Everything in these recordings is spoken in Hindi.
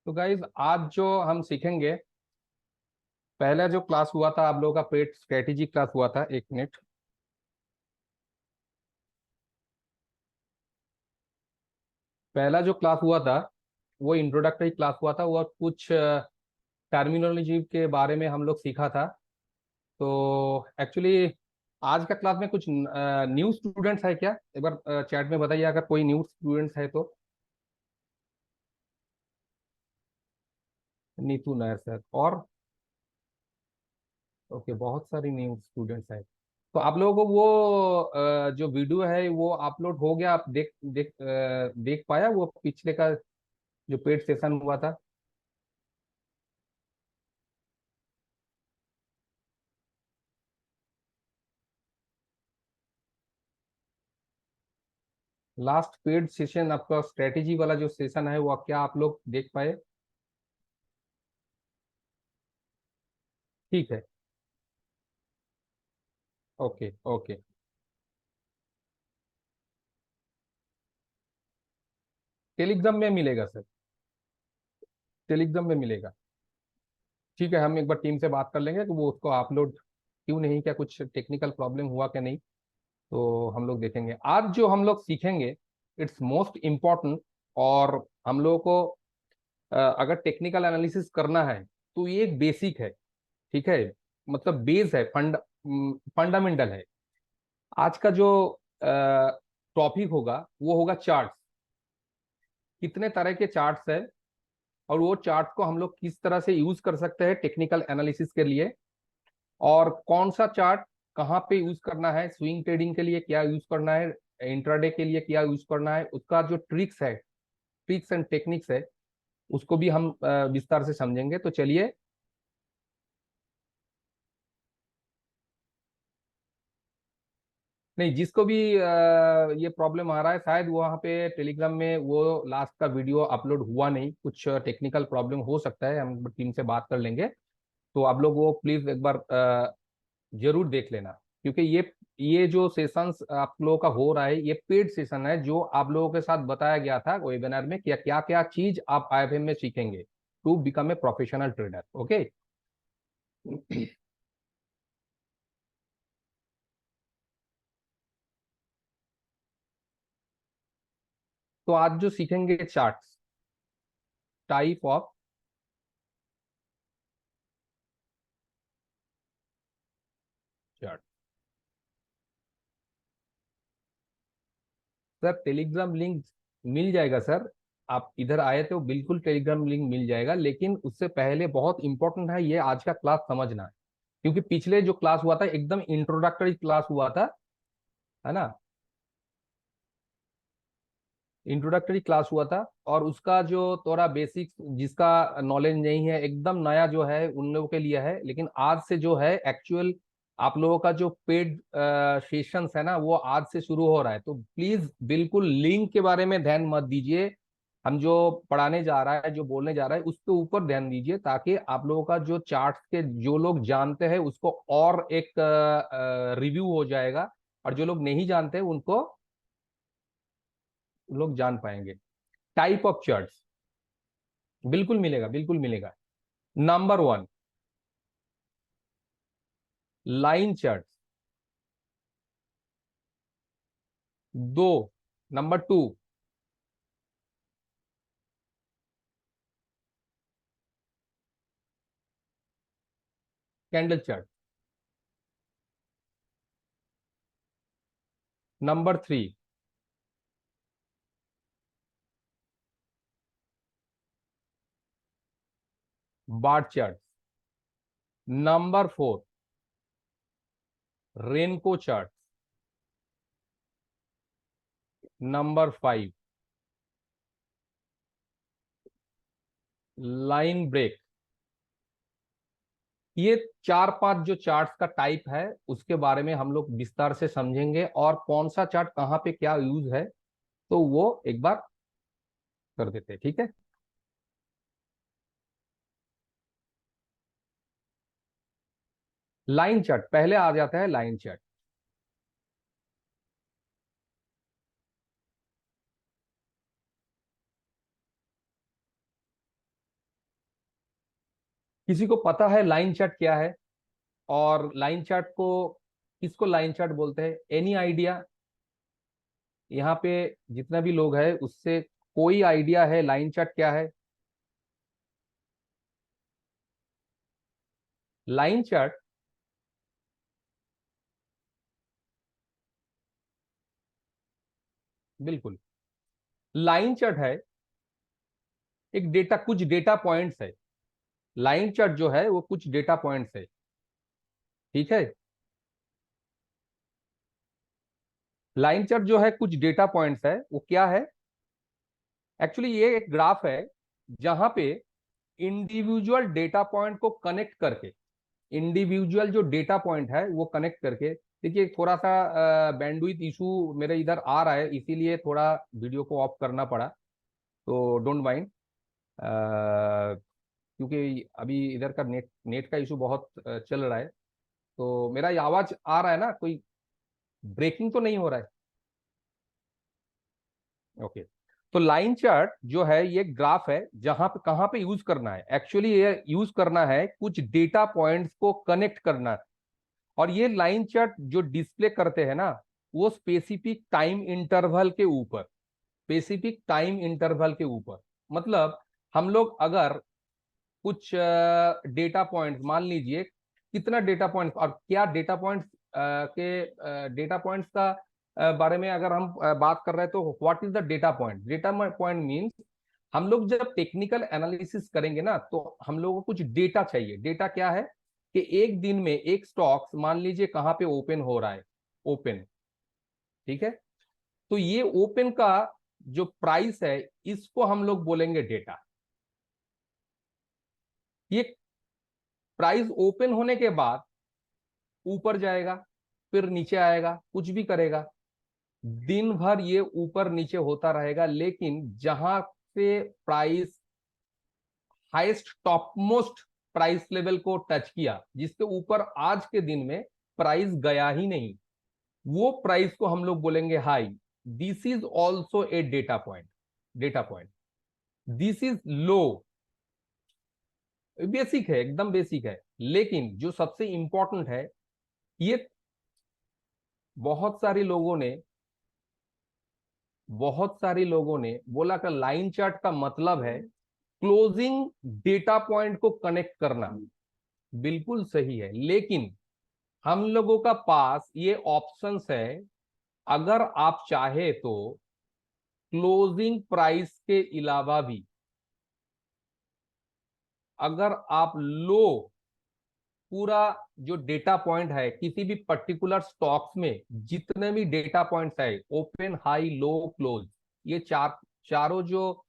तो गाइज आज जो हम सीखेंगे, पहला जो क्लास हुआ था आप लोगों का पेट स्ट्रेटेजी क्लास हुआ था। एक मिनट। पहला जो क्लास हुआ था वो इंट्रोडक्टरी क्लास हुआ था। वो कुछ टर्मिनोलॉजी के बारे में हम लोग सीखा था। तो एक्चुअली आज का क्लास में कुछ न्यू स्टूडेंट्स है क्या? एक बार चैट में बताइए अगर कोई न्यू स्टूडेंट्स है तो। नीतू नायर सर और ओके, बहुत सारी न्यू स्टूडेंट्स हैं। तो आप लोगों को वो जो वीडियो है वो अपलोड हो गया? आप देख पाया वो पिछले का जो पेड सेशन हुआ था? लास्ट पेड सेशन आपका स्ट्रेटेजी वाला जो सेशन है वो क्या आप लोग देख पाए? ठीक है। Okay okay. टेलीग्राम में मिलेगा सर, टेलीग्राम में मिलेगा। ठीक है, हम एक बार टीम से बात कर लेंगे कि वो उसको अपलोड क्यों नहीं, क्या कुछ टेक्निकल प्रॉब्लम हुआ क्या नहीं। तो हम लोग देखेंगे आज जो हम लोग सीखेंगे, इट्स मोस्ट इम्पॉर्टेंट। और हम लोगों को अगर टेक्निकल एनालिसिस करना है तो ये एक बेसिक है। ठीक है, मतलब बेस है, फंडामेंटल है। आज का जो टॉपिक होगा वो होगा चार्ट्स। कितने तरह के चार्ट्स है और वो चार्ट को हम लोग किस तरह से यूज कर सकते हैं टेक्निकल एनालिसिस के लिए। और कौन सा चार्ट कहाँ पे यूज करना है, स्विंग ट्रेडिंग के लिए क्या यूज करना है, इंट्राडे के लिए क्या यूज करना है, उसका जो ट्रिक्स है, ट्रिक्स एंड टेक्निक्स है, उसको भी हम विस्तार से समझेंगे। तो चलिए। नहीं, जिसको भी ये प्रॉब्लम आ रहा है शायद वहाँ पे टेलीग्राम में वो लास्ट का वीडियो अपलोड हुआ नहीं, कुछ टेक्निकल प्रॉब्लम हो सकता है, हम टीम से बात कर लेंगे। तो आप लोग वो प्लीज एक बार जरूर देख लेना, क्योंकि ये जो सेशंस आप लोगों का हो रहा है ये पेड सेशन है, जो आप लोगों के साथ बताया गया था वेबिनार में क्या क्या क्या चीज आप आईएफएम में सीखेंगे to become a professional trader. Okay. तो आज जो सीखेंगे charts, type of chart. Sir Telegram link मिल जाएगा सर। आप इधर आए तो बिल्कुल टेलीग्राम लिंक मिल जाएगा, लेकिन उससे पहले बहुत इंपॉर्टेंट है ये आज का क्लास समझना। क्योंकि पिछले जो क्लास हुआ था एकदम इंट्रोडक्टरी क्लास हुआ था, है ना? इंट्रोडक्टरी क्लास हुआ था और उसका जो थोड़ा बेसिक जिसका नॉलेज नहीं है, एकदम नया जो है उन लोगों के लिए है। लेकिन आज से जो है एक्चुअल आप लोगों का जो पेड सेशंस है ना वो आज से शुरू हो रहा है। तो प्लीज बिल्कुल लिंक के बारे में ध्यान मत दीजिए। हम जो पढ़ाने जा रहा है, जो बोलने जा रहा है उसके ऊपर ध्यान दीजिए, ताकि आप लोगों का जो चार्ट के जो लोग जानते हैं उसको और एक रिव्यू हो जाएगा, और जो लोग नहीं जानते उनको लोग जान पाएंगे। टाइप ऑफ चार्ट्स बिल्कुल मिलेगा, बिल्कुल मिलेगा। Number one, line chart. दो, number two, candle chart. Number three, bar chart. Number four, Renko chart. Number five, line break. ये चार पांच जो चार्ट्स का टाइप है उसके बारे में हम लोग विस्तार से समझेंगे, और कौन सा चार्ट कहाँ पे क्या यूज है तो वो एक बार कर देते हैं। ठीक है। लाइन चार्ट पहले आ जाता है, लाइन चार्ट। किसी को पता है लाइन चार्ट क्या है? और लाइन चार्ट को किसको लाइन चार्ट बोलते हैं? Any idea? यहाँ पे जितना भी लोग है उससे कोई आइडिया है लाइन चार्ट क्या है? लाइन चार्ट बिल्कुल, लाइन चार्ट है एक डेटा, कुछ डेटा पॉइंट्स है। लाइन चार्ट जो है वो कुछ डेटा पॉइंट्स है, ठीक है। लाइन चार्ट जो है कुछ डेटा पॉइंट्स है, वो क्या है? एक्चुअली ये एक ग्राफ है जहां पे इंडिविजुअल डेटा पॉइंट को कनेक्ट करके, इंडिविजुअल जो डेटा पॉइंट है वो कनेक्ट करके, देखिए थोड़ा सा बैंडविड्थ इशू मेरे इधर आ रहा है, इसीलिए थोड़ा वीडियो को ऑफ करना पड़ा, तो डोंट माइंड। क्योंकि अभी इधर का नेट नेट का इशू बहुत चल रहा है, तो मेरा ये आवाज आ रहा है ना, कोई ब्रेकिंग तो नहीं हो रहा है? ओके। तो लाइन चार्ट जो है ये ग्राफ है, जहां पे कहां पे यूज करना है, एक्चुअली ये यूज करना है कुछ डेटा पॉइंट्स को कनेक्ट करना है। और ये लाइन चार्ट जो डिस्प्ले करते हैं ना, वो स्पेसिफिक टाइम इंटरवल के ऊपर, स्पेसिफिक टाइम इंटरवल के ऊपर, मतलब हम लोग अगर कुछ डेटा पॉइंट्स मान लीजिए, कितना डेटा पॉइंट्स और क्या डेटा पॉइंट्स के डेटा पॉइंट्स का बारे में अगर हम बात कर रहे हैं, तो what is the data point? Data point means हम लोग जब टेक्निकल एनालिसिस करेंगे ना, तो हम लोगों को कुछ डेटा चाहिए। डेटा क्या है कि एक दिन में एक स्टॉक मान लीजिए कहाँ पे ओपन हो रहा है, ओपन, ठीक है। तो ये ओपन का जो प्राइस है, इसको हम लोग बोलेंगे डेटा। ये प्राइस ओपन होने के बाद ऊपर जाएगा, फिर नीचे आएगा, कुछ भी करेगा, दिन भर ये ऊपर नीचे होता रहेगा, लेकिन जहां से price highest top most price level को टच किया, जिसके ऊपर आज के दिन में प्राइस गया ही नहीं, वो प्राइस को हम लोग बोलेंगे high. This is also a data point, data point. This is low, basic है, एकदम बेसिक है, लेकिन जो सबसे इंपॉर्टेंट है, ये बहुत सारे लोगों ने, बहुत सारे लोगों ने बोला कि लाइन चार्ट का मतलब है क्लोजिंग डेटा पॉइंट को कनेक्ट करना। बिल्कुल सही है, लेकिन हम लोगों का पास ये ऑप्शंस है, अगर आप चाहे तो क्लोजिंग प्राइस के अलावा भी, अगर आप लो पूरा जो डेटा पॉइंट है किसी भी पर्टिकुलर स्टॉक्स में, जितने भी डेटा पॉइंट्स है, ओपन हाई लो क्लोज, ये चारों जो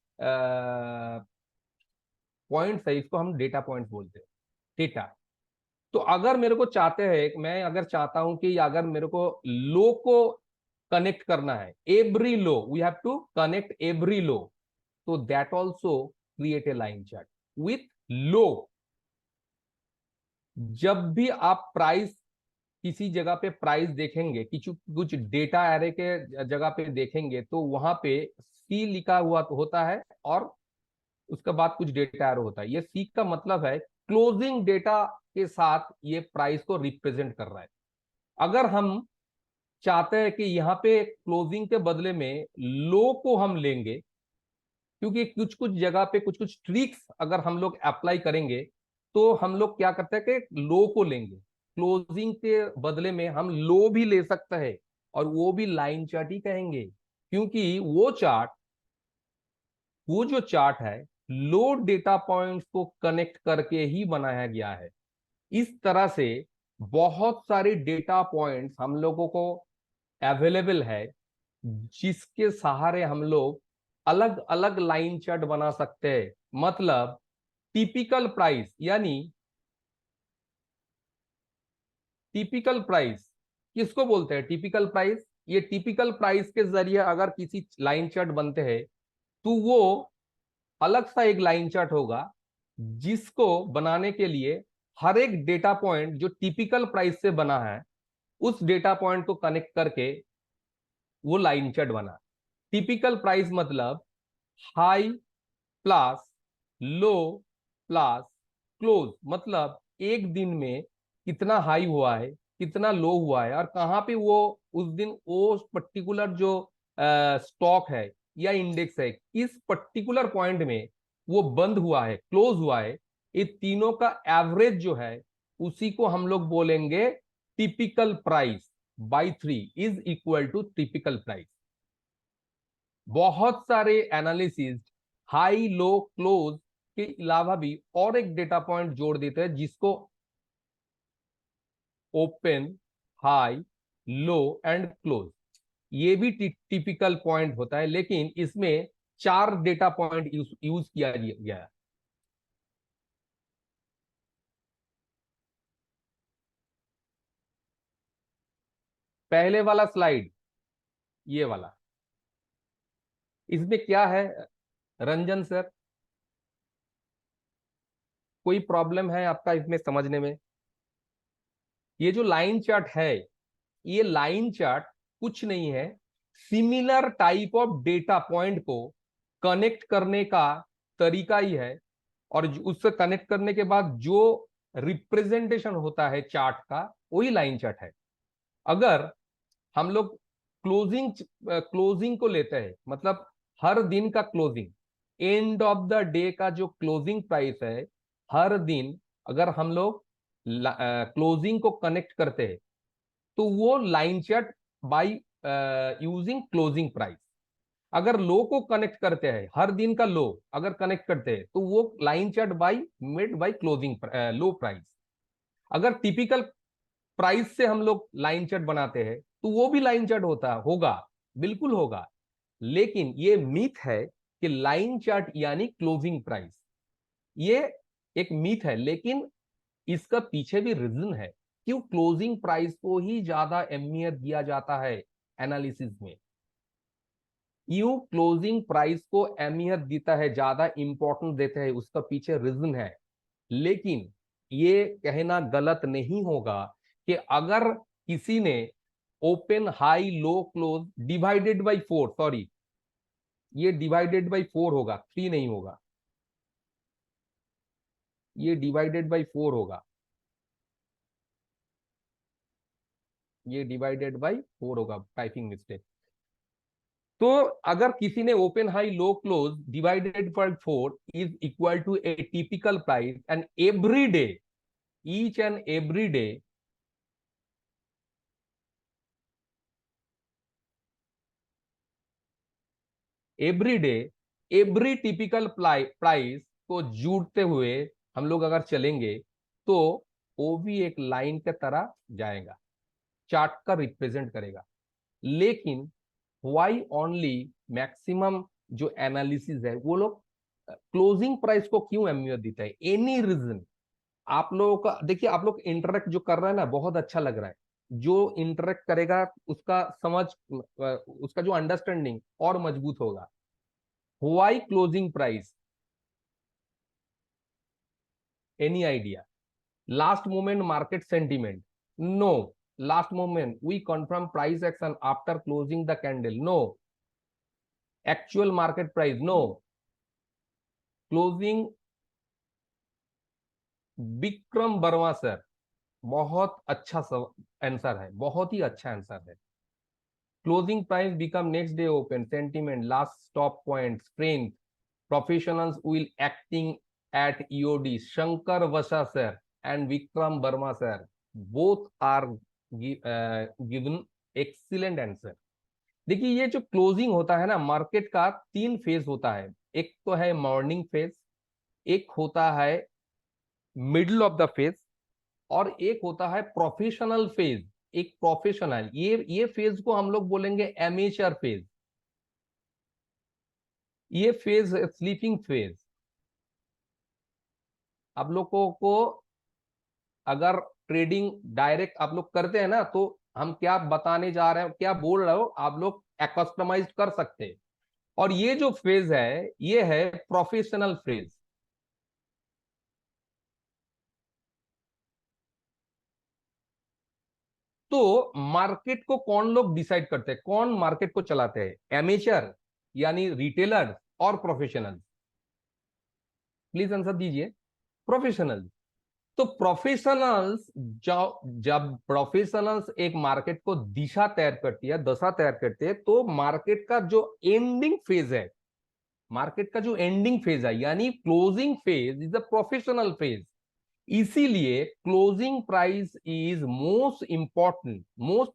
पॉइंट्स है, इसको हम डेटा पॉइंट्स बोलते हैं, डेटा। तो अगर मेरे को चाहते हैं, मैं अगर चाहता हूं कि अगर मेरे को लो को कनेक्ट करना है, every low we have to connect every low, तो that also create a line chart with low. जब भी आप प्राइस किसी जगह पे प्राइस देखेंगे, कुछ कुछ डेटा एरे के जगह पे देखेंगे, तो वहां पे सी लिखा हुआ होता है, और उसके बाद कुछ डेटा एरो होता है। ये सी का मतलब है क्लोजिंग डेटा के साथ ये प्राइस को रिप्रेजेंट कर रहा है। अगर हम चाहते हैं कि यहाँ पे क्लोजिंग के बदले में लो को हम लेंगे, क्योंकि कुछ कुछ जगह पे कुछ कुछ ट्रिक्स अगर हम लोग अप्लाई करेंगे, तो हम लोग क्या करते हैं कि लो को लेंगे, क्लोजिंग के बदले में हम लो भी ले सकते हैं, और वो भी लाइन चार्ट ही कहेंगे, क्योंकि वो जो चार्ट है लो डेटा पॉइंट्स को कनेक्ट करके ही बनाया गया है। इस तरह से बहुत सारे डेटा पॉइंट्स हम लोगों को अवेलेबल है, जिसके सहारे हम लोग अलग अलग लाइन चार्ट बना सकते हैं। मतलब टिपिकल प्राइस, यानी टिपिकल प्राइस किसको बोलते हैं? टिपिकल प्राइस, ये टिपिकल प्राइस के जरिए अगर किसी लाइन चार्ट बनते हैं, तो वो अलग सा एक लाइन चार्ट होगा, जिसको बनाने के लिए हर एक डेटा पॉइंट जो टिपिकल प्राइस से बना है, उस डेटा पॉइंट को कनेक्ट करके वो लाइन चार्ट बना। टिपिकल प्राइस मतलब high plus low plus close मतलब एक दिन में कितना हाई हुआ है, कितना लो हुआ है, और कहाँ पे वो उस दिन वो पर्टिकुलर जो स्टॉक है या इंडेक्स है इस पर्टिकुलर पॉइंट में वो बंद हुआ है, क्लोज हुआ है, ये तीनों का एवरेज जो है उसी को हम लोग बोलेंगे typical price by 3 is equal to typical price. बहुत सारे एनालिसिस हाई लो क्लोज के अलावा भी और एक डेटा पॉइंट जोड़ देते हैं जिसको open, high, low and close, ये भी टिपिकल पॉइंट होता है, लेकिन इसमें 4 डेटा पॉइंट यूज किया गया है। पहले वाला स्लाइड, ये वाला, इसमें क्या है रंजन सर, कोई प्रॉब्लम है आपका इसमें समझने में? ये जो लाइन चार्ट है, ये लाइन चार्ट कुछ नहीं है, similar type of data point को कनेक्ट करने का तरीका ही है, और उससे कनेक्ट करने के बाद जो रिप्रेजेंटेशन होता है चार्ट का वही लाइन चार्ट है। अगर हम लोग क्लोजिंग क्लोजिंग को लेते हैं, मतलब हर दिन का closing, end of the day का जो क्लोजिंग प्राइस है, हर दिन अगर हम लोग क्लोजिंग को कनेक्ट करते हैं तो वो line chart by using closing price. अगर लो को कनेक्ट करते हैं, हर दिन का लो अगर कनेक्ट करते हैं तो वो line chart by made by closing low price. अगर टिपिकल प्राइस से हम लोग लाइन चार्ट बनाते हैं तो वो भी लाइन चार्ट होता होगा, बिल्कुल होगा, लेकिन ये मिथ है कि लाइन चार्ट यानी क्लोजिंग प्राइस, ये एक मिथ है, लेकिन इसका पीछे भी रीजन है क्यों क्लोजिंग प्राइस को ही ज्यादा अहमियत दिया जाता है एनालिसिस में। क्यों क्लोजिंग प्राइस को अहमियत देता है, ज्यादा इंपॉर्टेंस देता है, उसका पीछे रीजन है। लेकिन ये कहना गलत नहीं होगा कि अगर किसी ने open, high, low, close divided by 4, sorry ये डिवाइडेड बाई 4 होगा, 3 नहीं होगा, ये डिवाइडेड बाई 4 होगा, ये डिवाइडेड बाई 4 होगा, टाइपिंग मिस्टेक। तो अगर किसी ने open, high, low, close divided by 4 is equal to a typical price, and every day, each and every day, every day, every typical price को जुड़ते हुए हम लोग अगर चलेंगे तो वो भी एक लाइन के तरह जाएगा, चार्ट का रिप्रेजेंट करेगा। लेकिन व्हाई ओनली मैक्सिमम जो एनालिसिस है वो लोग क्लोजिंग प्राइस को क्यों अहमियत देता है, एनी रीजन? आप लोगों का देखिए, आप लोग इंटरेक्ट जो कर रहे हैं ना बहुत अच्छा लग रहा है, जो इंटरेक्ट करेगा उसका समझ, उसका जो अंडरस्टैंडिंग और मजबूत होगा। Why closing price, any idea? Last moment market sentiment? No. Last moment we confirm price action after closing the candle? No. Actual market price? No. Closing, Vikram Verma sir, बहुत अच्छा आंसर है, बहुत ही अच्छा आंसर है। Closing price become next day open sentiment, last stop point, strength, professionals will acting at EOD, Shankar Vasha sir and Vikram Verma sir, both are given excellent answer. देखिए ये जो क्लोजिंग होता है ना मार्केट का, 3 फेज होता है। एक तो है मॉर्निंग फेज, एक होता है मिडिल ऑफ द फेज, और एक होता है प्रोफेशनल फेज। एक प्रोफेशनल, ये फेज को हम लोग बोलेंगे एमेचर फेज, ये फेज स्लीपिंग फेज। आप लोगों को अगर ट्रेडिंग डायरेक्ट आप लोग करते हैं ना तो हम क्या बताने जा रहे हैं, क्या बोल रहे हो आप लोग कस्टमाइज कर सकते हैं। और ये जो फेज है ये है प्रोफेशनल फेज। तो मार्केट को कौन लोग डिसाइड करते हैं, कौन मार्केट को चलाते हैं? एमेचर यानी रिटेलर और प्रोफेशनल? प्लीज आंसर दीजिए। प्रोफेशनल। तो प्रोफेशनल्स, जब प्रोफेशनल्स एक मार्केट को दिशा तैयार करती है, दशा तैयार करती है, तो मार्केट का जो एंडिंग फेज है, मार्केट का जो एंडिंग फेज है यानी closing phase is the professional phase. इसीलिए closing price is most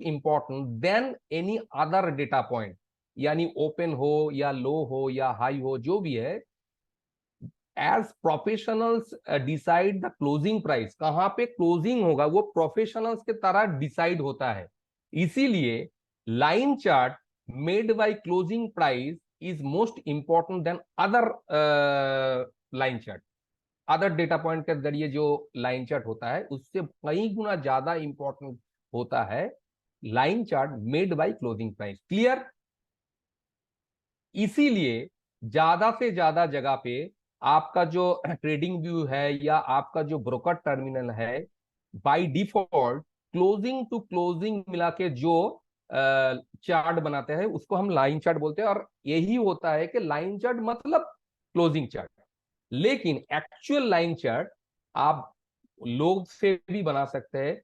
important than any other data point, यानी ओपन हो या लो हो या हाई हो, जो भी है, as professionals decide the closing price, कहां पे क्लोजिंग होगा वो प्रोफेशनल्स के तरह डिसाइड होता है। इसीलिए line chart made by closing price is most important then other line chart. Other data point के जरिए जो लाइन चार्ट होता है उससे कई गुना ज्यादा इंपॉर्टेंट होता है line chart made by closing price. Clear? इसीलिए ज्यादा से ज्यादा जगह पे आपका जो ट्रेडिंग व्यू है या आपका जो ब्रोकर टर्मिनल है, by default closing to closing मिला के जो चार्ट बनाते हैं उसको हम लाइन चार्ट बोलते हैं, और यही होता है कि लाइन चार्ट मतलब क्लोजिंग चार्ट। लेकिन एक्चुअल लाइन चार्ट आप लोग से भी बना सकते हैं,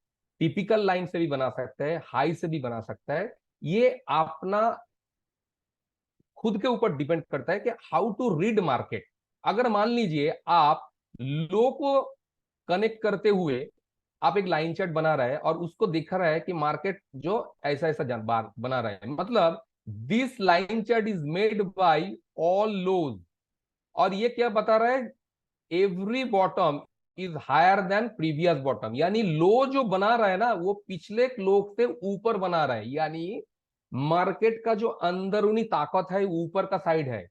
टिपिकल लाइन से भी बना सकते हैं, हाई से भी बना सकता है। ये अपना खुद के ऊपर डिपेंड करता है कि हाउ टू रीड मार्केट। अगर मान लीजिए आप लो को कनेक्ट करते हुए आप एक लाइन चार्ट बना रहे हैं और उसको दिखा रहा है कि मार्केट जो ऐसा ऐसा बना रहा है, मतलब this line chart is made by all lows, और ये क्या बता रहा है, every bottom is higher than previous bottom, यानी लो जो बना रहा है ना वो पिछले लो से ऊपर बना रहा है, यानी मार्केट का जो अंदरूनी ताकत है ऊपर का साइड है,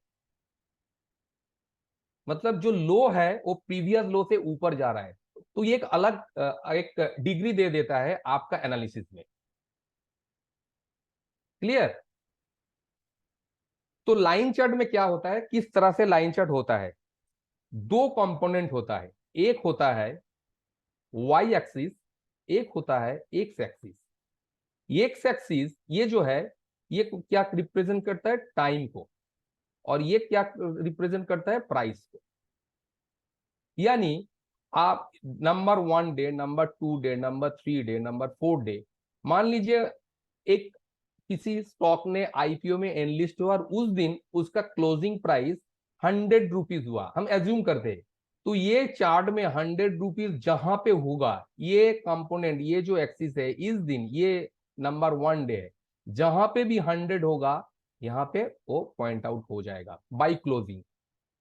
मतलब जो लो है वो प्रीवियस लो से ऊपर जा रहा है। तो ये एक अलग एक डिग्री दे देता है आपका एनालिसिस में। क्लियर? तो लाइन चार्ट में क्या होता है, किस तरह से लाइन चार्ट होता है, दो कंपोनेंट होता है, एक होता है वाई एक्सिस, एक होता है एक्स एक्सिस। एक्स एक्सिस ये जो है ये क्या रिप्रेजेंट करता है, टाइम को, और ये क्या रिप्रेजेंट करता है, प्राइस को। यानी आप number 1 day, number 2 day, number 3 day, number 4 day, मान लीजिए एक किसी स्टॉक ने आईपीओ में एनलिस्ट हुआ और उस दिन उसका क्लोजिंग प्राइस 100 रुपीज हुआ, हम एज्यूम करते हैं। तो ये चार्ट में 100 रुपीज जहां पे होगा, ये कंपोनेंट, ये जो एक्सिस है इस दिन, ये नंबर 1 डे है, जहां पे भी 100 होगा यहाँ पे वो पॉइंट आउट हो जाएगा बाई क्लोजिंग।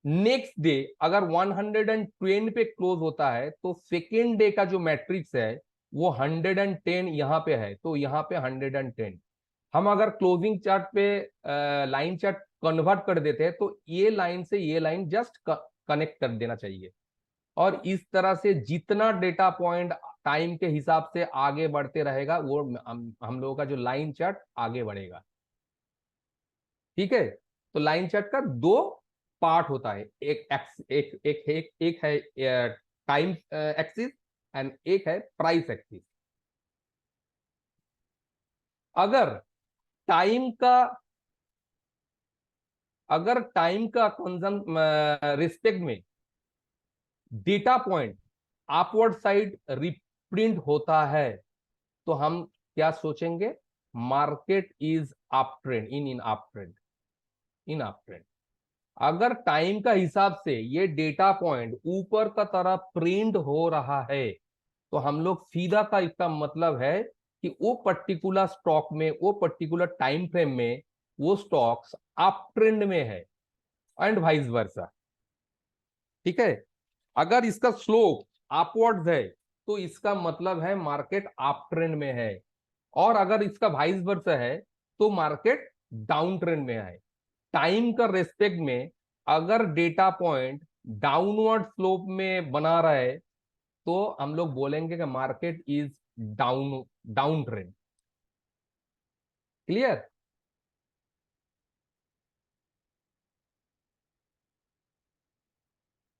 नेक्स्ट डे अगर 110 पे क्लोज होता है तो सेकेंड डे का जो मैट्रिक्स है वो 110 यहाँ पे है, तो यहाँ पे 110। हम अगर क्लोजिंग चार्ट पे लाइन चार्ट कन्वर्ट कर देते हैं तो ये लाइन से ये लाइन जस्ट कनेक्ट कर देना चाहिए, और इस तरह से जितना डेटा पॉइंट टाइम के हिसाब से आगे बढ़ते रहेगा वो हम लोगों का जो लाइन चार्ट आगे बढ़ेगा। ठीक है? तो लाइन चार्ट का दो पार्ट होता है, एक एक्स एक है टाइम एक्सिस एंड एक है प्राइस एक्सिस। अगर टाइम का अगर टाइम का कंजम रिस्पेक्ट में data point upward side reprint होता है तो हम क्या सोचेंगे, market is up trend, in up trend, in up trend. अगर टाइम का हिसाब से ये डेटा पॉइंट ऊपर का तरफ प्रिंट हो रहा है तो हम लोग सीधा का इसका मतलब है कि वो पर्टिकुलर स्टॉक में, वो पर्टिकुलर टाइम फ्रेम में वो स्टॉक्स अप ट्रेंड में है, एंड वाइस वर्सा। ठीक है? अगर इसका स्लोप अपवर्ड्स है तो इसका मतलब है मार्केट अप ट्रेंड में है, और अगर इसका वाइस वर्सा है तो मार्केट डाउन ट्रेंड में है। टाइम का रेस्पेक्ट में अगर डेटा पॉइंट डाउनवर्ड स्लोप में बना रहा है तो हम लोग बोलेंगे कि market is down down trend. Clear?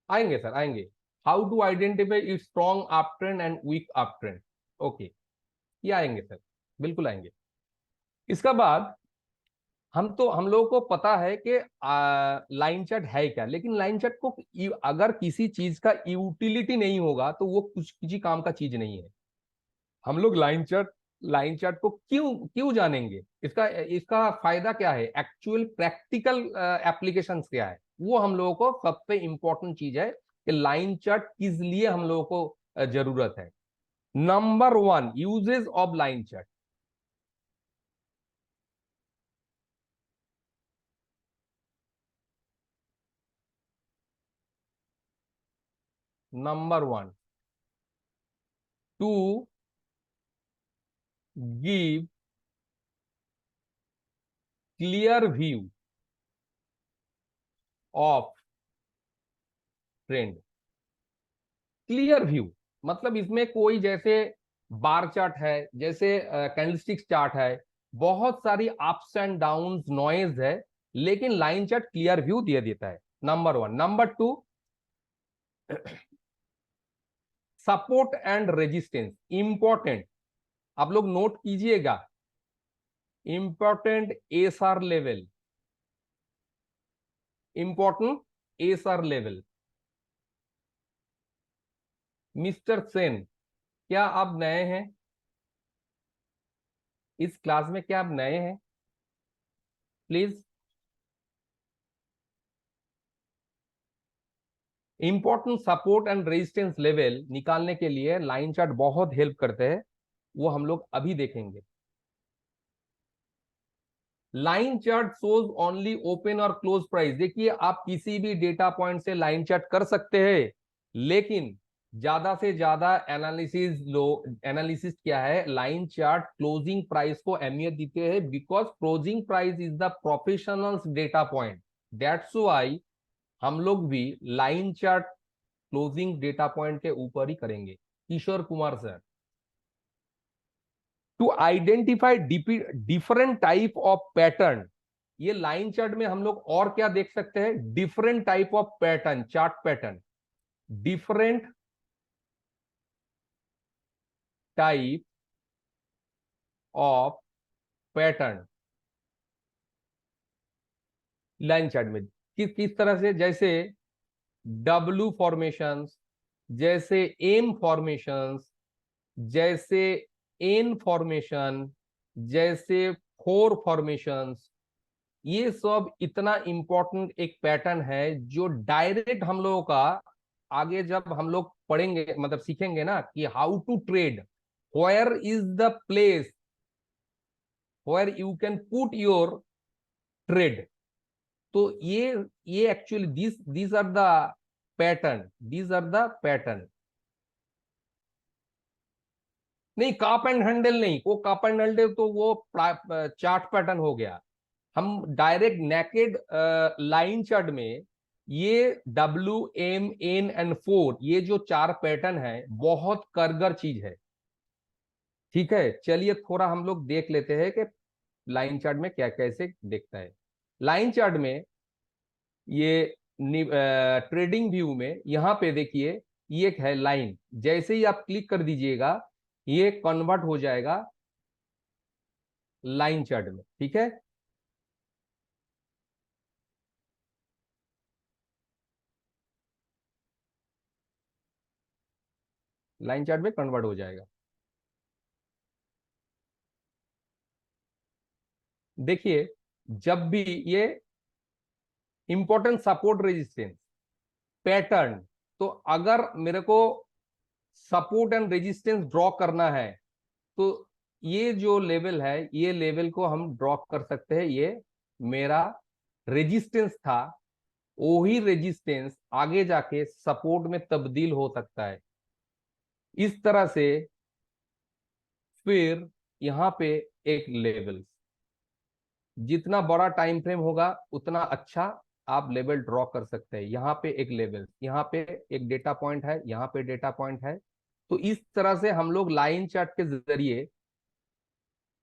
आएंगे सर, आएंगे। How to identify strong up trend and weak up trend. Okay, ये आएंगे सर, बिल्कुल आएंगे। इसका बाद हम लोगों को पता है कि लाइन चार्ट है क्या, लेकिन लाइन चार्ट को अगर किसी चीज का यूटिलिटी नहीं होगा तो वो कुछ किसी काम का चीज नहीं है। हम लोग लाइन चार्ट को क्यों क्यों जानेंगे, इसका इसका फायदा क्या है, एक्चुअल प्रैक्टिकल एप्लीकेशंस क्या है, वो हम लोगों को सबसे इंपॉर्टेंट चीज है कि लाइन चार्ट किस लिए हम लोगों को जरूरत है। Number one, uses of line chart. Number one, to give clear view of trend. Clear view मतलब इसमें कोई जैसे बार चार्ट है, जैसे कैंडलस्टिक चार्ट है, बहुत सारी अप्स एंड डाउन्स नॉइज है, लेकिन लाइन चार्ट क्लियर व्यू दे देता है। Number one. Number two, support and resistance important, आप लोग नोट कीजिएगा, important SR level, important SR level. Mister Sen, क्या आप नए हैं इस क्लास में, क्या आप नए हैं? Please. Important support and resistance level निकालने के लिए लाइन चार्ट बहुत हेल्प करते हैं, वो हम लोग अभी देखेंगे। Line chart shows only open और क्लोज प्राइस। देखिए, आप किसी भी डेटा पॉइंट से लाइन चार्ट कर सकते हैं, लेकिन ज्यादा से ज्यादा एनालिसिस क्या है, लाइन चार्ट क्लोजिंग प्राइस को अहमियत देते हैं, because closing price is the professionals data point. That's why हम लोग भी line chart closing data point के ऊपर ही करेंगे। Kishore Kumar sir, to identify different type of pattern. ये लाइन चार्ट में हम लोग और क्या देख सकते हैं, different type of pattern, chart pattern, different type of pattern line chart में। किस तरह से, जैसे डब्लू फॉर्मेशंस, जैसे एम फॉर्मेशंस, जैसे एन फॉर्मेशन, जैसे फोर फॉर्मेशंस, ये सब इतना इंपॉर्टेंट एक पैटर्न है जो डायरेक्ट हम लोगों का आगे जब हम लोग पढ़ेंगे, मतलब सीखेंगे ना कि how to trade, where is the place where you can put your trade. तो ये actually this are the pattern, these are the pattern. नहीं, काप एंड हैंडल नहीं, वो काप एंड हैंडल तो वो चार्ट पैटर्न हो गया। हम डायरेक्ट नेकेड लाइन चार्ट में ये W M N and four, ये जो चार पैटर्न है बहुत कारगर चीज है। ठीक है, चलिए थोड़ा हम लोग देख लेते हैं कि लाइन चार्ट में क्या कैसे देखता है। लाइन चार्ट में ये ट्रेडिंग व्यू में यहां पे देखिए, ये एक है लाइन, जैसे ही आप क्लिक कर दीजिएगा ये कन्वर्ट हो जाएगा लाइन चार्ट में। ठीक है, लाइन चार्ट में कन्वर्ट हो जाएगा। देखिए, जब भी ये इंपॉर्टेंट सपोर्ट रेजिस्टेंस पैटर्न, तो अगर मेरे को सपोर्ट एंड रेजिस्टेंस ड्रॉ करना है तो ये जो लेवल है, ये लेवल को हम ड्रॉ कर सकते हैं। ये मेरा रेजिस्टेंस था, वही रेजिस्टेंस आगे जाके सपोर्ट में तब्दील हो सकता है इस तरह से। फिर यहां पे एक लेवल, जितना बड़ा टाइम फ्रेम होगा उतना अच्छा आप लेवल ड्रॉ कर सकते हैं। यहाँ पे एक लेवल, यहाँ पे एक डेटा पॉइंट है, यहाँ पे डेटा पॉइंट है। तो इस तरह से हम लोग लाइन चार्ट के जरिए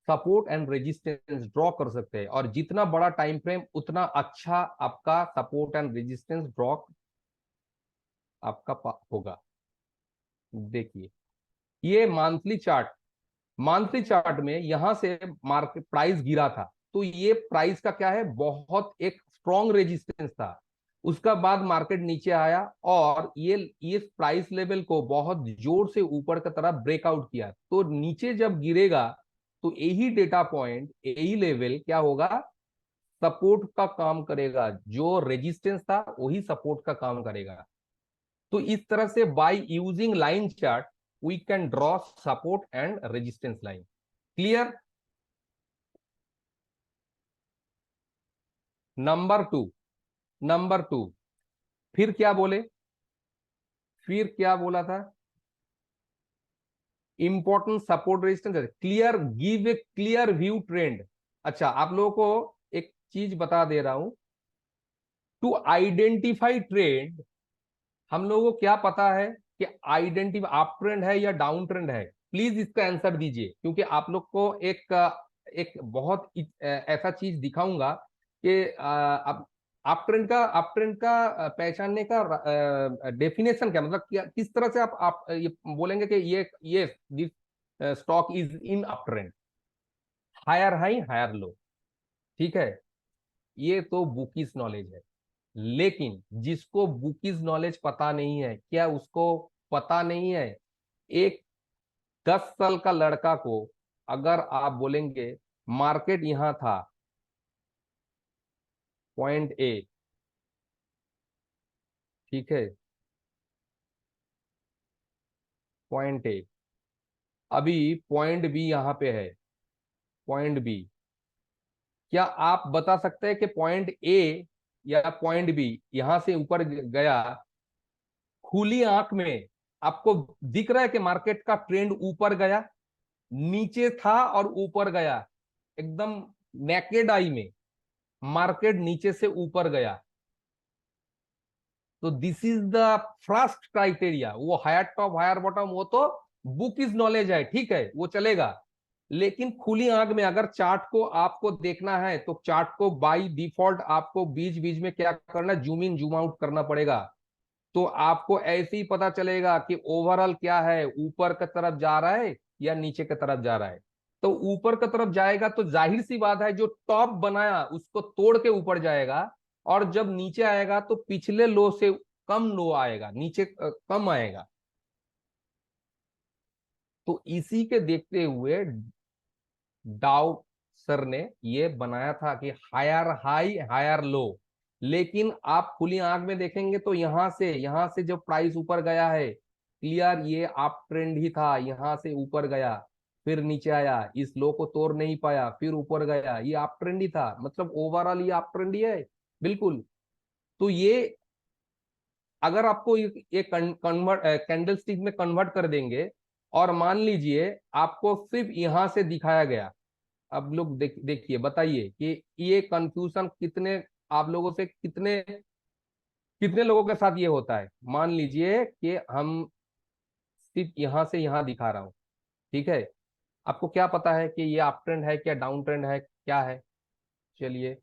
सपोर्ट एंड रेजिस्टेंस ड्रॉ कर सकते हैं, और जितना बड़ा टाइम फ्रेम उतना अच्छा आपका सपोर्ट एंड रेजिस्टेंस ड्रॉ आपका होगा। देखिए, ये मंथली चार्ट, मंथली चार्ट में यहां से मार्केट प्राइस गिरा था, तो ये प्राइस का क्या है, बहुत एक स्ट्रॉन्ग रेजिस्टेंस था। उसका बाद मार्केट नीचे आया और ये प्राइस लेवल को बहुत जोर से ऊपर की तरफ ब्रेकआउट किया। तो नीचे जब गिरेगा तो यही डेटा पॉइंट, यही लेवल क्या होगा, सपोर्ट का काम करेगा। जो रेजिस्टेंस था वही सपोर्ट का काम करेगा। तो इस तरह से by using line chart we can draw support and resistance line. Clear? Number two, फिर क्या बोले, फिर क्या बोला था, important support resistance, clear, give a clear view trend. अच्छा, आप लोगों को एक चीज बता दे रहा हूं, टू आइडेंटिफाई ट्रेंड हम लोगों को क्या पता है कि आइडेंटिफाई अप ट्रेंड है या डाउन ट्रेंड है। प्लीज इसका आंसर दीजिए, क्योंकि आप लोग को एक बहुत ऐसा चीज दिखाऊंगा कि अब अप ट्रेंड का पहचानने का डेफिनेशन क्या, मतलब क्या, किस तरह से आप ये बोलेंगे कि ये this stock is in up trend, higher high higher low. ठीक है, ये तो बुकिस नॉलेज है। लेकिन जिसको बुकिस नॉलेज पता नहीं है, क्या उसको पता नहीं है, एक 10 साल का लड़का को अगर आप बोलेंगे मार्केट यहां था पॉइंट ए, ठीक है, पॉइंट ए, अभी पॉइंट बी यहां पे है, पॉइंट बी, क्या आप बता सकते हैं कि पॉइंट ए या पॉइंट बी यहां से ऊपर गया, खुली आंख में आपको दिख रहा है कि मार्केट का ट्रेंड ऊपर गया, नीचे था और ऊपर गया, एकदम नेकेड आई में मार्केट नीचे से ऊपर गया। तो this is the first criteria. वो हायर टॉप हायर बॉटम वो तो बुक इज नॉलेज है, ठीक है, वो चलेगा। लेकिन खुली आंख में अगर चार्ट को आपको देखना है तो चार्ट को बाय डिफॉल्ट आपको बीच बीच में क्या करना, जूम इन जूम आउट करना पड़ेगा। तो आपको ऐसे ही पता चलेगा कि ओवरऑल क्या है, ऊपर की तरफ जा रहा है या नीचे की तरफ जा रहा है। तो ऊपर की तरफ जाएगा तो जाहिर सी बात है जो टॉप बनाया उसको तोड़ के ऊपर जाएगा, और जब नीचे आएगा तो पिछले लो से कम लो आएगा, नीचे कम आएगा। तो इसी के देखते हुए डाउ सर ने ये बनाया था कि हायर हाई हायर लो। लेकिन आप खुली आंख में देखेंगे तो यहां से जब प्राइस ऊपर गया है, क्लियर ये अप ट्रेंड ही था, यहां से ऊपर गया, फिर नीचे आया, इस लो को तोड़ नहीं पाया, फिर ऊपर गया, ये अप ट्रेंड ही था, मतलब ओवरऑल ये अप ट्रेंड ही है, बिल्कुल। तो ये अगर आपको ये कन्वर्ट कैंडल स्टिक में कन्वर्ट कर देंगे, और मान लीजिए आपको सिर्फ यहां से दिखाया गया, अब लोग देखिए बताइए कि ये कंफ्यूजन कितने आप लोगों से कितने कितने लोगों के साथ ये होता है। मान लीजिए कि हम सिर्फ यहां से यहां दिखा रहा हूं, ठीक है, आपको क्या पता है कि ये अप ट्रेंड है क्या डाउन ट्रेंड है क्या है। चलिए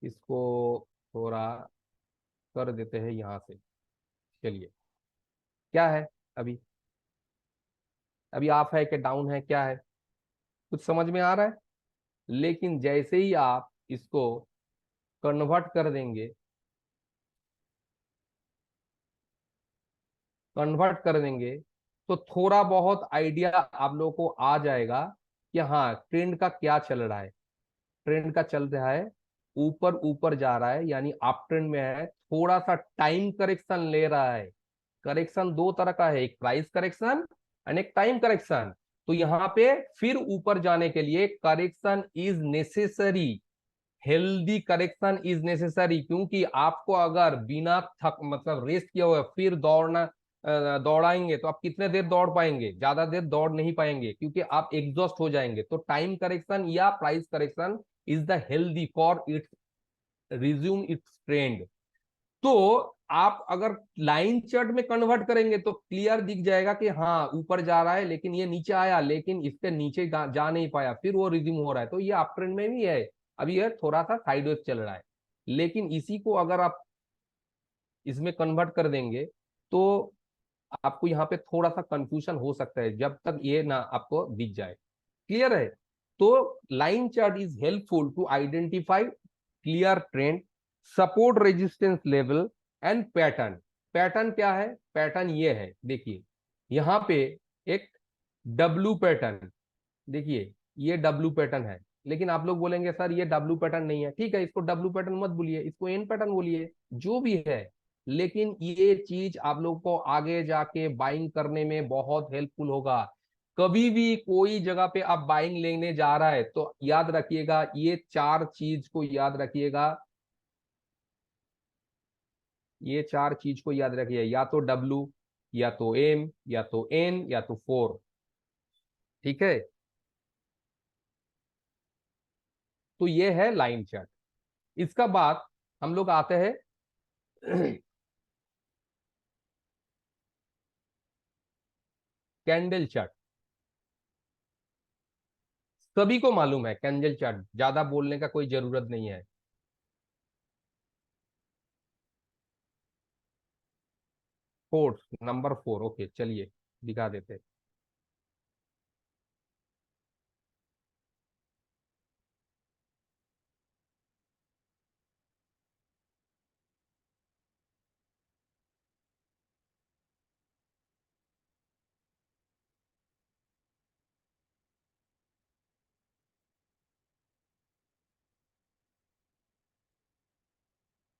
इसको थोड़ा कर देते हैं यहां से। चलिए, क्या है अभी, अभी अप है कि डाउन है क्या है, कुछ समझ में आ रहा है। लेकिन जैसे ही आप इसको कन्वर्ट कर देंगे, कन्वर्ट कर देंगे तो थोड़ा बहुत आइडिया आप लोगों को आ जाएगा कि हाँ ट्रेंड का क्या चल रहा है। ट्रेंड का चल रहा है, ऊपर ऊपर जा रहा है, यानी अप ट्रेंड में है, थोड़ा सा टाइम करेक्शन ले रहा है। करेक्शन दो तरह का है, एक प्राइस करेक्शन एंड एक टाइम करेक्शन। तो यहाँ पे फिर ऊपर जाने के लिए correction is necessary, healthy correction is necessary, क्योंकि आपको अगर बिना थक मतलब रेस्ट किया हुआ फिर दौड़ाएंगे तो आप कितने देर दौड़ पाएंगे, ज्यादा देर दौड़ नहीं पाएंगे, क्योंकि आप एग्जॉस्ट हो जाएंगे। तो टाइम करेक्शन या price correction is the healthy for its resume it's trend. तो आप अगर लाइन चार्ट में कन्वर्ट करेंगे तो क्लियर दिख जाएगा कि हाँ ऊपर जा रहा है, लेकिन ये नीचे आया, लेकिन इसके नीचे जा नहीं पाया, फिर वो रिज्यूम हो रहा है, तो ये अप ट्रेंड में भी है। अभी ये थोड़ा सा साइडवेज चल रहा है। लेकिन इसी को अगर आप इसमें कन्वर्ट कर देंगे तो आपको यहाँ पे थोड़ा सा कंफ्यूजन हो सकता है, जब तक ये ना आपको दिख जाए। क्लियर है? तो line chart is helpful to identify clear trend, support resistance level and pattern. Pattern क्या है? पैटर्न ये है, देखिए यहां पे एक डब्लू पैटर्न, देखिए ये डब्लू पैटर्न है, लेकिन आप लोग बोलेंगे सर ये डब्लू पैटर्न नहीं है। ठीक है, इसको डब्लू पैटर्न मत बोलिए, इसको एन पैटर्न बोलिए, जो भी है, लेकिन ये चीज आप लोग को आगे जाके बाइंग करने में बहुत हेल्पफुल होगा। कभी भी कोई जगह पे आप बाइंग लेने जा रहा है तो याद रखिएगा, ये चार चीज को याद रखिएगा, ये चार चीज को याद रखिए, या तो डब्लू, या तो एम, या तो एन, या तो फोर। ठीक है, तो ये है लाइन चार्ट। इसका बाद हम लोग आते हैं कैंडल चार्ट। सभी को मालूम है कैंडल चार्ट, ज्यादा बोलने का कोई जरूरत नहीं है। फोर्थ, नंबर फोर, ओके चलिए दिखा देते।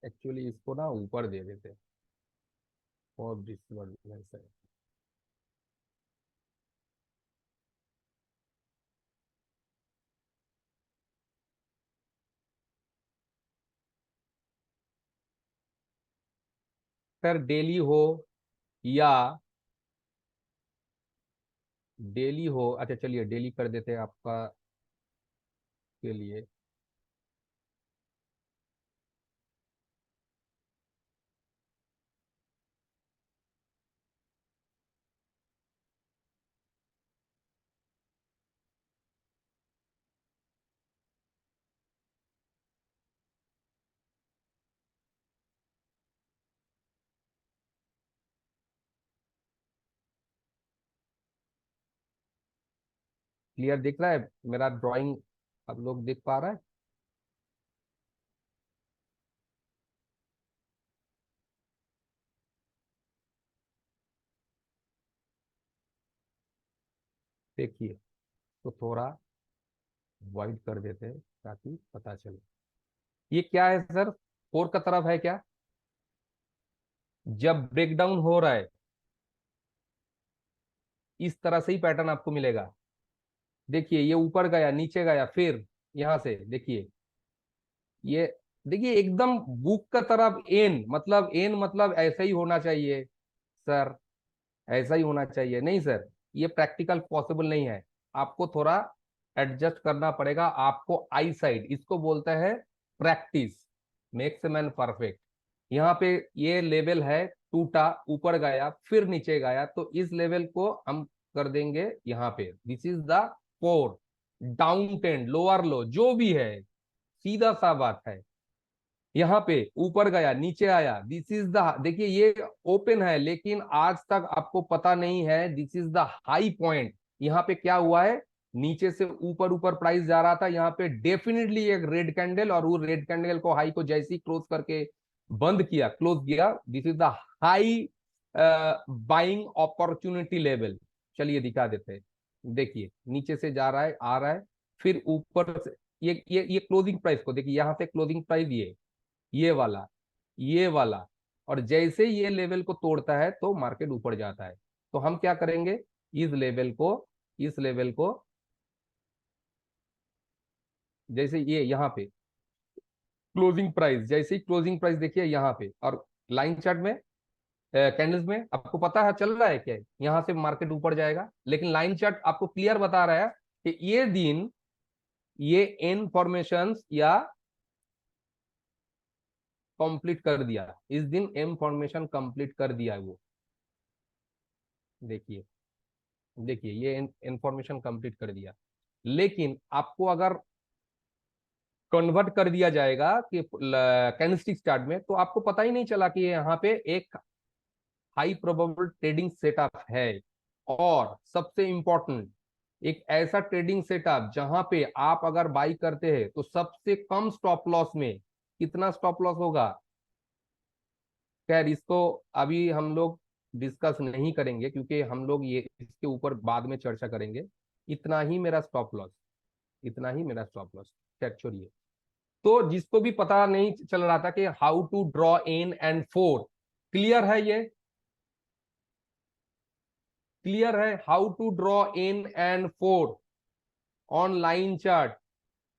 एक्चुअली इसको ना ऊपर दे देते और डिस्टर्बेंस है। सर डेली हो या डेली हो, अच्छा चलिए डेली कर देते हैं आपका के लिए। क्लियर दिख रहा है मेरा ड्राइंग? आप लोग देख पा रहा है? देखिए, तो थोड़ा वाइड कर देते हैं ताकि पता चले। ये क्या है सर? फोर का तरफ है क्या? जब ब्रेकडाउन हो रहा है इस तरह से ही पैटर्न आपको मिलेगा। देखिए ये ऊपर गया, नीचे गया, फिर यहां से देखिए ये, देखिए एकदम बुक का तरफ एन, मतलब एन मतलब ऐसा ही होना चाहिए सर, ऐसा ही होना चाहिए। नहीं सर, ये प्रैक्टिकल पॉसिबल नहीं है, आपको थोड़ा एडजस्ट करना पड़ेगा। आपको आई साइड, इसको बोलते हैं प्रैक्टिस मेक्स मैन परफेक्ट। यहाँ पे ये लेवल है, टूटा, ऊपर गया, फिर नीचे गया, तो इस लेवल को हम कर देंगे यहाँ पे, this is the core. Down trend, lower लो, जो भी है, सीधा सा बात है। यहाँ पे ऊपर गया, नीचे आया, दिस इज द, देखिए ये ओपन है, लेकिन आज तक आपको पता नहीं है this is the high point. यहाँ पे क्या हुआ है, नीचे से ऊपर ऊपर प्राइस जा रहा था, यहाँ पे डेफिनेटली एक रेड कैंडल, और वो रेड कैंडल को, हाई को जैसे ही क्लोज करके बंद किया, क्लोज किया, this is the high buying opportunity level. चलिए दिखा देते हैं, देखिए नीचे से जा रहा है, आ रहा है, फिर ऊपर से, ये क्लोजिंग प्राइस को देखिए, यहाँ से क्लोजिंग प्राइस ये वाला, ये वाला, और जैसे ये लेवल को तोड़ता है तो मार्केट ऊपर जाता है। तो हम क्या करेंगे, इस लेवल को, इस लेवल को, जैसे ये यहाँ पे क्लोजिंग प्राइस, जैसे ही क्लोजिंग प्राइस देखिए यहाँ पे, और लाइन चार्ट में, कैंडल्स में आपको पता है चल रहा है क्या, यहाँ से मार्केट ऊपर जाएगा, लेकिन लाइन चार्ट आपको क्लियर बता रहा है कि ये दिन, ये एन फॉर्मेशन या कंप्लीट कर दिया, इस दिन एम फॉर्मेशन कंप्लीट कर दिया है वो। देखिए, देखिए ये इंफॉर्मेशन कंप्लीट कर दिया, लेकिन आपको अगर कन्वर्ट कर दिया जाएगा कि कैंडलस्टिक चार्ट में, तो आपको पता ही नहीं चला कि यहाँ पे एक हाई प्रोबेबल ट्रेडिंग सेटअप है। और सबसे इंपॉर्टेंट, एक ऐसा ट्रेडिंग सेटअप जहां पे आप अगर बाई करते हैं तो सबसे कम स्टॉप लॉस में कितना स्टॉप लॉस होगा। खैर इसको अभी हम लोग डिस्कस नहीं करेंगे, क्योंकि हम लोग ये इसके ऊपर बाद में चर्चा करेंगे। इतना ही मेरा स्टॉप लॉस, इतना ही मेरा स्टॉप लॉस। खैर छोड़िए। तो जिसको भी पता नहीं चल रहा था कि how to draw in and four, clear है ये? क्लियर है how to draw in and four on line chart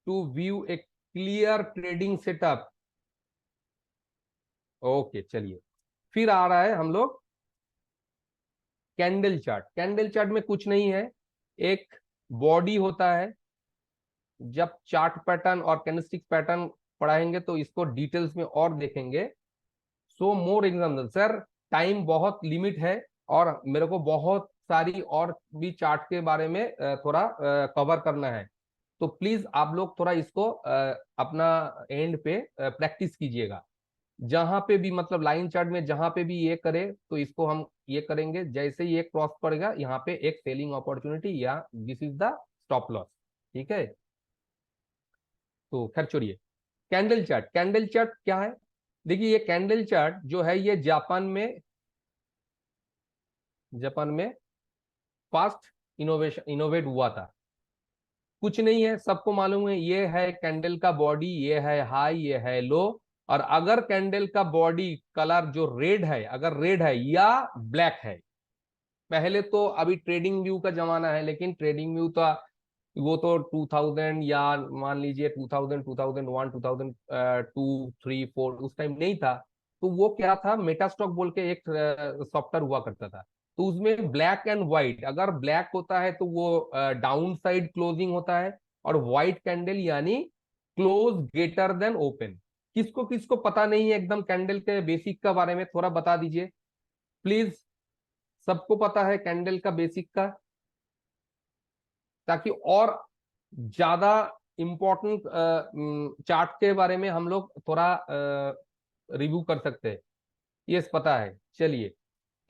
to view a clear trading setup. Okay चलिए, फिर आ रहा है हम लोग कैंडल चार्ट। कैंडल चार्ट में कुछ नहीं है, एक बॉडी होता है। जब चार्ट पैटर्न और कैंडलस्टिक पैटर्न पढ़ाएंगे तो इसको डिटेल्स में और देखेंगे। सो मोर एग्जाम्पल सर, टाइम बहुत लिमिट है और मेरे को बहुत सारी और भी चार्ट के बारे में थोड़ा कवर करना है। तो प्लीज आप लोग थोड़ा इसको अपना एंड पे प्रैक्टिस कीजिएगा। जहां पे भी मतलब लाइन चार्ट में जहां पे भी ये करे तो इसको हम ये करेंगे, जैसे ही ये क्रॉस पड़ेगा यहाँ पे एक सेलिंग अपॉर्चुनिटी या this is the stop loss. ठीक है, तो खैर छोड़िए। कैंडल चार्ट, कैंडल चार्ट क्या है? देखिए ये कैंडल चार्ट जो है ये जापान में फास्ट इनोवेट हुआ था। कुछ नहीं है, सबको मालूम है, ये है कैंडल का बॉडी, ये है हाई, ये है लो। और अगर कैंडल का बॉडी कलर जो रेड है, अगर रेड है या ब्लैक है, पहले तो अभी ट्रेडिंग व्यू का जमाना है, लेकिन ट्रेडिंग व्यू तो वो तो 2000 या मान लीजिए 2000 2001 2002 3 4 उस टाइम नहीं था। तो वो क्या था, मेटास्टॉक बोल के एक सॉफ्टवेयर हुआ करता था। तो उसमें ब्लैक एंड व्हाइट, अगर ब्लैक होता है तो वो डाउन साइड क्लोजिंग होता है, और व्हाइट कैंडल यानी क्लोज ग्रेटर देन ओपन। किसको किसको पता नहीं है एकदम कैंडल के बेसिक का बारे में, थोड़ा बता दीजिए प्लीज। सबको पता है कैंडल का बेसिक का, ताकि और ज्यादा इंपॉर्टेंट चार्ट के बारे में हम लोग थोड़ा रिव्यू कर सकते हैं। ये पता है, चलिए।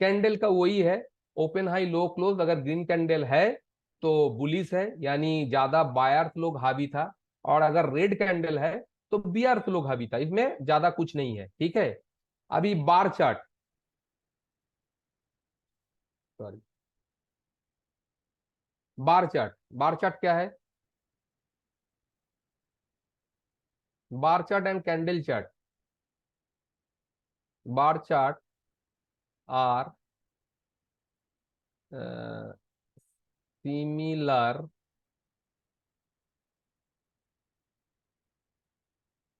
कैंडल का वही है, ओपन हाई लो क्लोज। अगर ग्रीन कैंडल है तो बुलिश है, यानी ज्यादा बायर्स लोग हावी था। और अगर रेड कैंडल है तो बियर्स लोग हावी था, इसमें ज्यादा कुछ नहीं है। ठीक है, अभी bar chart, sorry, bar chart. Bar chart क्या है? Bar chart and candle chart, bar chart are similar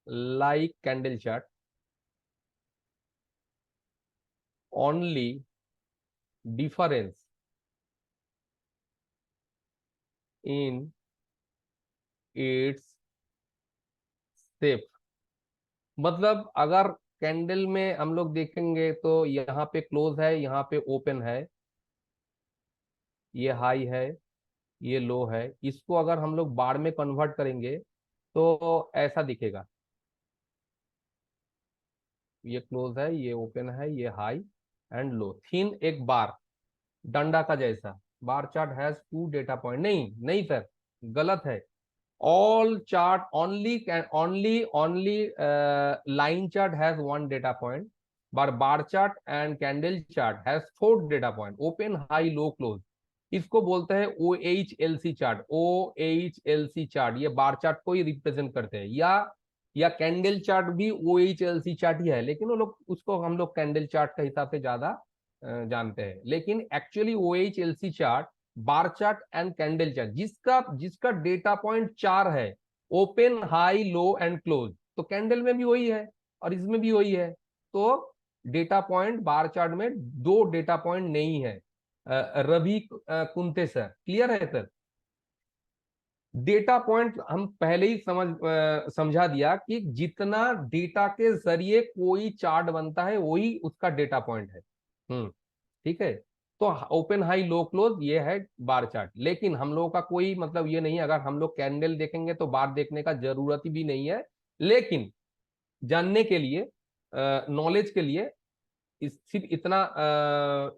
like candle chart, only difference in its shape। मतलब अगर कैंडल में हम लोग देखेंगे तो यहाँ पे क्लोज है, यहाँ पे ओपन है, ये हाई है, ये लो है। इसको अगर हम लोग बार में कन्वर्ट करेंगे तो ऐसा दिखेगा, ये क्लोज है, ये ओपन है, ये हाई एंड लो, थिन एक बार, डंडा का जैसा। Bar chart has two data point, नहीं नहीं सर, गलत है। all chart only line chart has one data point, but bar chart and candle chart has four data point, open high low close। इसको बोलते हैं OHLC चार्ट। OHLC चार्ट ये बार चार्ट को ही रिप्रेजेंट करते हैं, या कैंडल चार्ट भी OHLC चार्ट ही है, लेकिन वो लोग उसको हम लोग कैंडल चार्ट का हिसाब से ज्यादा जानते हैं। लेकिन actually OHLC chart, bar chart and candle chart, जिसका जिसका डेटा पॉइंट चार है, open high low and close, तो कैंडल में भी वही है और इसमें भी वही है। तो डेटा पॉइंट बार चार्ट में दो डेटा पॉइंट नहीं है। रवि कुंते सर, क्लियर है सर? डेटा पॉइंट हम पहले ही समझा दिया कि जितना डेटा के जरिए कोई चार्ट बनता है वही उसका डेटा पॉइंट है। ठीक है, तो ओपन हाई लो क्लोज ये है बार चार्ट। लेकिन हम लोगों का कोई मतलब ये नहीं है, अगर हम लोग कैंडल देखेंगे तो बार देखने का जरूरत भी नहीं है। लेकिन जानने के लिए, नॉलेज के लिए, सिर्फ इतना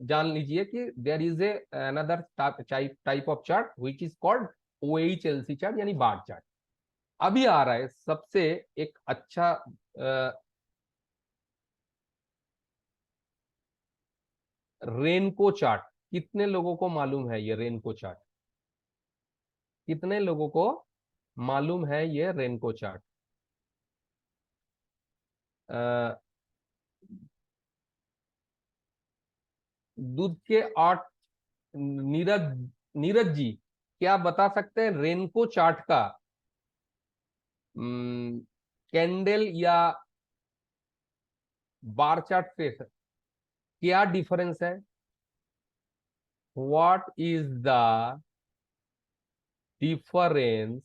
जान लीजिए कि there is a another type of chart which is called OHLC chart, यानी बार चार्ट। अभी आ रहा है सबसे एक अच्छा रेनको चार्ट। कितने लोगों को मालूम है ये रेनको चार्ट? कितने लोगों को मालूम है ये रेनको चार्ट? अ, दूध के 8, नीरज नीरज जी, क्या आप बता सकते हैं रेनको चार्ट का कैंडल या बार चार्ट से क्या डिफरेंस है? What is the difference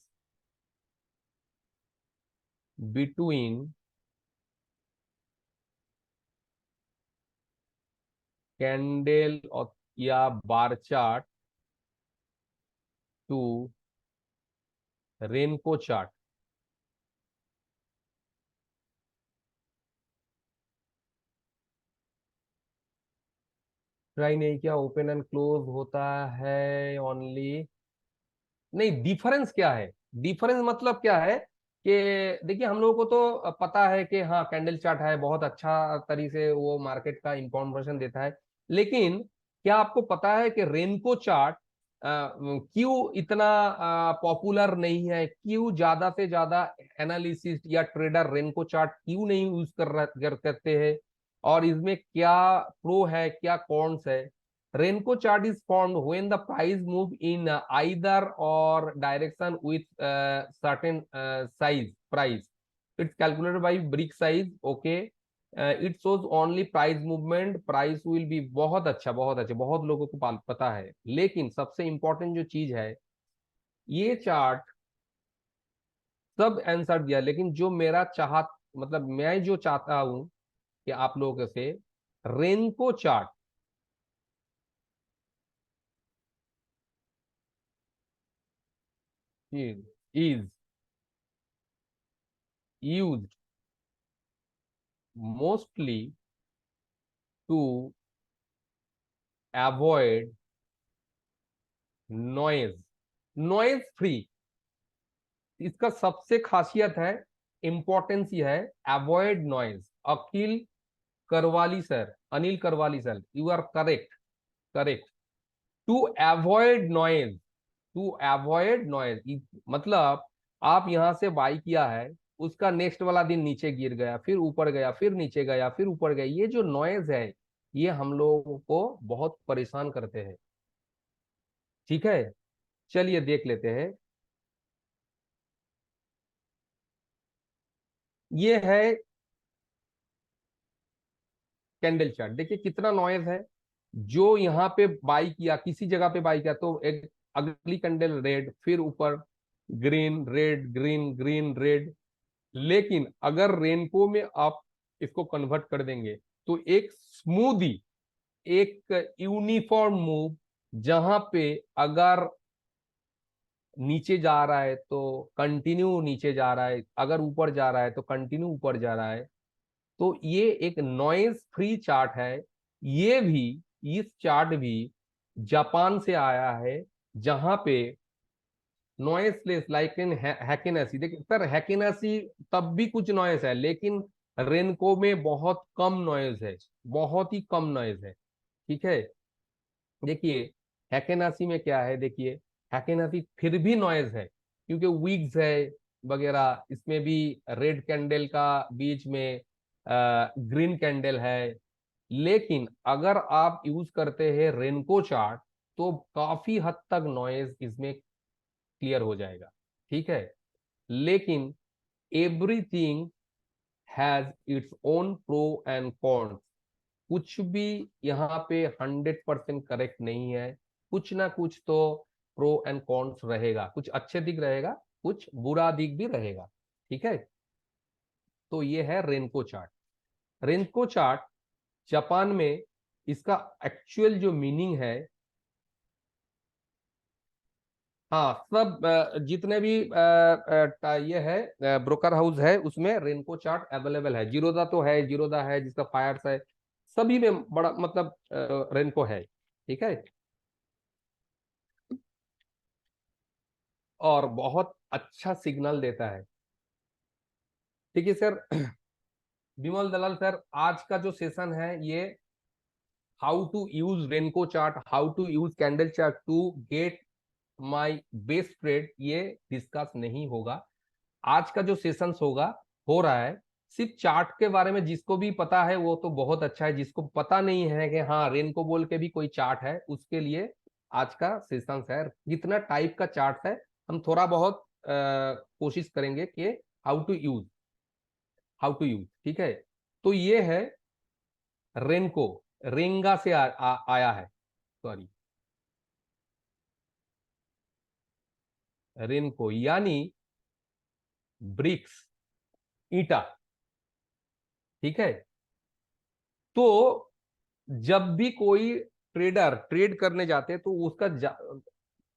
between candle और या bar chart to Renko chart? Try नहीं किया? ओपन एंड क्लोज होता है ओनली। नहीं, डिफरेंस क्या है? डिफरेंस मतलब क्या है कि देखिए, हम लोगों को तो पता है कि हाँ कैंडल चार्ट है, बहुत अच्छा तरीके से वो मार्केट का इंफॉर्मेशन देता है। लेकिन क्या आपको पता है कि रेनको चार्ट क्यों इतना पॉपुलर नहीं है? क्यों ज्यादा से ज्यादा एनालिसिस्ट या ट्रेडर रेनको चार्ट क्यों नहीं यूज करते हैं? और इसमें क्या प्रो है, क्या कॉन्स है? Renko chart is formed when the price move in either or direction with certain size price. It's calculated by brick size. Okay. It shows only price movement. Price will be बहुत अच्छा, बहुत अच्छा, बहुत लोगों को पता है। लेकिन सबसे इंपॉर्टेंट जो चीज है, ये चार्ट सब आंसर दिया, लेकिन जो मेरा मतलब मैं जो चाहता हूं कि आप लोगों से Renko chart is used mostly to avoid noise, noise free. इसका सबसे खासियत है, इंपॉर्टेंस ये है, avoid noise. Akhil Karwali sir, Anil Karwali sir, you are correct, correct. To avoid noise, to avoid noise मतलब आप यहां से बाई किया है, उसका नेक्स्ट वाला दिन नीचे गिर गया, फिर ऊपर गया, फिर नीचे गया, फिर ऊपर गया, ये जो नॉइज है ये हम लोगों को बहुत परेशान करते हैं। ठीक है, चलिए देख लेते हैं। ये है कैंडल चार्ट, देखिए कितना नॉइज है। जो यहाँ पे बाई किया, किसी जगह पे बाई किया तो एक अगली कैंडल रेड, फिर ऊपर green red green green red. लेकिन अगर रेनबो में आप इसको कन्वर्ट कर देंगे तो एक स्मूदी, एक यूनिफॉर्म मूव, जहां पे अगर नीचे जा रहा है तो कंटिन्यू नीचे जा रहा है, अगर ऊपर जा रहा है तो कंटिन्यू ऊपर जा रहा है। तो ये एक नॉइज फ्री चार्ट है। ये भी, इस चार्ट भी जापान से आया है, जहां पे नॉइसलेस लाइक इन हैकिनेसी। देखिए सर, हैकिनेसी तब भी कुछ नॉइस है, लेकिन रेनको में बहुत कम नॉइज है, बहुत ही कम नॉइज है। ठीक है, देखिए हैकेनासी में क्या है, देखिए हैकेनासी फिर भी नॉइज है, क्योंकि विग्स है वगैरह, इसमें भी रेड कैंडल का बीच में ग्रीन कैंडल है। लेकिन अगर आप यूज करते हैं रेनको चार्ट तो काफी हद तक नॉइज इसमें क्लियर हो जाएगा। ठीक है, लेकिन everything has its own pro and cons. कुछ भी यहाँ पे 100% करेक्ट नहीं है, कुछ ना कुछ तो प्रो एंड कॉन्स रहेगा, कुछ अच्छे दिख रहेगा, कुछ बुरा दिख भी रहेगा। ठीक है, तो ये है रेनको चार्ट। रेनको चार्ट जापान में, इसका एक्चुअल जो मीनिंग है, हाँ सब जितने भी ये है ब्रोकर हाउस है, उसमें रेनको चार्ट अवेलेबल है। जीरोदा तो है, जीरोदा है जिसका फायर्स है, सभी में बड़ा मतलब रेनको है, ठीक है। और बहुत अच्छा सिग्नल देता है। ठीक है सर। विमल दलाल सर, आज का जो सेशन है ये how to use Renko chart, how to use candle chart to get my best trade, ये डिस्कस नहीं होगा। आज का जो सेशंस होगा, हो रहा है, सिर्फ चार्ट के बारे में जिसको भी पता है वो तो बहुत अच्छा है, जिसको पता नहीं है कि हाँ रेनको बोल के भी कोई चार्ट है, उसके लिए आज का सेशंस है। कितना टाइप का चार्ट है हम थोड़ा बहुत कोशिश करेंगे कि how to use, how to use, ठीक है। तो ये है रेनको, रेंगा से आया है, सॉरी, रेनको यानी ब्रिक्स, ईटा, ठीक है। तो जब भी कोई ट्रेडर ट्रेड करने जाते हैं तो उसका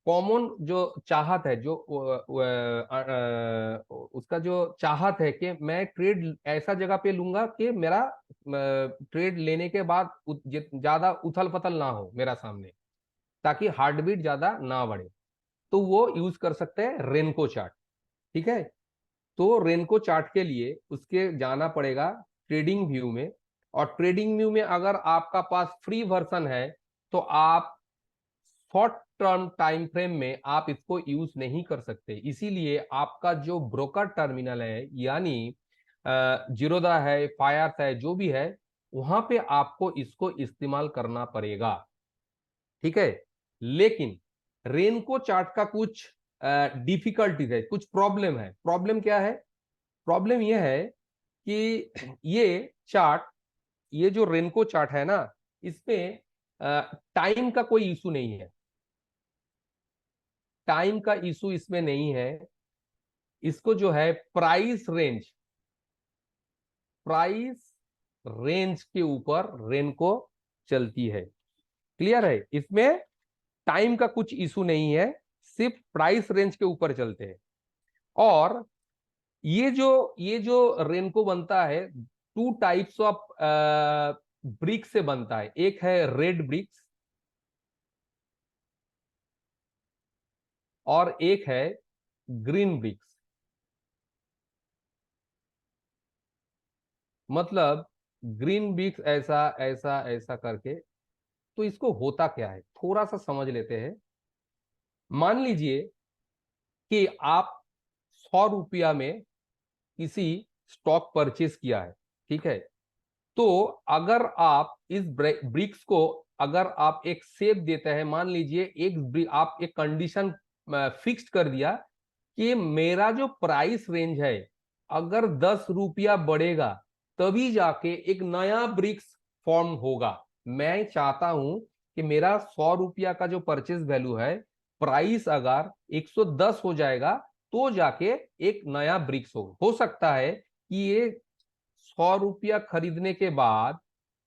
कॉमन जो चाहत है, जो उसका जो चाहत है कि मैं ट्रेड ऐसा जगह पे लूंगा कि मेरा ट्रेड लेने के बाद ज्यादा उथल पथल ना हो मेरा सामने, ताकि हार्ट बीट ज्यादा ना बढ़े। तो वो यूज कर सकते हैं रेनको चार्ट, ठीक है। तो रेनको चार्ट के लिए उसके जाना पड़ेगा ट्रेडिंग व्यू में। और ट्रेडिंग व्यू में अगर आपका पास फ्री वर्जन है तो आप शॉर्ट टर्म टाइम फ्रेम में आप इसको यूज नहीं कर सकते। इसीलिए आपका जो ब्रोकर टर्मिनल है, यानी जीरोदा है, फायर्स है, जो भी है, वहां पे आपको इसको इस्तेमाल करना पड़ेगा, ठीक है। लेकिन रेनको चार्ट का कुछ डिफिकल्टीज है, कुछ प्रॉब्लम है। प्रॉब्लम क्या है? प्रॉब्लम यह है कि ये चार्ट, ये जो रेनको चार्ट है ना, इसमें टाइम का कोई इशू नहीं है, टाइम का इशू इसमें नहीं है। इसको जो है प्राइस रेंज, प्राइस रेंज के ऊपर रेनको चलती है। क्लियर है? इसमें टाइम का कुछ इशू नहीं है, सिर्फ प्राइस रेंज के ऊपर चलते हैं। और ये जो रेनको बनता है, टू टाइप्स ऑफ ब्रिक्स से बनता है। एक है रेड ब्रिक्स और एक है ग्रीन ब्रिक्स। मतलब ग्रीन ब्रिक्स ऐसा ऐसा ऐसा करके। तो इसको होता क्या है थोड़ा सा समझ लेते हैं। मान लीजिए कि आप 100 रुपया में किसी स्टॉक परचेज किया है, ठीक है। तो अगर आप इस ब्रिक्स को, अगर आप एक शेप देते हैं, मान लीजिए आप एक कंडीशन फिक्स्ड कर दिया कि मेरा जो प्राइस रेंज है, अगर 10 रुपया बढ़ेगा तभी जाके एक नया ब्रिक्स फॉर्म होगा। मैं चाहता हूं कि मेरा 100 रुपया का जो परचेज वैल्यू है, प्राइस अगर 110 हो जाएगा तो जाके एक नया ब्रिक्स हो सकता है कि ये 100 रुपया खरीदने के बाद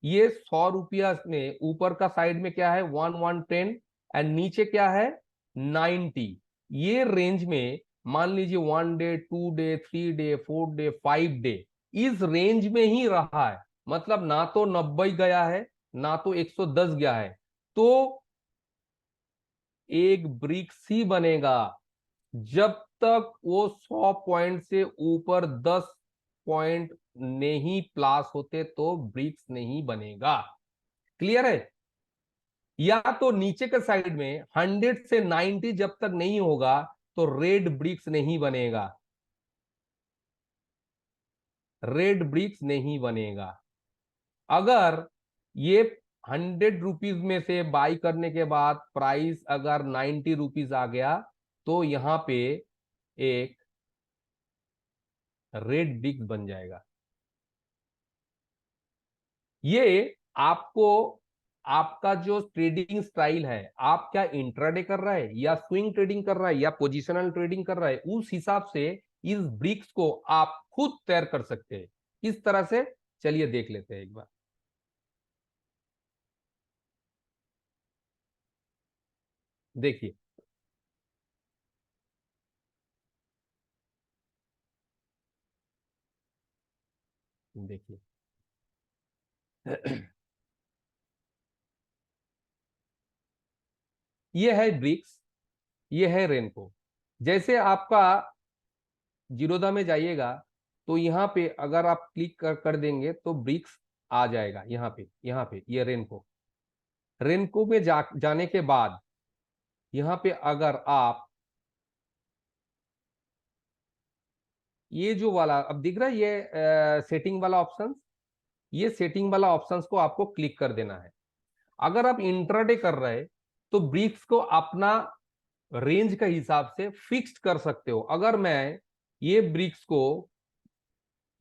ये 100 रुपया में ऊपर का साइड में क्या है, 110, एंड नीचे क्या है, 90। ये रेंज में मान लीजिए 1 day, 2 day, 3 day, 4 day, 5 day, इस रेंज में ही रहा है। मतलब ना तो 90 गया है, ना तो 110 गया है। तो एक ब्रिक्स ही बनेगा। जब तक वो 100 पॉइंट से ऊपर 10 पॉइंट नहीं प्लस होते तो ब्रिक्स नहीं बनेगा। क्लियर है? या तो नीचे के साइड में 100 से 90 जब तक नहीं होगा तो रेड ब्रिक्स नहीं बनेगा, रेड ब्रिक्स नहीं बनेगा। अगर ये 100 रुपीज में से बाई करने के बाद प्राइस अगर 90 रुपीज आ गया तो यहां पे एक रेड ब्रिक्स बन जाएगा। ये आपको, आपका जो ट्रेडिंग स्टाइल है, आप क्या इंट्राडे कर रहा है या स्विंग ट्रेडिंग कर रहा है या पोजिशनल ट्रेडिंग कर रहा है, उस हिसाब से इस ब्रिक्स को आप खुद तैयार कर सकते हैं। किस तरह से, चलिए देख लेते हैं एक बार। देखिए, देखिए ये है ब्रिक्स, ये है रेनको। जैसे आपका जीरोधा में जाइएगा तो यहाँ पे अगर आप क्लिक कर देंगे तो ब्रिक्स आ जाएगा यहाँ पे, ये रेनको। रेनको में जाने के बाद यहाँ पे अगर आप ये जो वाला अब दिख रहा है, ये सेटिंग वाला ऑप्शन, ये सेटिंग वाला ऑप्शंस को आपको क्लिक कर देना है। अगर आप इंट्राडे कर रहे तो ब्रिक्स को अपना रेंज के हिसाब से फिक्स्ड कर सकते हो। अगर मैं ये ब्रिक्स को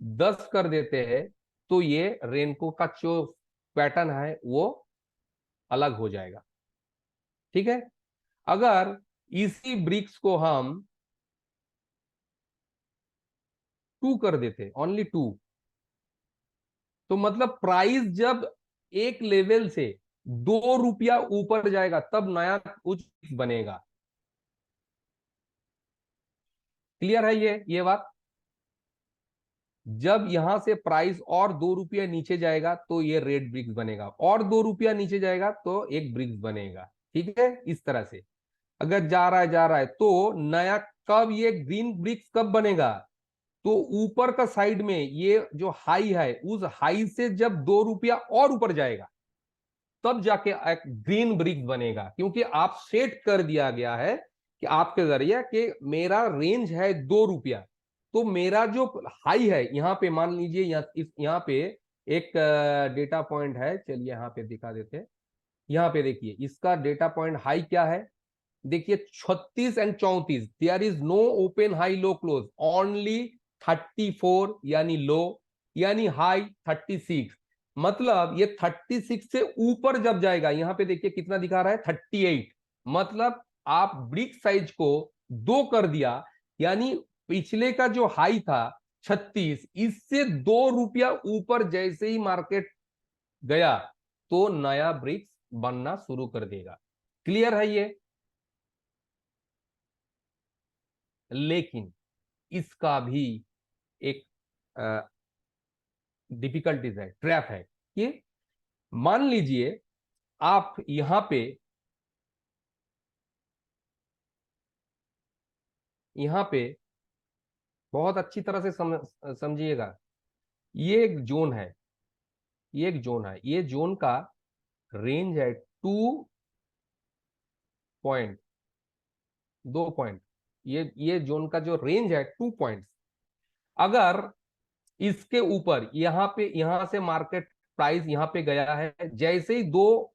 10 कर देते हैं तो ये रेनको का जो पैटर्न है वो अलग हो जाएगा। ठीक है, अगर इसी ब्रिक्स को हम 2 कर देते, ओनली 2, तो मतलब प्राइस जब एक लेवल से 2 रुपया ऊपर जाएगा तब नया उच्च बनेगा। क्लियर है ये बात? जब यहां से प्राइस और 2 रुपया नीचे जाएगा तो ये रेड ब्रिक्स बनेगा, और 2 रुपया नीचे जाएगा तो एक ब्रिक्स बनेगा। ठीक है, इस तरह से अगर जा रहा है तो नया कब ये ग्रीन ब्रिक्स कब बनेगा? तो ऊपर का साइड में ये जो हाई है, उस हाई से जब 2 रुपया और ऊपर जाएगा तब जाके एक ग्रीन ब्रिक्स बनेगा, क्योंकि आप सेट कर दिया गया है कि आपके जरिए कि मेरा रेंज है 2 रुपया। तो मेरा जो हाई है यहाँ पे मान लीजिए, यहाँ पे एक डेटा पॉइंट है, चलिए यहाँ पे दिखा देते हैं। यहाँ पे देखिए इसका डेटा पॉइंट हाई क्या है, देखिए 36 and 34, there is no open high low close, only 34 यानी लो, यानी हाई 36। मतलब ये 36 से ऊपर जब जाएगा, यहां पे देखिए कितना दिखा रहा है 38, मतलब आप ब्रिक साइज को 2 कर दिया, यानी पिछले का जो हाई था 36, इससे 2 रुपया ऊपर जैसे ही मार्केट गया तो नया ब्रिक्स बनना शुरू कर देगा। क्लियर है ये? लेकिन इसका भी एक डिफिकल्टीज है, ट्रैप है कि मान लीजिए आप यहां पे बहुत अच्छी तरह से समझिएगा। ये एक जोन है, ये जोन का रेंज है 2.2 पॉइंट। ये जोन का जो रेंज है 2 पॉइंट। अगर इसके ऊपर यहां से मार्केट प्राइस यहां पे गया है, जैसे ही 2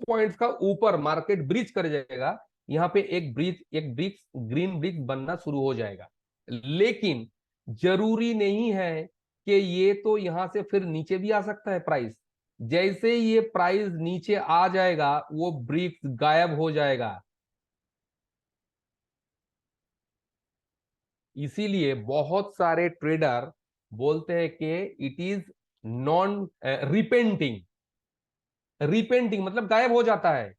पॉइंट्स का ऊपर मार्केट ब्रिज कर जाएगा, यहाँ पे एक ब्रिक्स ग्रीन ब्रिक्स बनना शुरू हो जाएगा। लेकिन जरूरी नहीं है कि ये तो यहां से फिर नीचे भी आ सकता है प्राइस। जैसे ही ये प्राइस नीचे आ जाएगा वो ब्रिक्स गायब हो जाएगा। इसीलिए बहुत सारे ट्रेडर बोलते हैं कि it is non repenting. Repenting मतलब गायब हो जाता है।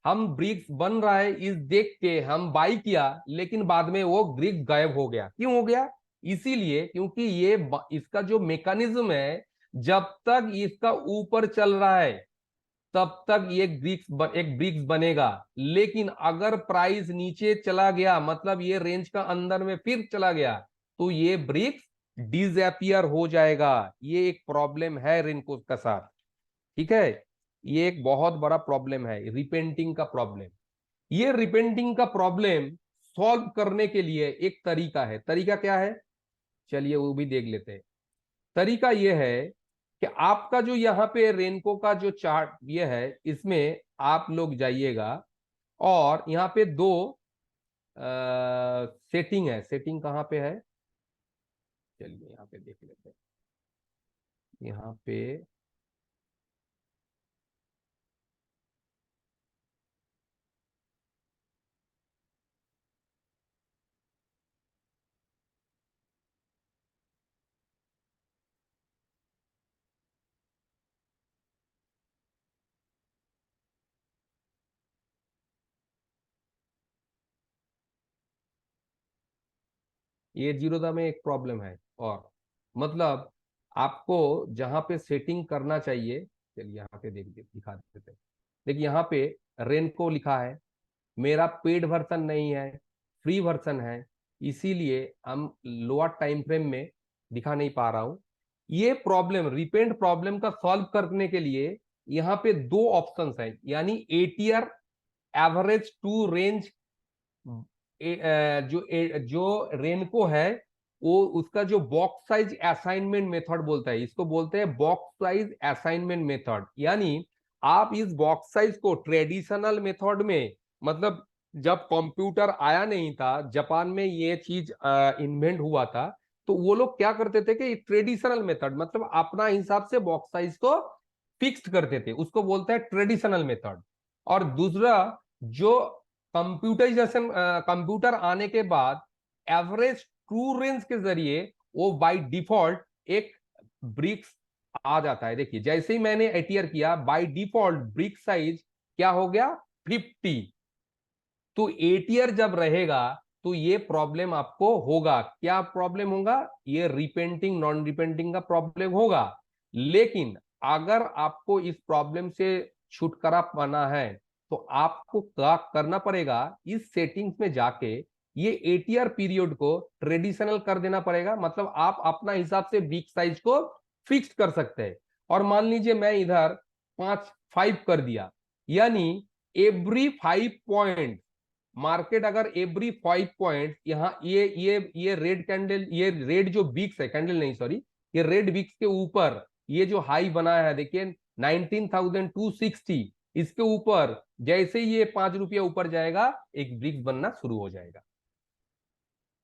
हम ब्रिक्स बन रहा है इस देख के हम बाई किया, लेकिन बाद में वो ब्रिक्स गायब हो गया। क्यों हो गया? इसीलिए क्योंकि इसका जो मैकेनिज्म है, जब तक इसका ऊपर चल रहा है तब तक ये एक ब्रिक्स बनेगा। लेकिन अगर प्राइस नीचे चला गया, मतलब ये रेंज का अंदर में फिर चला गया, तो ये ब्रिक्स डिसअपियर हो जाएगा। ये एक प्रॉब्लम है रिनको का साथ। ठीक है, ये एक बहुत बड़ा प्रॉब्लम है, रिपेंटिंग का प्रॉब्लम। ये रिपेंटिंग का प्रॉब्लम सॉल्व करने के लिए एक तरीका है। तरीका क्या है, चलिए वो भी देख लेते हैं। तरीका ये है कि आपका जो यहाँ पे रेनको का जो चार्ट ये है, इसमें आप लोग जाइएगा और यहाँ पे दो सेटिंग है। सेटिंग कहाँ पे है, चलिए यहाँ पे देख लेते हैं। यहाँ पे ये जीरोधा में एक प्रॉब्लम है, और मतलब आपको जहां पे सेटिंग करना चाहिए, चलिए यहाँ पे दिखा देते हैं। देखिए यहाँ पे रेनको लिखा है, मेरा पेड वर्जन नहीं है, फ्री वर्जन है, इसीलिए हम लोअर टाइम फ्रेम में दिखा नहीं पा रहा हूं। ये प्रॉब्लम, रिपेंट प्रॉब्लम का सॉल्व करने के लिए यहाँ पे दो ऑप्शंस हैं, यानी एटीआर एवरेज टू रेंज, जो रेनको है वो उसका जो बॉक्स साइज असाइनमेंट मेथड बोलता है, इसको बोलते हैं बॉक्स साइज असाइनमेंट मेथड। यानी आप इस बॉक्स साइज को ट्रेडिशनल मेथड में, मतलब जब कंप्यूटर आया नहीं था, जापान में ये चीज इन्वेंट हुआ था, तो वो लोग क्या करते थे कि ट्रेडिशनल मेथड मतलब अपना हिसाब से बॉक्स साइज को फिक्स्ड करते थे, उसको बोलते हैं ट्रेडिशनल मेथड। और दूसरा, जो कंप्यूटराइजेशन, कंप्यूटर आने के बाद एवरेज ट्रू रेंज के जरिए वो बाय डिफॉल्ट एक ब्रिक्स आ जाता है। देखिए जैसे ही मैंने एटीआर किया, बाय डिफॉल्ट ब्रिक साइज क्या हो गया, 50। तो एटीआर जब रहेगा तो ये प्रॉब्लम आपको होगा, क्या प्रॉब्लम होगा, ये रिपेंटिंग नॉन रिपेंटिंग का प्रॉब्लम होगा। लेकिन अगर आपको इस प्रॉब्लम से छुटकारा पाना है तो आपको क्या करना पड़ेगा, इस सेटिंग्स में जाके ये एटीआर पीरियड को ट्रेडिशनल कर देना पड़ेगा, मतलब आप अपना हिसाब से बिग साइज को फिक्स कर सकते हैं। और मान लीजिए मैं इधर 5 कर दिया, यानी एवरी 5 पॉइंट मार्केट, अगर एवरी 5 पॉइंट यहाँ ये रेड कैंडल, ये रेड जो बिक्स है, कैंडल नहीं सॉरी, ये रेड बिक्स के ऊपर ये जो हाई बनाया है देखिए 19,260, इसके ऊपर जैसे ही ये 5 रुपया ऊपर जाएगा एक ब्रिक्स बनना शुरू हो जाएगा।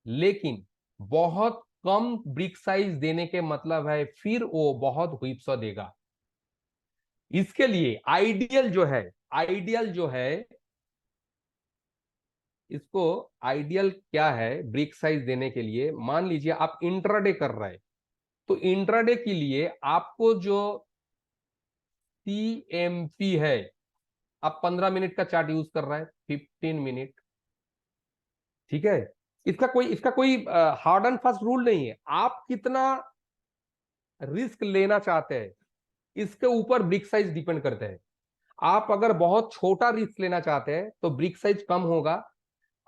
लेकिन बहुत कम ब्रिक साइज देने के मतलब है फिर वो बहुत व्हिप्सा देगा। इसके लिए आइडियल जो है, इसको आइडियल क्या है ब्रिक साइज देने के लिए, मान लीजिए आप इंट्राडे कर रहे हैं, तो इंट्राडे के लिए आपको जो सीएमपी है, आप 15 मिनट का चार्ट यूज कर रहा है, 15 मिनट, ठीक है। इसका कोई हार्ड एंड फास्ट रूल नहीं है, आप कितना रिस्क लेना चाहते हैं इसके ऊपर ब्रिक साइज डिपेंड करते हैं। आप अगर बहुत छोटा रिस्क लेना चाहते हैं तो ब्रिक साइज कम होगा।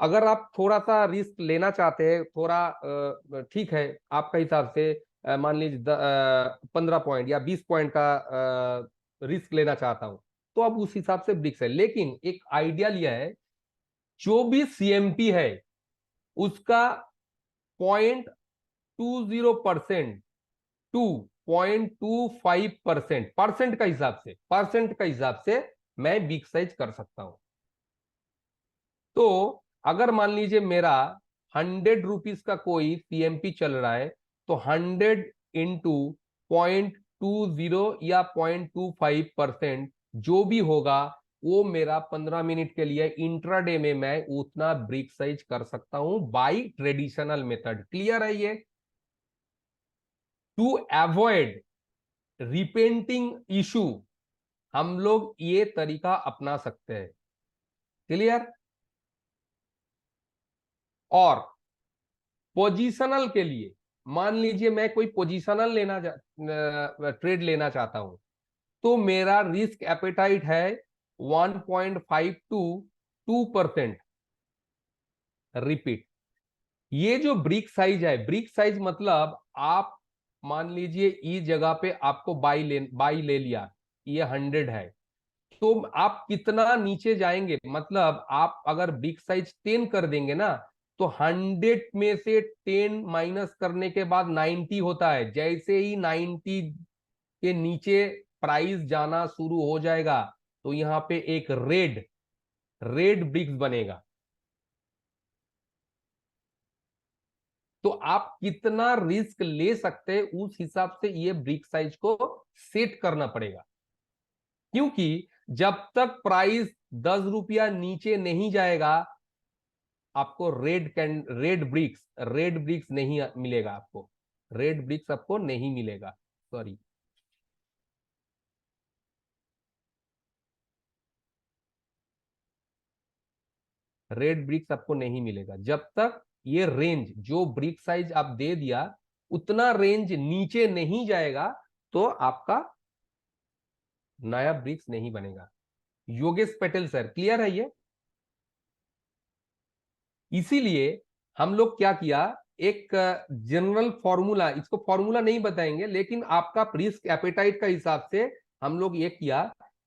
अगर आप थोड़ा सा रिस्क लेना चाहते हैं, थोड़ा ठीक है आपका हिसाब से, मान लीजिए 15 पॉइंट या 20 पॉइंट का रिस्क लेना चाहता हूं, तो अब उस हिसाब से ब्रिक्स है। लेकिन एक आइडियल यह है, जो भी सीएमपी है उसका 0.20% टू 0.25% परसेंट का हिसाब से मैं बिग साइज कर सकता हूं। तो अगर मान लीजिए मेरा 100 रुपीज का कोई सीएमपी चल रहा है, तो 100 × 0.20 या 0.25% जो भी होगा वो मेरा 15 मिनट के लिए इंट्राडे में मैं उतना ब्रिक साइज कर सकता हूं बाई ट्रेडिशनल मेथड। क्लियर है ये? टू अवॉइड रिपेंटिंग इशू हम लोग ये तरीका अपना सकते हैं। क्लियर? और पोजिशनल के लिए, मान लीजिए मैं कोई पोजिशनल ट्रेड लेना चाहता हूं, तो मेरा रिस्क एपेटाइट है 1.5 टू 2%। रिपीट, ये जो ब्रिक साइज है, ब्रिक साइज मतलब आप मान लीजिए इस जगह पे आपको बाई ले लिया, ये 100 है, तो आप कितना नीचे जाएंगे, मतलब आप अगर बिग साइज 10 कर देंगे ना, तो 100 में से 10 माइनस करने के बाद 90 होता है। जैसे ही 90 के नीचे प्राइस जाना शुरू हो जाएगा तो यहां पे एक रेड रेड ब्रिक्स बनेगा। तो आप कितना रिस्क ले सकते हैं उस हिसाब से ये ब्रिक साइज को सेट करना पड़ेगा, क्योंकि जब तक प्राइस 10 रुपया नीचे नहीं जाएगा आपको रेड ब्रिक्स नहीं मिलेगा, आपको रेड ब्रिक्स आपको नहीं मिलेगा, सॉरी। रेड ब्रिक्स आपको नहीं मिलेगा जब तक ये रेंज जो ब्रिक साइज आप दे दिया उतना रेंज नीचे नहीं जाएगा, तो आपका नया ब्रिक्स नहीं बनेगा। योगेश पटेल सर, क्लियर है ये? इसीलिए हम लोग क्या किया, एक जनरल फॉर्मूला, इसको फॉर्मूला नहीं बताएंगे लेकिन आपका रिस्क एपेटाइट का हिसाब से हम लोग ये किया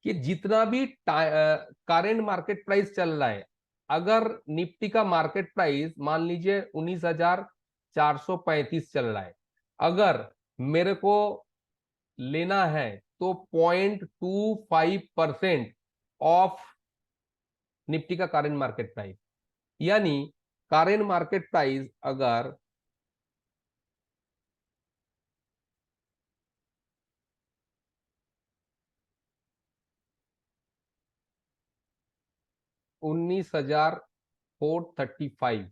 कि जितना भी करंट मार्केट प्राइस चल रहा है, अगर निफ्टी का मार्केट प्राइस मान लीजिए 19,435 चल रहा है, अगर मेरे को लेना है तो 0.25% ऑफ निफ्टी का करंट मार्केट प्राइस, यानी करंट मार्केट प्राइस अगर 19,435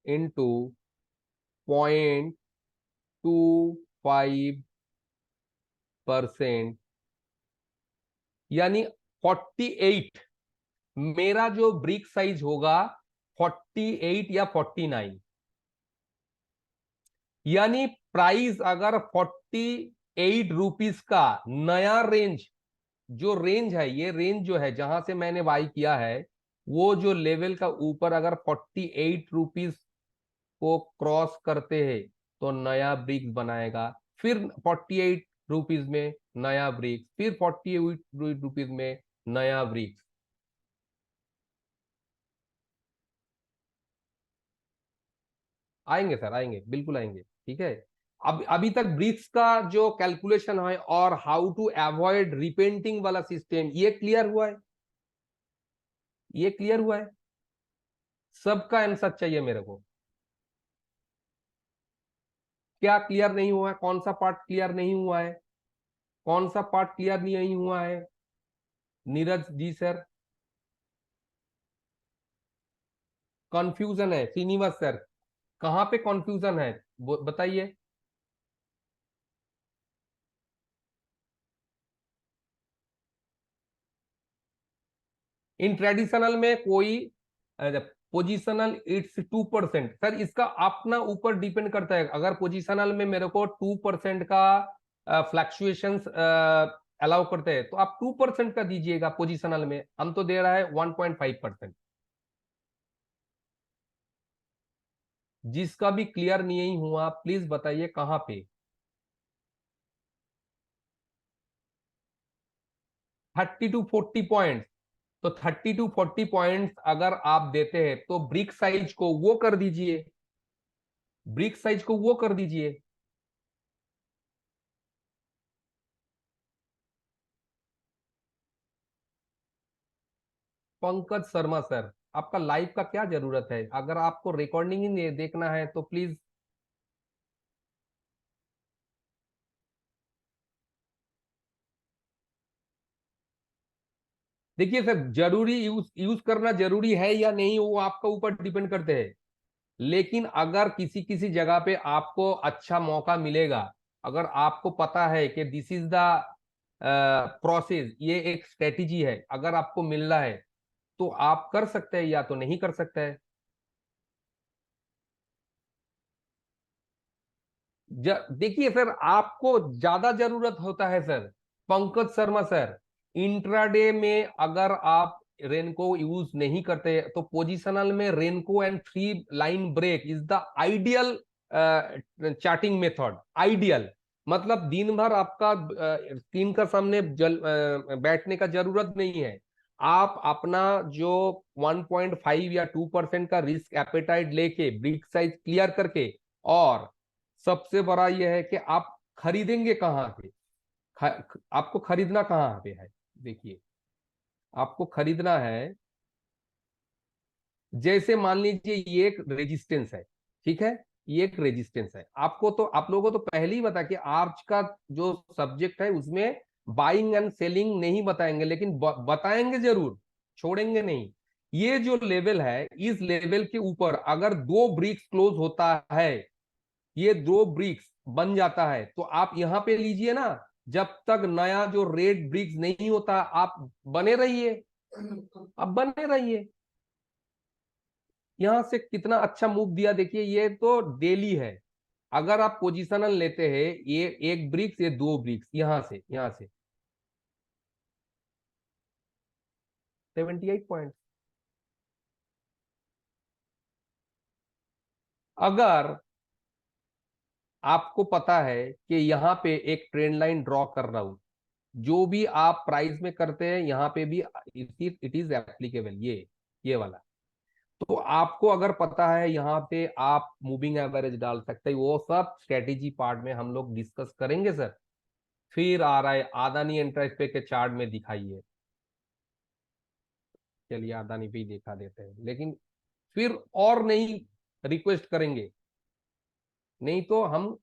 इंटू 0.25%, यानी 48, मेरा जो ब्रिक साइज होगा 48 या 49, यानी प्राइस अगर 48 रुपीज का नया रेंज, जो रेंज है, ये रेंज जो है जहां से मैंने बाई किया है, वो जो लेवल का ऊपर अगर 48 रुपीज को क्रॉस करते हैं तो नया ब्रिक्स बनाएगा, फिर 48 रुपीज में नया ब्रिक्स, फिर 48 रुपीज में नया ब्रिक्स। आएंगे सर, आएंगे, बिल्कुल आएंगे, ठीक है। अब अभी तक ब्रिक्स का जो कैलकुलेशन है और हाउ टू अवॉइड रिपेंटिंग वाला सिस्टम, ये क्लियर हुआ है, ये क्लियर हुआ है। सबका आंसर चाहिए मेरे को। क्या क्लियर नहीं हुआ है? कौन सा पार्ट क्लियर नहीं हुआ है? कौन सा पार्ट क्लियर नहीं हुआ है? नीरज जी सर, कंफ्यूजन है। श्रीनिवास सर, कहां पे कंफ्यूजन है, बताइए। इन ट्रेडिशनल में कोई पोजिशनल इट्स 2%, सर इसका अपना ऊपर डिपेंड करता है। अगर पोजिशनल में मेरे को 2% का फ्लक्चुएशन अलाउ करते हैं तो आप 2% का दीजिएगा, पोजिशनल में हम तो दे रहा है 1.5%। जिसका भी क्लियर नहीं हुआ प्लीज बताइए कहां पे। 30 to 40 पॉइंट, तो 30 to 40 पॉइंट अगर आप देते हैं तो ब्रिक साइज को वो कर दीजिए, ब्रिक साइज को वो कर दीजिए। पंकज शर्मा सर, आपका लाइव का क्या जरूरत है? अगर आपको रिकॉर्डिंग ही देखना है तो प्लीज। देखिए सर, जरूरी यूज यूज करना जरूरी है या नहीं वो आपका ऊपर डिपेंड करते हैं, लेकिन अगर किसी किसी जगह पे आपको अच्छा मौका मिलेगा, अगर आपको पता है कि दिस इज द प्रोसेस, ये एक स्ट्रेटेजी है, अगर आपको मिल रहा है तो आप कर सकते हैं या तो नहीं कर सकते हैं। देखिए सर, आपको ज्यादा जरूरत होता है sir, Pankaj Sharma sir, intraday में अगर आप रेनको यूज नहीं करते तो पोजिशनल में Renko and 3 line break is the ideal charting method. Ideal मतलब दिन भर आपका स्क्रीन का सामने बैठने का जरूरत नहीं है। आप अपना जो 1.5 या 2% का रिस्क एपेटाइट लेके ब्रिक साइज क्लियर करके, और सबसे बड़ा यह है कि आप खरीदेंगे कहाँ पे, आपको खरीदना कहाँ पे है। देखिए, आपको खरीदना है, जैसे मान लीजिए ये एक रेजिस्टेंस है, ठीक है, ये एक रेजिस्टेंस है। आपको तो, आप लोगों को तो पहले ही बता कि आर्च का जो सब्जेक्ट है उसमें बाइंग एंड सेलिंग नहीं बताएंगे, लेकिन बताएंगे जरूर, छोड़ेंगे नहीं। ये जो लेवल है, इस लेवल के ऊपर अगर दो ब्रिक्स क्लोज होता है, ये दो ब्रिक्स बन जाता है तो आप यहां पे लीजिए ना। जब तक नया जो रेड ब्रिक्स नहीं होता आप बने रहिए, अब बने रहिए। यहां से कितना अच्छा मूव दिया, देखिए ये तो डेली है। अगर आप पोजिशनल लेते हैं, ये एक ब्रिक्स, ये दो ब्रिक्स, यहां से 78 पॉइंट। अगर आपको पता है कि यहाँ पे एक ट्रेंड लाइन ड्रॉ कर रहा हूं, जो भी आप प्राइस में करते हैं यहाँ पे भी इट इज एप्लीकेबल, ये वाला। तो आपको अगर पता है यहाँ पे आप मूविंग एवरेज डाल सकते हैं, वो सब स्ट्रेटेजी पार्ट में हम लोग डिस्कस करेंगे सर। फिर आ रहा है अदानी एंटरप्राइज पे के चार्ट में दिखाइए। चलिए अदानी पे ही दिखा देते हैं, लेकिन फिर और नहीं रिक्वेस्ट करेंगे, नहीं तो हम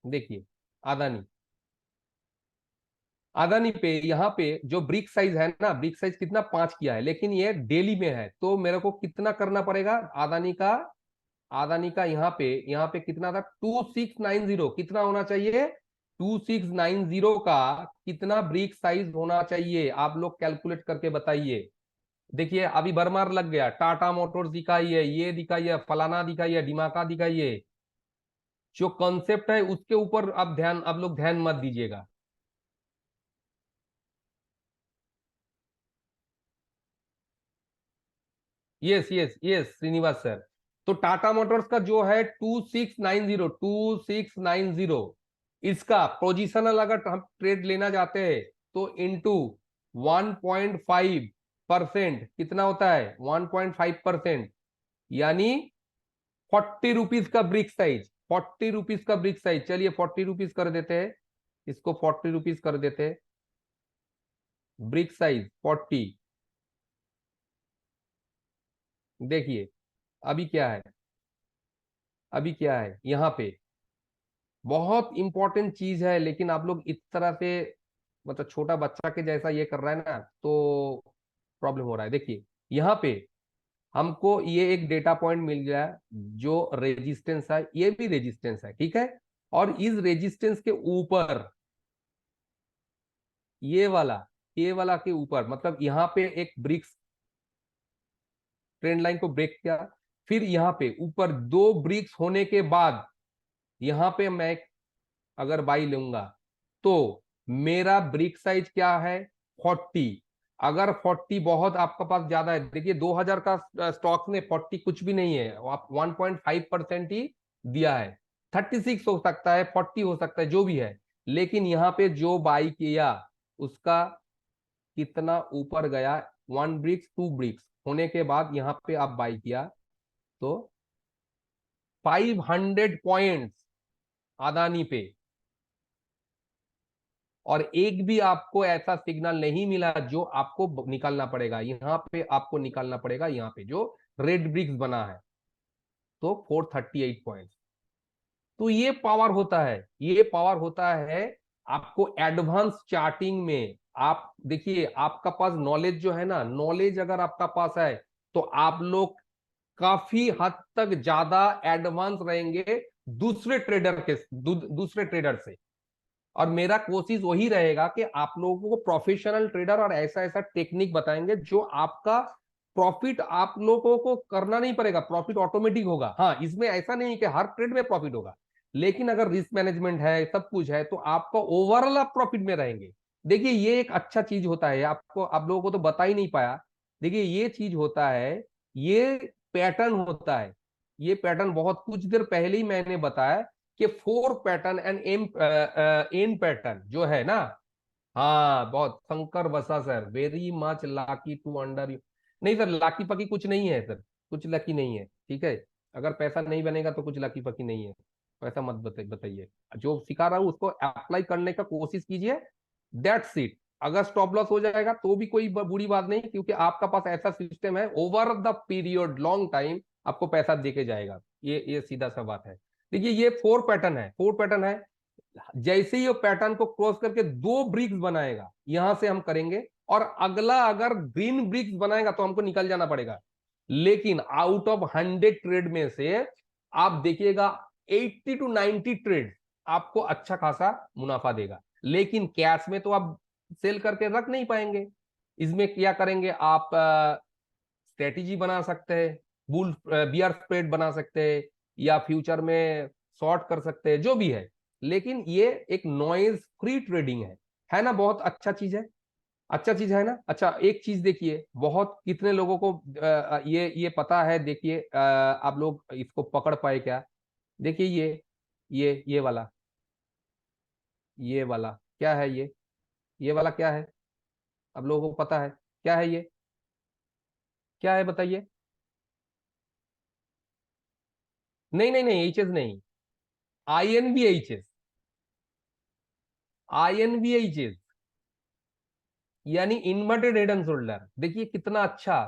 देखिए अदानी अदानी पे यहाँ पे जो ब्रिक साइज है ना, ब्रिक साइज कितना 5 किया है, लेकिन ये डेली में है, तो मेरे को कितना करना पड़ेगा अदानी का यहाँ पे कितना था 2690, कितना होना चाहिए 2690 का कितना ब्रिक साइज होना चाहिए, आप लोग कैलकुलेट करके बताइए। देखिए अभी भरमार लग गया, टाटा मोटर्स दिखाइए, ये दिखाइए, फलाना दिखाइए, डिमाका दिखाइए। जो कॉन्सेप्ट है उसके ऊपर आप लोग ध्यान मत दीजिएगा। Yes yes yes Srinivas sir. तो टाटा मोटर्स का जो है 2690 इसका पोजिशनल अगर हम ट्रेड लेना चाहते हैं तो इंटू 1.5%, कितना होता है 1.5%, यानी 40 रुपीज का ब्रिक साइज, 40 रुपीज का ब्रिक साइज। चलिए 40 रुपीज कर देते हैं, इसको 40 रुपीज कर देते हैं, ब्रिक साइज 40। देखिए अभी क्या है, अभी क्या है यहाँ पे बहुत इंपॉर्टेंट चीज है, लेकिन आप लोग इस तरह से मतलब छोटा बच्चा के जैसा ये कर रहा है ना, तो प्रॉब्लम हो रहा है। देखिए यहाँ पे हमको ये एक डेटा पॉइंट मिल गया, जो रेजिस्टेंस है, ये भी रेजिस्टेंस है, ठीक है। और इस रेजिस्टेंस के ऊपर ये वाला ये वाला के ऊपर, मतलब यहाँ पे एक ब्रिक्स ट्रेंड लाइन को ब्रेक किया, फिर यहाँ पे ऊपर दो ब्रिक्स होने के बाद यहाँ पे मैं अगर बाई लूंगा तो मेरा ब्रिक साइज क्या है 40। अगर 40 बहुत आपका पास ज्यादा है, देखिए 2000 का स्टॉक में 40 कुछ भी नहीं है, आप 1.5% ही दिया है। 36 हो सकता है, 40 हो सकता है, जो भी है, लेकिन यहाँ पे जो बाई किया उसका कितना ऊपर गया, 1 ब्रिक्स 2 ब्रिक्स होने के बाद यहाँ पे आप बाई किया तो 500 पॉइंट्स अदानी पे। और एक भी आपको ऐसा सिग्नल नहीं मिला जो आपको निकालना पड़ेगा, यहाँ पे आपको निकालना पड़ेगा, यहाँ पे जो रेड ब्रिक्स बना है, तो 438 पॉइंट। तो ये पावर होता है, ये पावर होता है आपको एडवांस चार्टिंग में। आप देखिए आपका पास नॉलेज जो है ना, नॉलेज अगर आपका पास है तो आप लोग काफी हद तक ज्यादा एडवांस रहेंगे दूसरे ट्रेडर के दूसरे ट्रेडर से। और मेरा कोशिश वही रहेगा कि आप लोगों को प्रोफेशनल ट्रेडर और ऐसा ऐसा टेक्निक बताएंगे जो आपका प्रॉफिट आप लोगों को करना नहीं पड़ेगा, प्रॉफिट ऑटोमेटिक होगा। हाँ, इसमें ऐसा नहीं कि हर ट्रेड में प्रॉफिट होगा, लेकिन अगर रिस्क मैनेजमेंट है, सब कुछ है, तो आपका ओवरऑल आप प्रॉफिट में रहेंगे। देखिए ये एक अच्छा चीज होता है, आपको आप लोगों को तो बता ही नहीं पाया। देखिए ये चीज होता है, ये पैटर्न होता है, ये पैटर्न बहुत कुछ देर पहले ही मैंने बताया कि 4 पैटर्न एंड एन पैटर्न जो है ना। हाँ बहुत शंकर बसा sir, very much lucky to under you. नहीं सर, लाकी पकी कुछ नहीं है सर, कुछ लकी नहीं है, ठीक है। अगर पैसा नहीं बनेगा तो कुछ लकी पकी नहीं है, ऐसा मत बताइए। जो सिखा रहा हूँ उसको अप्लाई करने का कोशिश कीजिए, दैट्स इट। अगर स्टॉप लॉस हो जाएगा तो भी कोई बुरी बात नहीं, क्योंकि आपका पास ऐसा सिस्टम है, over the period long time आपको पैसा देके जाएगा। ये सीधा सा बात है। देखिए ये 4 पैटर्न है, 4 पैटर्न है। जैसे ही ये पैटर्न को क्रॉस करके 2 ब्रिक्स बनाएगा, यहां से हम करेंगे, और अगला अगर ग्रीन ब्रिक्स बनाएगा तो हमको निकल जाना पड़ेगा। लेकिन आउट ऑफ 100 ट्रेड में से आप देखिएगा 80 to 90 ट्रेड आपको अच्छा खासा मुनाफा देगा। लेकिन कैश में तो आप सेल करके रख नहीं पाएंगे। इसमें क्या करेंगे आप, स्ट्रेटेजी बना सकते हैं, बुल बियर स्प्रेड बना सकते हैं, या फ्यूचर में शॉर्ट कर सकते हैं, जो भी है। लेकिन ये एक नॉइज फ्री ट्रेडिंग है ना, बहुत अच्छा चीज है। अच्छा चीज है ना। अच्छा एक चीज देखिए, बहुत कितने लोगों को ये पता है, देखिए आप लोग इसको पकड़ पाए क्या? देखिए ये वाला, ये वाला क्या है? ये वाला क्या है? आप लोगों को पता है क्या है ये? क्या है बताइए? नहीं नहीं नहीं, एचएस नहीं, INVHS, INVHS, यानी इन्वर्टेड हेड एंड शोल्डर। देखिए कितना अच्छा।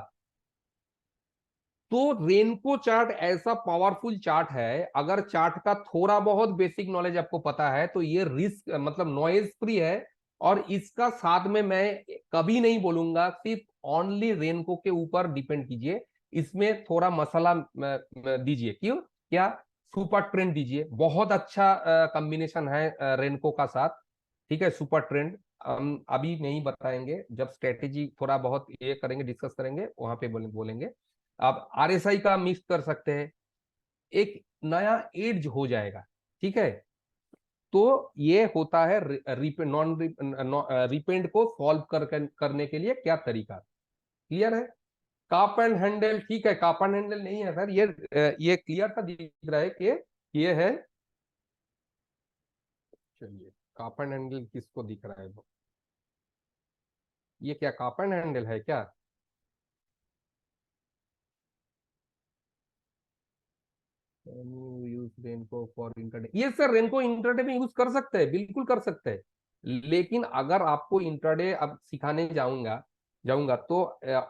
तो रेनको चार्ट ऐसा पावरफुल चार्ट है, अगर चार्ट का थोड़ा बहुत बेसिक नॉलेज आपको पता है तो ये रिस्क मतलब नॉइज फ्री है। और इसका साथ में मैं कभी नहीं बोलूंगा सिर्फ ओनली रेनको के ऊपर डिपेंड कीजिए, इसमें थोड़ा मसाला दीजिए। क्यों? क्या? सुपर ट्रेंड दीजिए, बहुत अच्छा कॉम्बिनेशन है रेनको का साथ। ठीक है, सुपर ट्रेंड हम अभी नहीं बताएंगे, जब स्ट्रेटेजी थोड़ा बहुत ये करेंगे, डिस्कस करेंगे, वहां पे बोलेंगे। आप RSI का मिक्स कर सकते हैं, एक नया एड्ज हो जाएगा। ठीक है, तो ये होता है नॉन रिपेंड को सॉल्व करने के लिए क्या तरीका। क्लियर है? काप एंड हैंडल, ठीक है, काप एंड हैंडल नहीं है सर, ये क्लियर सा दिख रहा है कि ये है। चलिए, काप एंड हैंडल किसको दिख रहा है? ये क्या काप एंड हैंडल है क्या? यूज रेनको फॉर इंटरडे, ये सर रेनको इंटरडे में यूज कर सकते हैं, बिल्कुल कर सकते हैं। लेकिन अगर आपको इंटरडे अब सिखाने जाऊंगा जाऊंगा तो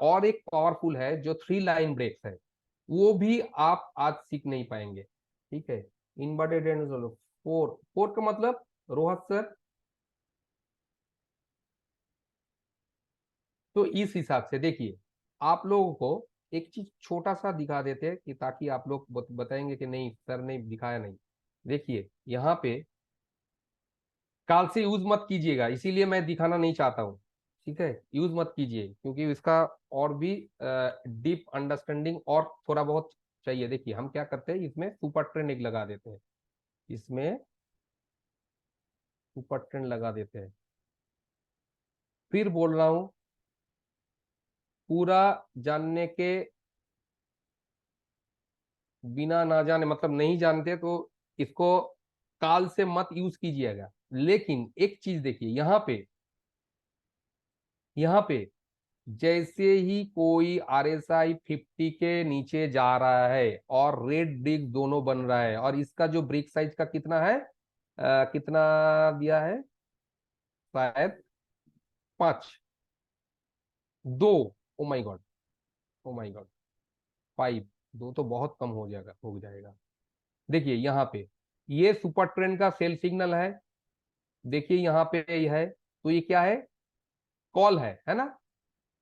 और एक पावरफुल है जो 3 लाइन ब्रेक्स है, वो भी आप आज सीख नहीं पाएंगे। ठीक है, इन्वर्टेड एंड फोर, फोर का मतलब रोहत सर। तो इस हिसाब से देखिए, आप लोगों को एक चीज छोटा सा दिखा देते हैं कि ताकि आप लोग बताएंगे कि नहीं सर ने दिखाया नहीं। देखिए यहाँ पे काल से यूज मत कीजिएगा, इसीलिए मैं दिखाना नहीं चाहता हूँ। ठीक है, यूज मत कीजिए क्योंकि इसका और भी डीप अंडरस्टैंडिंग और थोड़ा बहुत चाहिए। देखिए हम क्या करते हैं, इसमें सुपर ट्रेंड एक लगा देते हैं, इसमें सुपर ट्रेंड लगा देते हैं। फिर बोल रहा हूँ, पूरा जानने के बिना ना जाने मतलब नहीं जानते तो इसको काल से मत यूज कीजिएगा। लेकिन एक चीज देखिए यहाँ पे जैसे ही कोई RSI 50 के नीचे जा रहा है और रेड ब्रिक दोनों बन रहा है, और इसका जो ब्रिक साइज का कितना है, कितना दिया है, शायद 5, 2, ओ माई गॉड, ओ माई गॉड, 5, 2 तो बहुत कम हो जाएगा। देखिए यहाँ पे ये सुपर ट्रेंड का सेल सिग्नल है। देखिए यहाँ पे ये है, तो ये क्या है? कॉल है ना?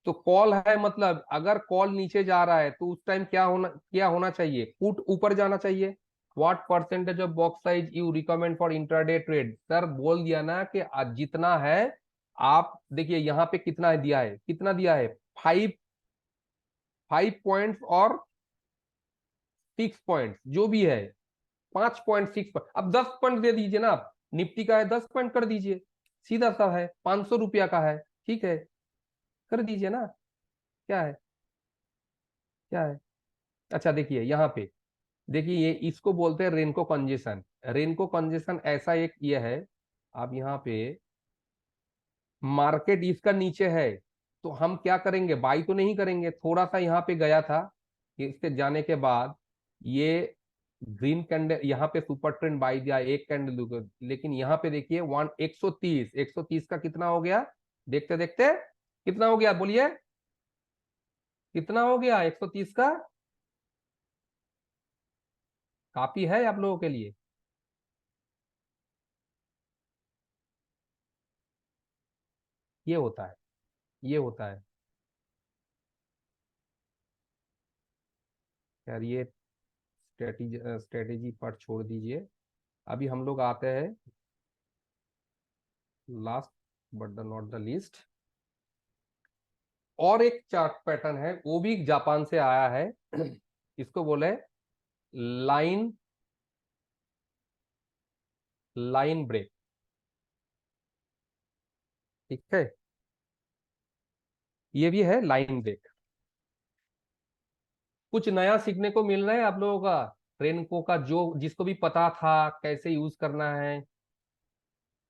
तो कॉल है, मतलब अगर कॉल नीचे जा रहा है तो उस टाइम क्या होना चाहिए? पुट ऊपर जाना चाहिए। What percentage of box size you recommend for intraday trade? Sir बोल दिया ना कि आज जितना है। आप देखिए यहाँ पे कितना दिया है, कितना दिया है? 5 5 पॉइंट्स और 6 पॉइंट्स जो भी है, 5.6। अब 10 पॉइंट दे दीजिए ना आप, निफ्टी का है 10 पॉइंट कर दीजिए, सीधा सा है, 500 रुपया का है। ठीक है, कर दीजिए ना। क्या है? क्या है? अच्छा देखिए यहाँ पे, देखिए ये इसको बोलते हैं रेनको कंजेशन। रेनको कंजेशन ऐसा एक ये है, आप यहाँ पे मार्केट इसका नीचे है, तो हम क्या करेंगे? बाई तो नहीं करेंगे, थोड़ा सा यहाँ पे गया था, इसके जाने के बाद ये ग्रीन कैंडल, यहाँ पे सुपर ट्रेंड बाई दिया एक कैंडल, लेकिन यहाँ पे देखिए 130 का कितना हो गया? देखते देखते कितना हो गया बोलिए? कितना हो गया 130 का? काफी है आप लोगों के लिए? ये होता है, ये होता है। यार ये स्ट्रेटेजी पर छोड़ दीजिए, अभी हम लोग आते हैं last but the not the least, और एक चार्ट पैटर्न है, वो भी जापान से आया है। इसको बोले लाइन लाइन ब्रेक। ठीक है, ये भी है लाइन ब्रेक। कुछ नया सीखने को मिल रहा है आप लोगों का, रेनको का जो जिसको भी पता था कैसे यूज करना है।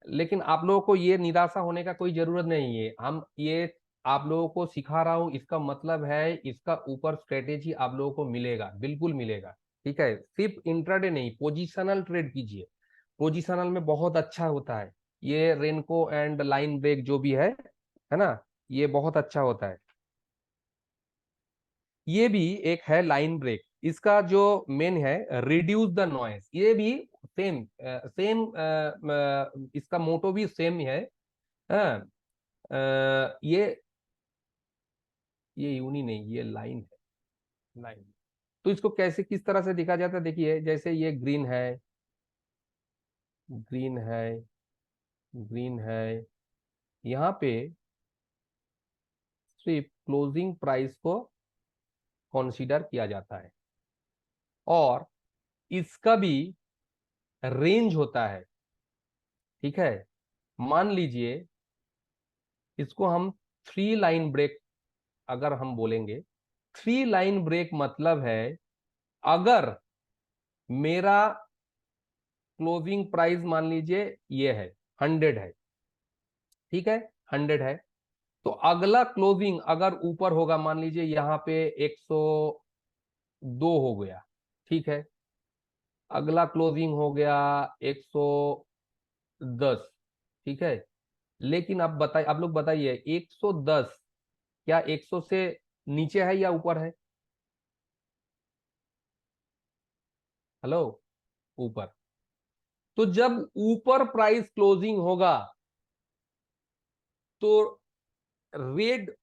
लेकिन आप लोगों को ये निराशा होने का कोई जरूरत नहीं है, हम ये आप लोगों को सिखा रहा हूँ, इसका मतलब है इसका ऊपर स्ट्रेटेजी आप लोगों को मिलेगा, बिल्कुल मिलेगा। ठीक है, सिर्फ इंट्राडे नहीं, पोजिशनल ट्रेड कीजिए, पोजिशनल में बहुत अच्छा होता है ये रेनको एंड लाइन ब्रेक जो भी है ना, ये बहुत अच्छा होता है। ये भी एक है लाइन ब्रेक, इसका जो मेन है रिड्यूस द नॉइस, ये भी सेम सेम, इसका मोटो भी सेम है। हाँ, ये यूनी नहीं, ये लाइन है, लाइन। तो इसको कैसे किस तरह से दिखा जाता है, देखिए जैसे ये ग्रीन है, ग्रीन है, ग्रीन है, यहाँ पे सिर्फ क्लोजिंग प्राइस को कंसीडर किया जाता है, और इसका भी रेंज होता है। ठीक है, मान लीजिए इसको हम थ्री लाइन ब्रेक अगर हम बोलेंगे, थ्री लाइन ब्रेक मतलब है अगर मेरा क्लोजिंग प्राइस मान लीजिए ये है 100 है, ठीक है, 100 है, तो अगला क्लोजिंग अगर ऊपर होगा, मान लीजिए यहाँ पे 102 हो गया, ठीक है, अगला क्लोजिंग हो गया 110, ठीक है। लेकिन आप बताइए, आप लोग बताइए 110 क्या 100 से नीचे है या ऊपर है? हेलो, ऊपर। तो जब ऊपर प्राइस क्लोजिंग होगा तो रेड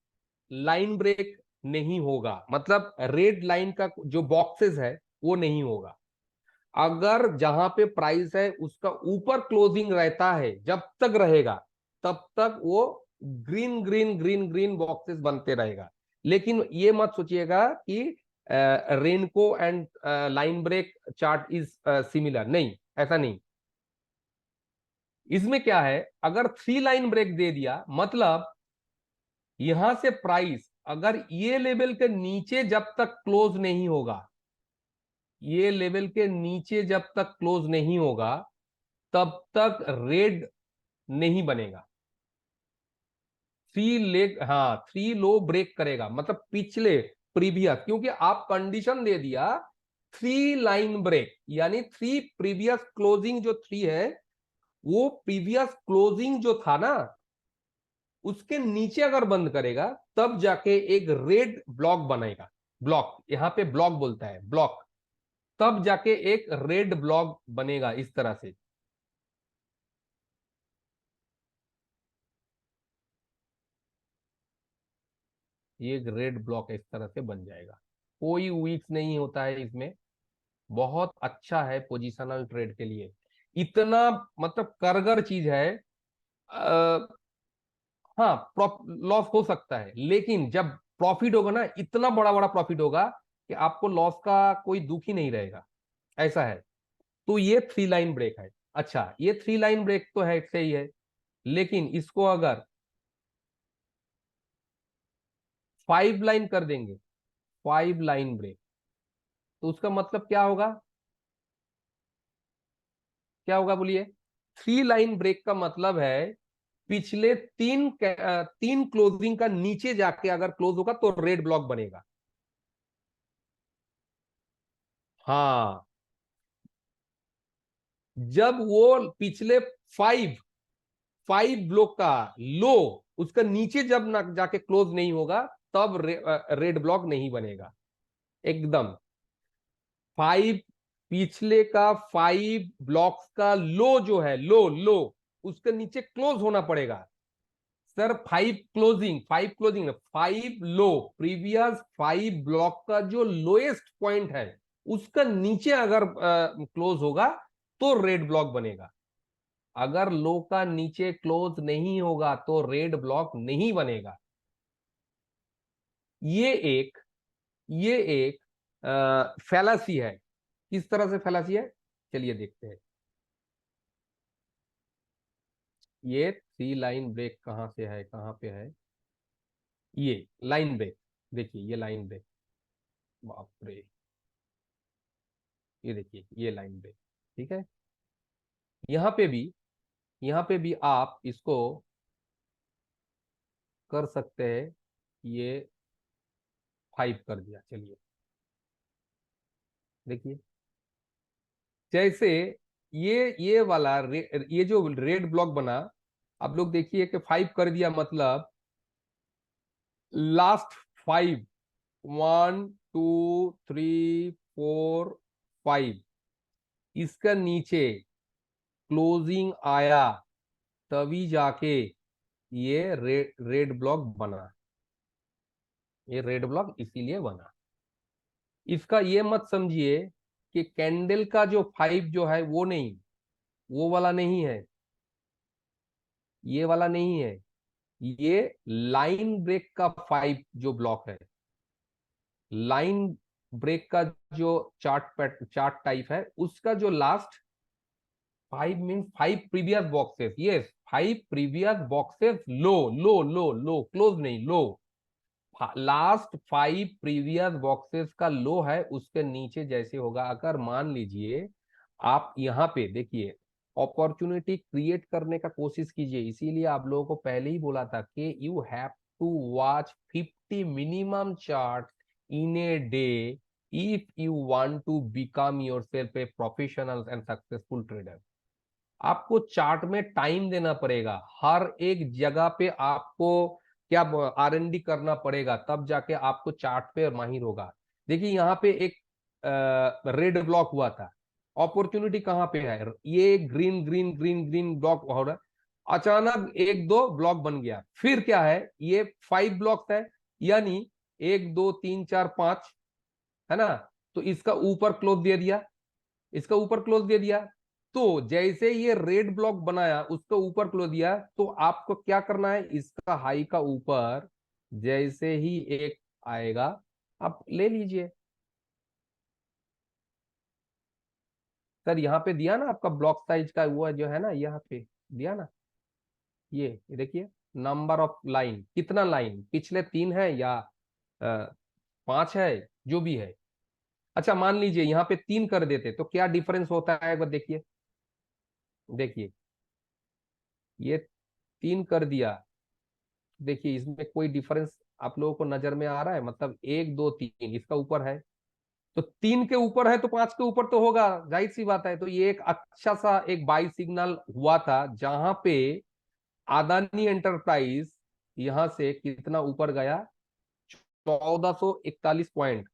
लाइन ब्रेक नहीं होगा, मतलब रेड लाइन का जो बॉक्सेस है वो नहीं होगा। अगर जहां पे प्राइस है उसका ऊपर क्लोजिंग रहता है, जब तक रहेगा तब तक वो green green green green boxes बनते रहेगा। लेकिन ये मत सोचिएगा कि Renko and line break chart is similar, नहीं, ऐसा नहीं। इसमें क्या है, अगर थ्री लाइन ब्रेक दे दिया मतलब यहां से प्राइस अगर ये लेवल के नीचे जब तक क्लोज नहीं होगा, ये लेवल के नीचे जब तक क्लोज नहीं होगा तब तक रेड नहीं बनेगा। थ्री लेग, हाँ, थ्री लो ब्रेक करेगा मतलब पिछले प्रीवियस, क्योंकि आप कंडीशन दे दिया थ्री लाइन ब्रेक, यानी थ्री प्रीवियस क्लोजिंग जो थ्री है वो प्रीवियस क्लोजिंग जो था ना उसके नीचे अगर बंद करेगा तब जाके एक रेड ब्लॉक बनेगा। ब्लॉक, यहां पे ब्लॉक बोलता है, ब्लॉक, तब जाके एक रेड ब्लॉक बनेगा इस तरह से। ये एक रेड ब्लॉक इस तरह से बन जाएगा, कोई वीक्स नहीं होता है इसमें, बहुत अच्छा है पोजिशनल ट्रेड के लिए, इतना मतलब कारगर चीज है। आ, हाँ, लॉस हो सकता है लेकिन जब प्रॉफिट होगा ना, इतना बड़ा बड़ा प्रॉफिट होगा कि आपको लॉस का कोई दुख ही नहीं रहेगा, ऐसा है। तो ये थ्री लाइन ब्रेक है। अच्छा, ये थ्री लाइन ब्रेक तो है, सही है, लेकिन इसको अगर फाइव लाइन कर देंगे, फाइव लाइन ब्रेक, तो उसका मतलब क्या होगा, क्या होगा बोलिए? थ्री लाइन ब्रेक का मतलब है पिछले तीन क्लोजिंग का नीचे जाके अगर क्लोज होगा तो रेड ब्लॉक बनेगा। हाँ, जब वो पिछले फाइव फाइव ब्लॉक का लो उसका नीचे जब ना जाके क्लोज नहीं होगा तब रेड ब्लॉक नहीं बनेगा एकदम। फाइव, पिछले का फाइव ब्लॉक्स का लो जो है, लो लो उसके नीचे क्लोज होना पड़ेगा। सर फाइव क्लोजिंग, फाइव लो, प्रीवियस फाइव ब्लॉक का जो लोएस्ट पॉइंट है उसका नीचे अगर क्लोज होगा तो रेड ब्लॉक बनेगा। अगर लो का नीचे क्लोज नहीं होगा तो रेड ब्लॉक नहीं बनेगा। ये एक ये एक फैलासी है। किस तरह से फैलासी है, चलिए देखते हैं। ये थ्री लाइन ब्रेक कहां से है, कहां पे है, ये लाइन ब्रेक, देखिए ये लाइन ब्रेक, बाप रे, ये देखिए ये लाइन ब्रेक। ठीक है, यहाँ पे भी, यहाँ पे भी आप इसको कर सकते हैं, ये 5 कर दिया, चलिए देखिए जैसे ये वाला ये जो रेड ब्लॉक बना, आप लोग देखिए कि 5 कर दिया, मतलब लास्ट 5, 1 2 3 4 5, इसका नीचे क्लोजिंग आया, तभी जाके ये रेड ब्लॉक बना, ये रेड ब्लॉक इसीलिए बना। इसका ये मत समझिए कि कैंडल का जो 5 जो है वो नहीं, वो वाला नहीं है, ये वाला नहीं है, ये लाइन ब्रेक का 5 जो ब्लॉक है, लाइन ब्रेक का जो चार्ट टाइप है, उसका जो last 5 mean 5 previous boxes, yes 5 previous boxes low, low low low, close नहीं, लो, लास्ट 5 प्रीवियस बॉक्सेस का लो है, उसके नीचे जैसे होगा, अगर मान लीजिए आप यहाँ पे देखिए, अपॉर्चुनिटी क्रिएट करने का कोशिश कीजिए, इसीलिए आप लोगों को पहले ही बोला था कि you have to watch 50 minimum chart in a day if you want to become yourself a professional and successful trader. आपको चार्ट में टाइम देना पड़ेगा, हर एक जगह पे आपको क्या R&D करना पड़ेगा, तब जाके आपको चार्ट पे माहिर होगा। देखिए यहाँ पे एक रेड ब्लॉक हुआ था, अपॉर्चुनिटी कहाँ पे है, ये green green green green block हो रहा है, अचानक एक दो ब्लॉक बन गया, फिर क्या है, ये 5 ब्लॉक है, यानी 1 2 3 4 5, है ना, तो इसका ऊपर क्लोज दे दिया, इसका ऊपर क्लोज दे दिया, तो जैसे ये रेड ब्लॉक बनाया उसका ऊपर क्लोज दिया, तो आपको क्या करना है, इसका हाई का ऊपर जैसे ही एक आएगा आप ले लीजिए। सर यहाँ पे दिया ना आपका ब्लॉक साइज का, हुआ जो है ना, यहाँ पे दिया ना, ये देखिए नंबर ऑफ लाइन, कितना लाइन, पिछले 3 है या 5 है, जो भी है। अच्छा मान लीजिए यहाँ पे 3 कर देते तो क्या डिफरेंस होता है, एक बार देखिए, देखिए ये 3 कर दिया, देखिए इसमें कोई डिफरेंस आप लोगों को नजर में आ रहा है, मतलब 1 2 3 इसका ऊपर है, तो 3 के ऊपर है तो 5 के ऊपर तो होगा, जाहिर सी बात है। तो ये एक अच्छा सा एक बाई सिग्नल हुआ था, जहां पे अदानी एंटरप्राइज यहां से कितना ऊपर गया, 1441 पॉइंट,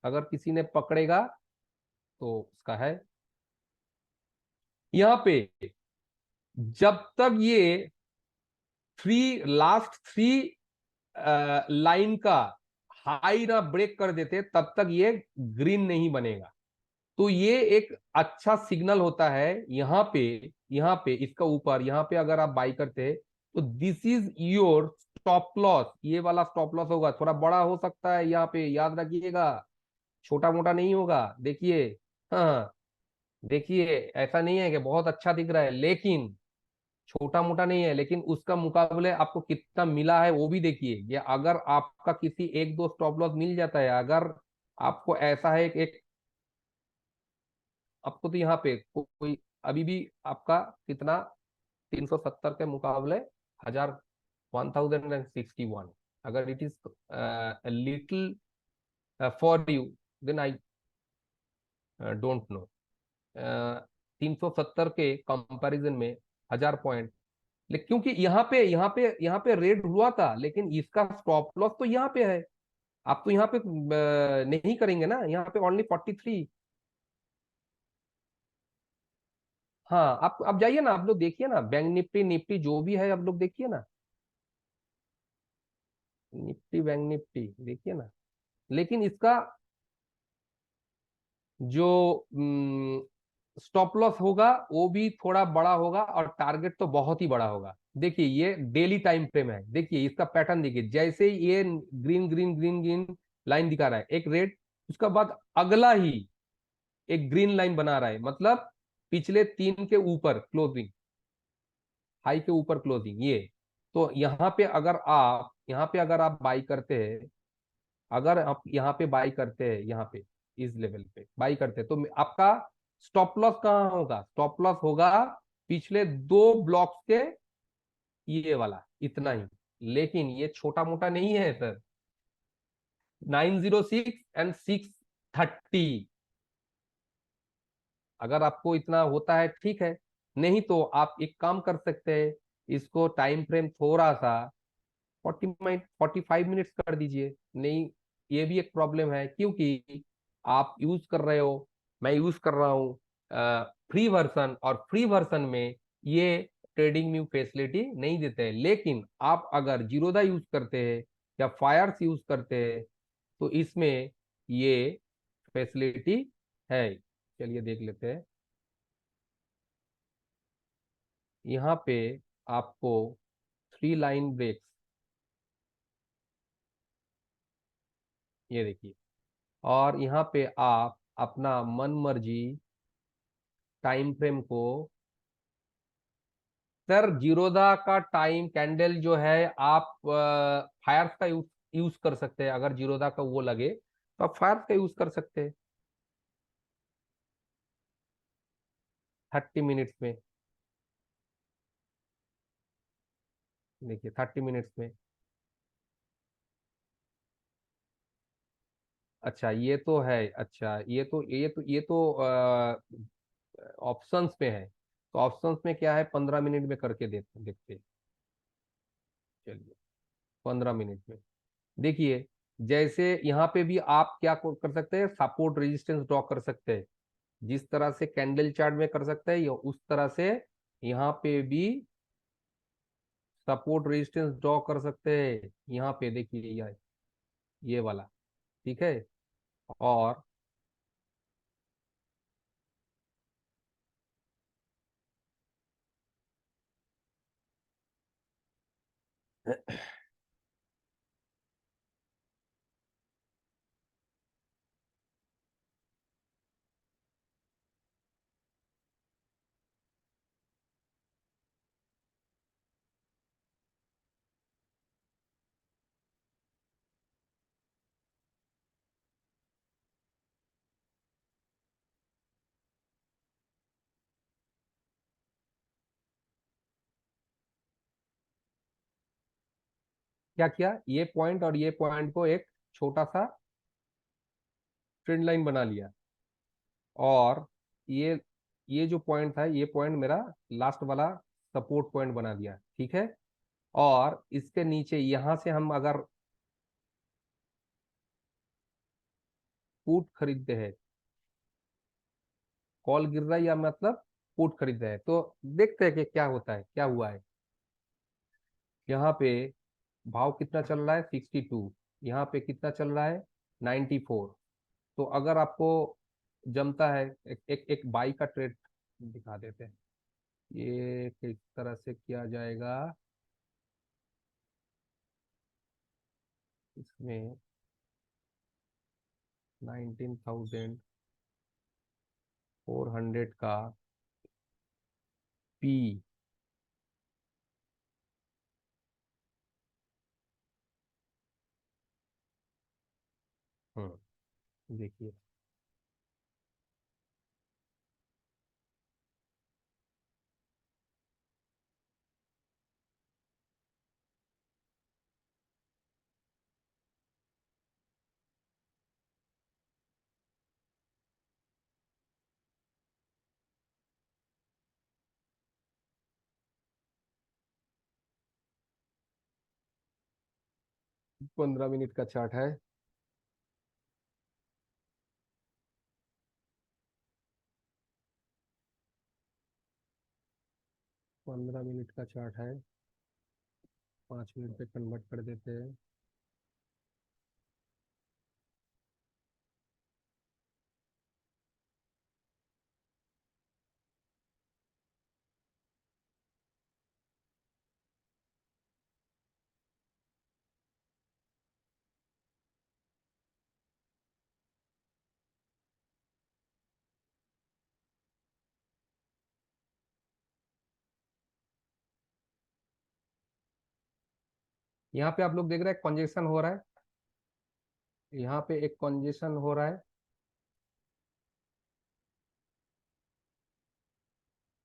अगर किसी ने पकड़ेगा तो उसका है। यहाँ पे जब तक ये लास्ट 3 लाइन का हाई ना ब्रेक कर देते, तब तक ये ग्रीन नहीं बनेगा। तो ये एक अच्छा सिग्नल होता है, यहाँ पे इसका ऊपर, यहाँ पे अगर आप बाई करते हैं तो this is your stop loss, ये वाला स्टॉप लॉस होगा, थोड़ा बड़ा हो सकता है, यहाँ पे याद रखिएगा, छोटा मोटा नहीं होगा। देखिए, हाँ देखिए, ऐसा नहीं है कि बहुत अच्छा दिख रहा है, लेकिन छोटा मोटा नहीं है, लेकिन उसका मुकाबले आपको कितना मिला है वो भी देखिए। ये अगर आपका किसी एक दो स्टॉप लॉस मिल जाता है, अगर आपको ऐसा है एक आपको, तो यहाँ पे कोई अभी भी आपका कितना, 370 के मुकाबले 1000, 1061, अगर it is little for you, then I don't know, 370 के कंपैरिजन में 1000 पॉइंट, लेकिन क्योंकि यहाँ पे रेड हुआ था, लेकिन इसका स्टॉप लॉस तो यहाँ पे है, आप तो यहाँ पे नहीं करेंगे ना, यहाँ पे ओनली 43। हाँ आप जाइए ना, आप लोग देखिए ना, बैंक निफ्टी निफ्टी जो भी है आप लोग देखिए ना, निफ्टी बैंक निफ्टी देखिए ना, लेकिन इसका जो स्टॉप लॉस होगा वो भी थोड़ा बड़ा होगा, और टारगेट तो बहुत ही बड़ा होगा। देखिए ये डेली टाइम फ्रेम है, देखिए इसका पैटर्न देखिए, जैसे ही ये green green green green line दिखा रहा है, एक रेड, उसका बाद अगला ही एक ग्रीन लाइन बना रहा है, मतलब पिछले 3 के ऊपर क्लोजिंग, हाई के ऊपर क्लोजिंग, ये तो यहाँ पे अगर आप बाई करते हैं, अगर आप यहाँ पे बाई करते हैं, यहाँ पे इस लेवल पे बाई करते हैं, तो आपका स्टॉप लॉस कहाँ होगा? स्टॉप लॉस होगा पिछले दो ब्लॉक्स के, ये वाला इतना ही। लेकिन ये छोटा मोटा नहीं है सर, 906 एंड 630। अगर आपको इतना होता है ठीक है, नहीं तो आप एक काम कर सकते हैं, इसको टाइम फ्रेम थोड़ा सा 45 मिनट्स कर दीजिए। नहीं, ये भी एक प्रॉब्लम है, क्योंकि आप यूज कर रहे हो, मैं यूज कर रहा हूँ फ्री वर्जन, और फ्री वर्जन में ये ट्रेडिंग व्यू फैसिलिटी नहीं देते हैं। लेकिन आप अगर जीरोधा यूज करते हैं या फायर्स यूज करते हैं, तो इसमें ये फैसिलिटी है। चलिए देख लेते हैं। यहाँ पे आपको थ्री लाइन ब्रेक्स, ये देखिए, और यहाँ पे आप अपना मन मर्जी टाइम फ्रेम को, सर जीरोधा का टाइम कैंडल जो है, आप फायर्स का यूज कर सकते हैं। अगर जीरोधा का वो लगे तो आप फायर्स का यूज कर सकते हैं 30 मिनट्स में। देखिए 30 मिनट्स में। अच्छा ये तो है, अच्छा ये तो ऑप्शंस में है। तो ऑप्शंस में क्या है, 15 मिनट में करके देखते हैं। चलिए 15 मिनट में देखिए, जैसे यहाँ पे भी आप क्या कर सकते हैं, सपोर्ट रेजिस्टेंस ड्रॉ कर सकते हैं। जिस तरह से कैंडल चार्ट में कर सकते हैं, या उस तरह से यहाँ पे भी सपोर्ट रेजिस्टेंस ड्रॉ कर सकते हैं। यहाँ पे देखिए ये वाला, ठीक है। और क्या ये पॉइंट और ये पॉइंट को एक छोटा सा ट्रेंड लाइन बना लिया, और ये ये जो पॉइंट था, ये पॉइंट मेरा लास्ट वाला सपोर्ट पॉइंट बना दिया, ठीक है। और इसके नीचे यहां से हम अगर पुट खरीदते हैं, कॉल गिर रहा है या मतलब पुट खरीद रहे हैं, तो देखते हैं कि क्या होता है, क्या हुआ है। यहाँ पे भाव कितना चल रहा है, 62। यहाँ पे कितना चल रहा है, 94। तो अगर आपको जमता है, एक बाई का ट्रेड दिखा देते हैं। ये किस तरह से किया जाएगा, इसमें 19,400 का पी। देखिए 15 मिनट का चार्ट है। 15 मिनट का चार्ट है, 5 मिनट पे कन्वर्ट कर देते हैं। यहाँ पे आप लोग देख रहे हैं कंजेशन हो रहा है, यहाँ पे एक कंजेशन हो रहा है।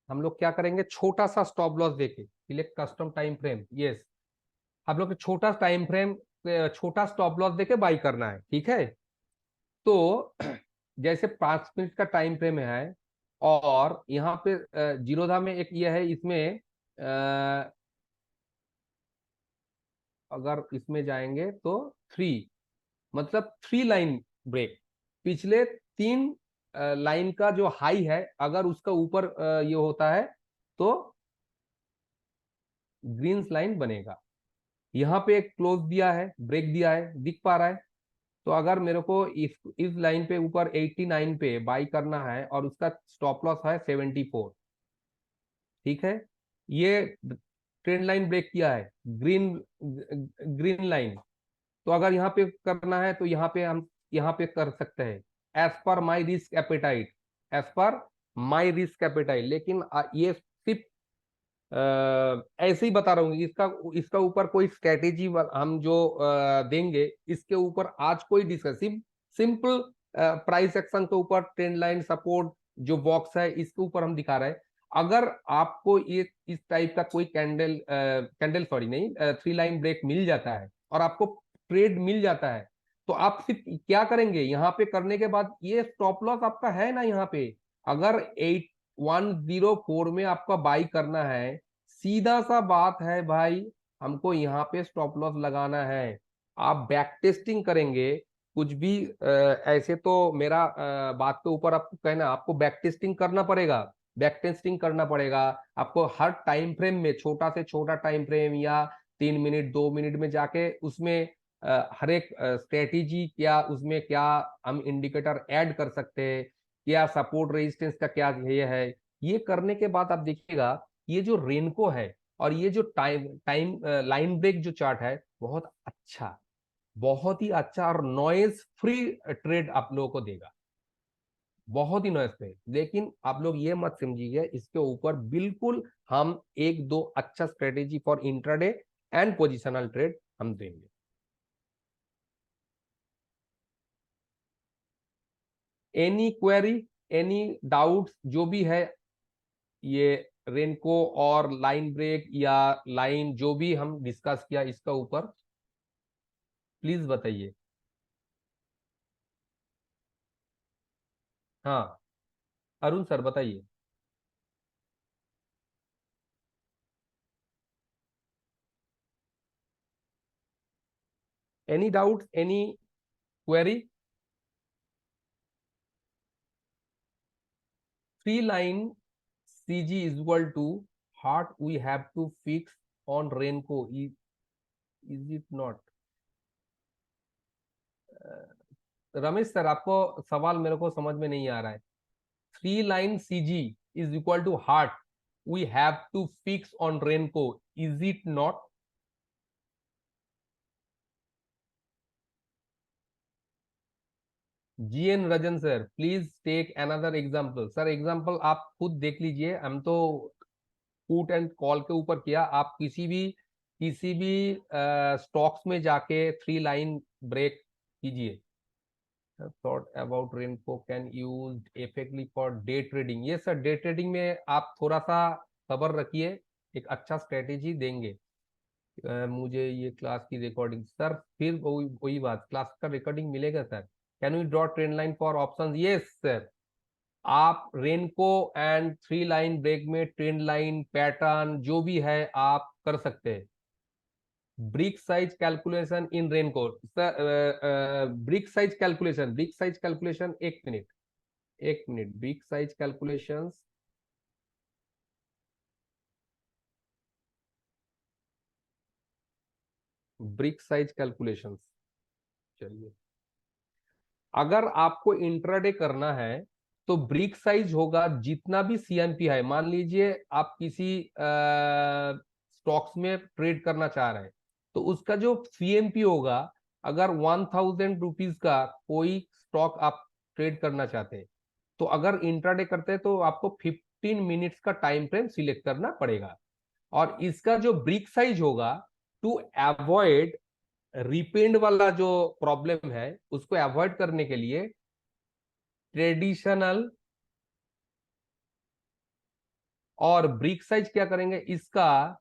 हम लोग क्या करेंगे, छोटा सा स्टॉप लॉस देके, select custom time frame, yes, आप लोग को छोटा टाइम फ्रेम, छोटा स्टॉप लॉस देके बाई करना है, ठीक है। तो जैसे 5 मिनट का टाइम फ्रेम है, और यहाँ पे जीरोधा में एक ये है, इसमें अगर इसमें जाएंगे तो 3, मतलब 3 लाइन ब्रेक, पिछले 3 लाइन का जो हाई है अगर उसका ऊपर ये होता है तो ग्रीन लाइन बनेगा। यहाँ पे एक क्लोज दिया है, ब्रेक दिया है, दिख पा रहा है। तो अगर मेरे को इस लाइन पे ऊपर 89 पे बाई करना है और उसका स्टॉप लॉस है 74, ठीक है, ये ट्रेंड लाइन ब्रेक किया है, ग्रीन ग्रीन लाइन। तो अगर यहाँ पे करना है तो यहाँ पे हम यहाँ पे कर सकते हैं, एज पर माई रिस्क एपेटाइट, एज पर माई रिस्क एपेटाइट। लेकिन ये सिर्फ ऐसे ही बता रहा हूँ, इसका इसका ऊपर कोई स्ट्रेटेजी हम जो देंगे, इसके ऊपर आज कोई डिस्कस, सिंपल प्राइस एक्शन के ऊपर ट्रेंड लाइन सपोर्ट जो बॉक्स है इसके ऊपर हम दिखा रहे हैं। अगर आपको ये इस टाइप का कोई कैंडल सॉरी नहीं, 3 लाइन ब्रेक मिल जाता है और आपको ट्रेड मिल जाता है, तो आप सिर्फ क्या करेंगे, यहाँ पे करने के बाद ये स्टॉप लॉस आपका है ना, यहाँ पे अगर 8104 में आपका बाई करना है, सीधा सा बात है भाई, हमको यहाँ पे स्टॉप लॉस लगाना है। आप बैक टेस्टिंग करेंगे कुछ भी ऐसे तो मेरा बात के ऊपर आपको कहना, आपको बैक टेस्टिंग करना पड़ेगा, बैक टेस्टिंग करना पड़ेगा आपको हर टाइम फ्रेम में, छोटा से छोटा टाइम फ्रेम या 3 मिनट 2 मिनट में जाके उसमें हर एक स्ट्रेटेजी क्या, उसमें क्या हम इंडिकेटर ऐड कर सकते हैं, क्या सपोर्ट रेजिस्टेंस का क्या ये है, ये करने के बाद आप देखिएगा ये जो रेनको है और ये जो टाइम टाइम लाइन ब्रेक जो चार्ट है, बहुत अच्छा, बहुत ही अच्छा और नॉइज फ्री ट्रेड आप लोगों को देगा, बहुत ही नॉइज फ्री। लेकिन आप लोग ये मत समझिए, इसके ऊपर बिल्कुल हम एक दो अच्छा strategy for intraday and positional trade हम देंगे। एनी क्वेरी, एनी डाउट्स जो भी है, ये रेनको और लाइन ब्रेक या लाइन जो भी हम डिस्कस किया इसका ऊपर प्लीज बताइए। हाँ, अरुण सर बताइए। Any doubts, any query. 3 line CG is equal to what we have to fix on Renko, is it not? Ramesh sir, आपको सवाल मेरे को समझ में नहीं आ रहा है। 3 line CG is equal to what we have to fix on Renko, is it not? GN Rajan sir, please take another example. Sir example आप खुद देख लीजिए, हम तो पुट एंड कॉल के ऊपर किया, आप किसी भी स्टॉक्स में जाके 3 लाइन ब्रेक कीजिए। Thought about Renko can use effectively for day trading, ये सर डे ट्रेडिंग में आप थोड़ा सा खबर रखिए, एक अच्छा स्ट्रेटेजी देंगे। मुझे ये क्लास की रिकॉर्डिंग सर, फिर वही वही बात, क्लास का रिकॉर्डिंग मिलेगा sir. Can we draw trend line for option, yes sir. आप रेनको एंड 3 लाइन ब्रेक में ट्रेंड लाइन पैटर्न जो भी है आप कर सकते हैं। Brick size calculation in Renko sir, brick size calculation, brick size calculation, एक मिनट, एक minute, brick size calculation, brick size calculation. चलिए, अगर आपको इंट्राडे करना है तो ब्रिक साइज होगा जितना भी CMP है, मान लीजिए आप किसी स्टॉक्स में ट्रेड करना चाह रहे हैं तो उसका जो CMP होगा, अगर 1000 रुपीज का कोई स्टॉक आप ट्रेड करना चाहते हैं, तो अगर इंट्राडे करते हैं तो आपको 15 मिनट्स का टाइम फ्रेम सिलेक्ट करना पड़ेगा। और इसका जो ब्रिक साइज होगा टू अवॉइड रिपेंड वाला जो प्रॉब्लम है उसको अवॉइड करने के लिए ट्रेडिशनल और ब्रिक साइज क्या करेंगे इसका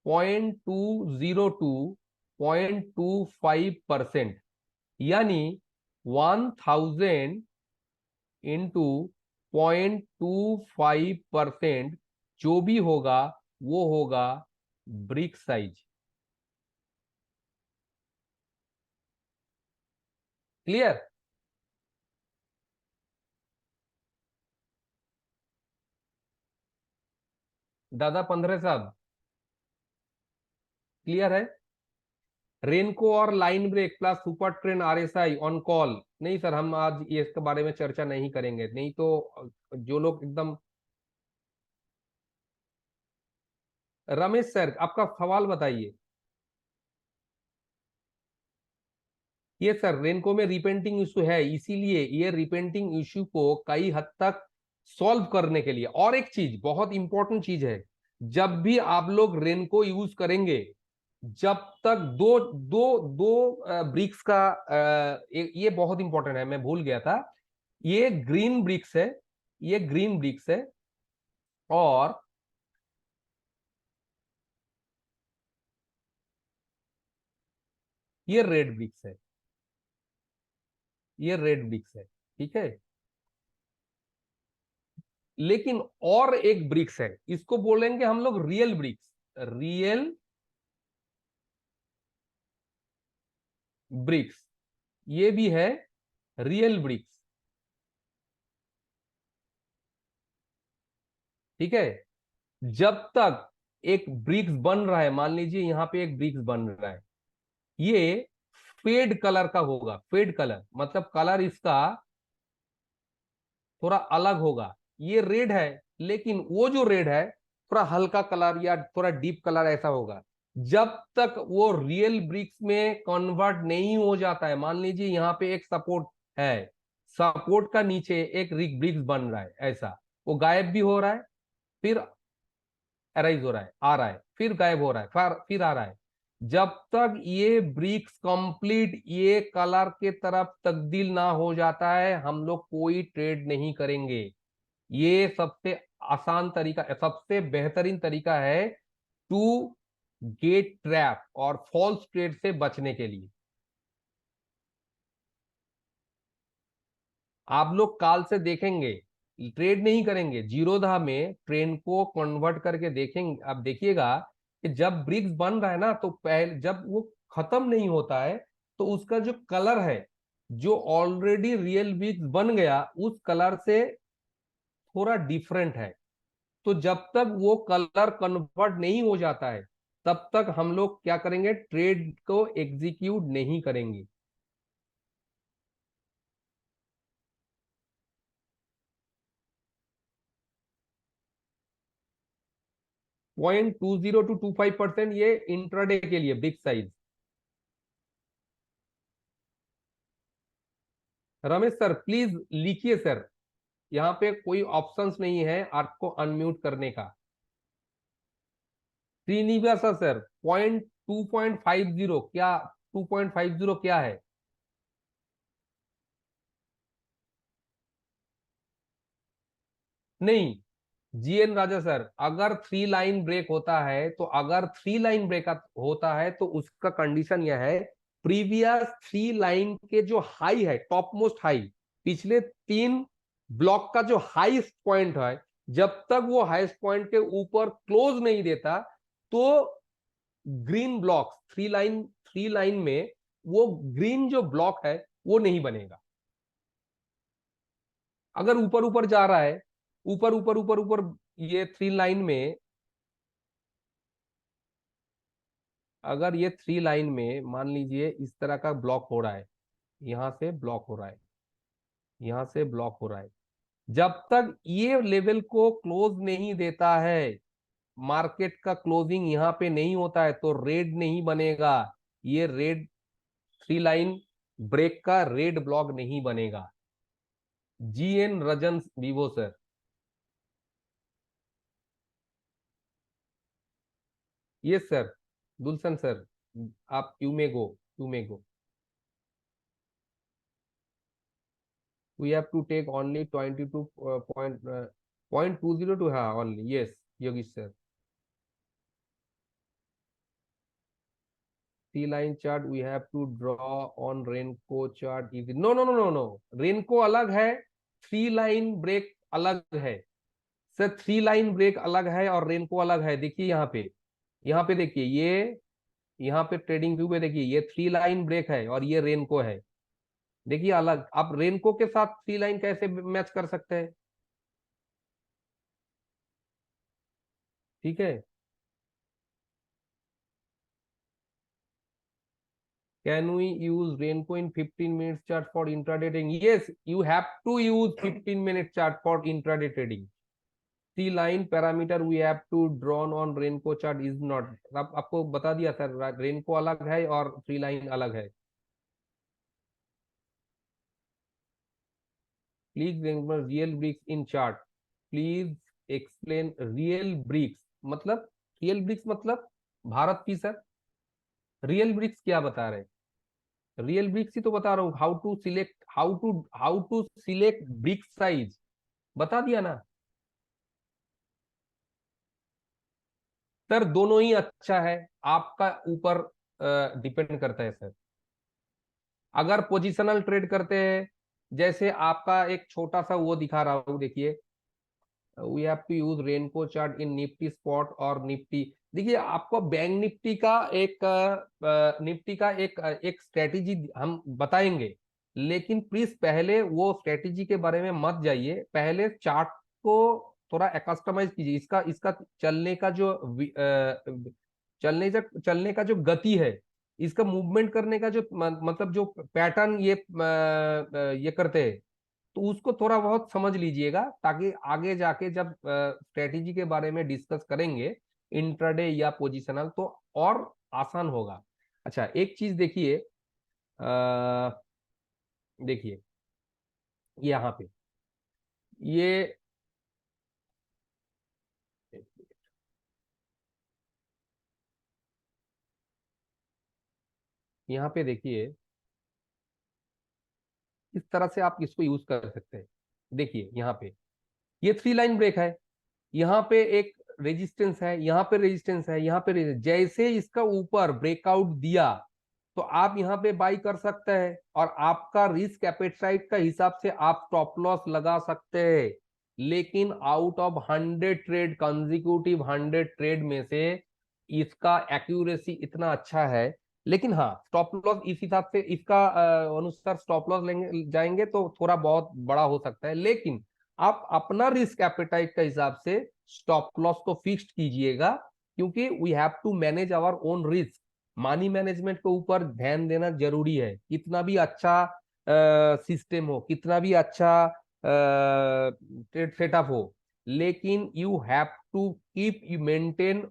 0.202.25%, यानी 1000 इंटू 0.25%, जो भी होगा वो होगा ब्रिक साइज। क्लियर? दादा 15 साहब क्लियर है? रेनको और line break plus super trend RSI on call, नहीं सर हम आज ये इसके बारे में चर्चा नहीं करेंगे, नहीं तो जो लोग एकदम। रमेश सर आपका सवाल बताइए। ये सर रेनको में रिपेंटिंग इशू है, इसीलिए ये रिपेंटिंग इशू को कई हद तक सॉल्व करने के लिए, और एक चीज बहुत इंपॉर्टेंट चीज है, जब भी आप लोग रेनको यूज करेंगे, जब तक दो दो दो ब्रिक्स का ये बहुत इंपॉर्टेंट है, मैं भूल गया था, ये ग्रीन ब्रिक्स है, ये ग्रीन ब्रिक्स है, और ये रेड ब्रिक्स है, ये रेड ब्रिक्स है, ठीक है। लेकिन और एक ब्रिक्स है, इसको बोलेंगे हम लोग रियल ब्रिक्स, रियल ब्रिक्स, ये भी है रियल ब्रिक्स, ठीक है। जब तक एक ब्रिक्स बन रहा है, मान लीजिए यहां पे एक ब्रिक्स बन रहा है, ये फेड कलर का होगा, फेड कलर मतलब कलर इसका थोड़ा अलग होगा, ये रेड है, लेकिन वो जो रेड है थोड़ा हल्का कलर या थोड़ा डीप कलर ऐसा होगा। जब तक वो रियल ब्रिक्स में कन्वर्ट नहीं हो जाता है, मान लीजिए यहाँ पे एक सपोर्ट है, सपोर्ट का नीचे एक रिक ब्रिक्स बन रहा है ऐसा, वो गायब भी हो रहा है, फिर अराइज हो रहा है, आ रहा है, फिर गायब हो रहा है, फिर आ रहा है। जब तक ये ब्रिक्स कंप्लीट ये कलर के तरफ तब्दील ना हो जाता है, हम लोग कोई ट्रेड नहीं करेंगे। ये सबसे आसान तरीका, सबसे बेहतरीन तरीका है टू गेट ट्रैप और फॉल्स ट्रेड से बचने के लिए। आप लोग काल से देखेंगे, ट्रेड नहीं करेंगे, जीरोधा में ट्रेन को कन्वर्ट करके देखेंगे, आप देखिएगा कि जब ब्रिक्स बन रहा है ना, तो पहले जब वो खत्म नहीं होता है, तो उसका जो कलर है, जो ऑलरेडी रियल ब्रिक्स बन गया उस कलर से थोड़ा डिफरेंट है। तो जब तक वो कलर कन्वर्ट नहीं हो जाता है, तब तक हम लोग क्या करेंगे, ट्रेड को एग्जीक्यूट नहीं करेंगे। 0.20 to 25% ये इंट्राडे के लिए big size. Ramesh sir please लिखिए सर, यहाँ पे कोई ऑप्शंस नहीं है आपको अनम्यूट करने का। श्रीनिवासा सर 2.50 क्या, 2.50 क्या है? नहीं, जीएन राजा सर, अगर थ्री लाइन ब्रेक होता है, तो अगर थ्री लाइन ब्रेक होता है तो उसका कंडीशन यह है, प्रीवियस थ्री लाइन के जो हाई है, टॉप मोस्ट हाई, पिछले तीन ब्लॉक का जो हाईएस्ट पॉइंट है, जब तक वो हाईएस्ट पॉइंट के ऊपर क्लोज नहीं देता, तो ग्रीन ब्लॉक थ्री लाइन में वो ग्रीन जो ब्लॉक है वो नहीं बनेगा। अगर ऊपर ऊपर जा रहा है, ऊपर ऊपर ऊपर ऊपर ये थ्री लाइन में, अगर ये थ्री लाइन में मान लीजिए इस तरह का ब्लॉक हो रहा है, यहां से ब्लॉक हो रहा है, यहां से ब्लॉक हो रहा है, जब तक ये लेवल को क्लोज नहीं देता है, मार्केट का क्लोजिंग यहाँ पे नहीं होता है, तो रेड नहीं बनेगा, ये रेड थ्री लाइन ब्रेक का रेड ब्लॉक नहीं बनेगा। जीएन रजन विवो sir. Yes sir, Dulsan sir, आप you may go, you may go. We have to take only 22 point 202, हाँ only, yes Yogesh sir. Three line chart we have to draw on Renko chart is, no no no no no, Renko अलग है, थ्री लाइन ब्रेक अलग है। सर थ्री लाइन ब्रेक अलग है और रेनको अलग है। देखिए यहाँ पे, यहाँ पे देखिए ये, यहाँ पे ट्रेडिंग व्यू पे देखिए, ये थ्री लाइन ब्रेक है और ये रेनको है। देखिए अलग, आप रेनको के साथ थ्री लाइन कैसे मैच कर सकते हैं? ठीक है। Can we use Renko in 15 minutes chart for intraday trading? Yes, you have to use 15 minute chart for intraday trading. Three line parameter we have to drawn on Renko chart is not, आपको बता दिया सर, रेनको अलग है और थ्री लाइन अलग है। Please real bricks in chart, please explain real bricks मतलब, रियल ब्रिक्स मतलब भारत की सर, रियल ब्रिक्स क्या बता रहे हैं? रियल ब्रिक्स ही तो बता रहा हूँ, how to select, how to select brick size, बता दिया ना सर। दोनों ही अच्छा है, आपका ऊपर डिपेंड करता है सर। अगर पोजिशनल ट्रेड करते हैं, जैसे आपका एक छोटा सा वो दिखा रहा हूँ, देखिए we have to use Renko chart in Nifty spot और निफ्टी। देखिए आपको बैंक निफ्टी का एक निफ्टी का एक स्ट्रेटेजी हम बताएंगे, लेकिन प्लीज पहले वो स्ट्रेटेजी के बारे में मत जाइए, पहले चार्ट को थोड़ा कस्टमाइज कीजिए। इसका इसका चलने का जो चलने का जो गति है, इसका मूवमेंट करने का जो मतलब जो पैटर्न ये करते हैं, तो उसको थोड़ा बहुत समझ लीजिएगा, ताकि आगे जाके जब स्ट्रेटेजी के बारे में डिस्कस करेंगे इंट्राडे या पोजिशनल, तो और आसान होगा। अच्छा एक चीज देखिए, देखिए यहाँ पे ये, यहाँ पे देखिए इस तरह से आप इसको यूज कर सकते हैं। देखिए यहाँ पे ये थ्री लाइन ब्रेक है, यहाँ पे एक रेजिस्टेंस है, यहाँ पे रेजिस्टेंस है, यहाँ पे जैसे इसका ऊपर ब्रेकआउट दिया, तो आप यहाँ पे बाई कर सकते हैं और आपका रिस्क एपेटाइट का हिसाब से आप स्टॉप लॉस लगा सकते हैं। लेकिन out of 100 trade, consecutive 100 trade में से इसका एक्यूरेसी इतना अच्छा है। लेकिन हाँ स्टॉप लॉस इस हिसाब से इसका अनुसार स्टॉप लॉस लेंगे जाएंगे तो थोड़ा बहुत बड़ा हो सकता है, लेकिन आप अपना रिस्क एपेटाइट का हिसाब से स्टॉप लॉस को फिक्स्ड कीजिएगा, क्योंकि we have to manage our own risk. Money management के ऊपर ध्यान देना जरूरी है, कितना भी अच्छा सिस्टम हो, कितना भी अच्छा ट्रेड सेटअप हो, लेकिन you have to keep you maintain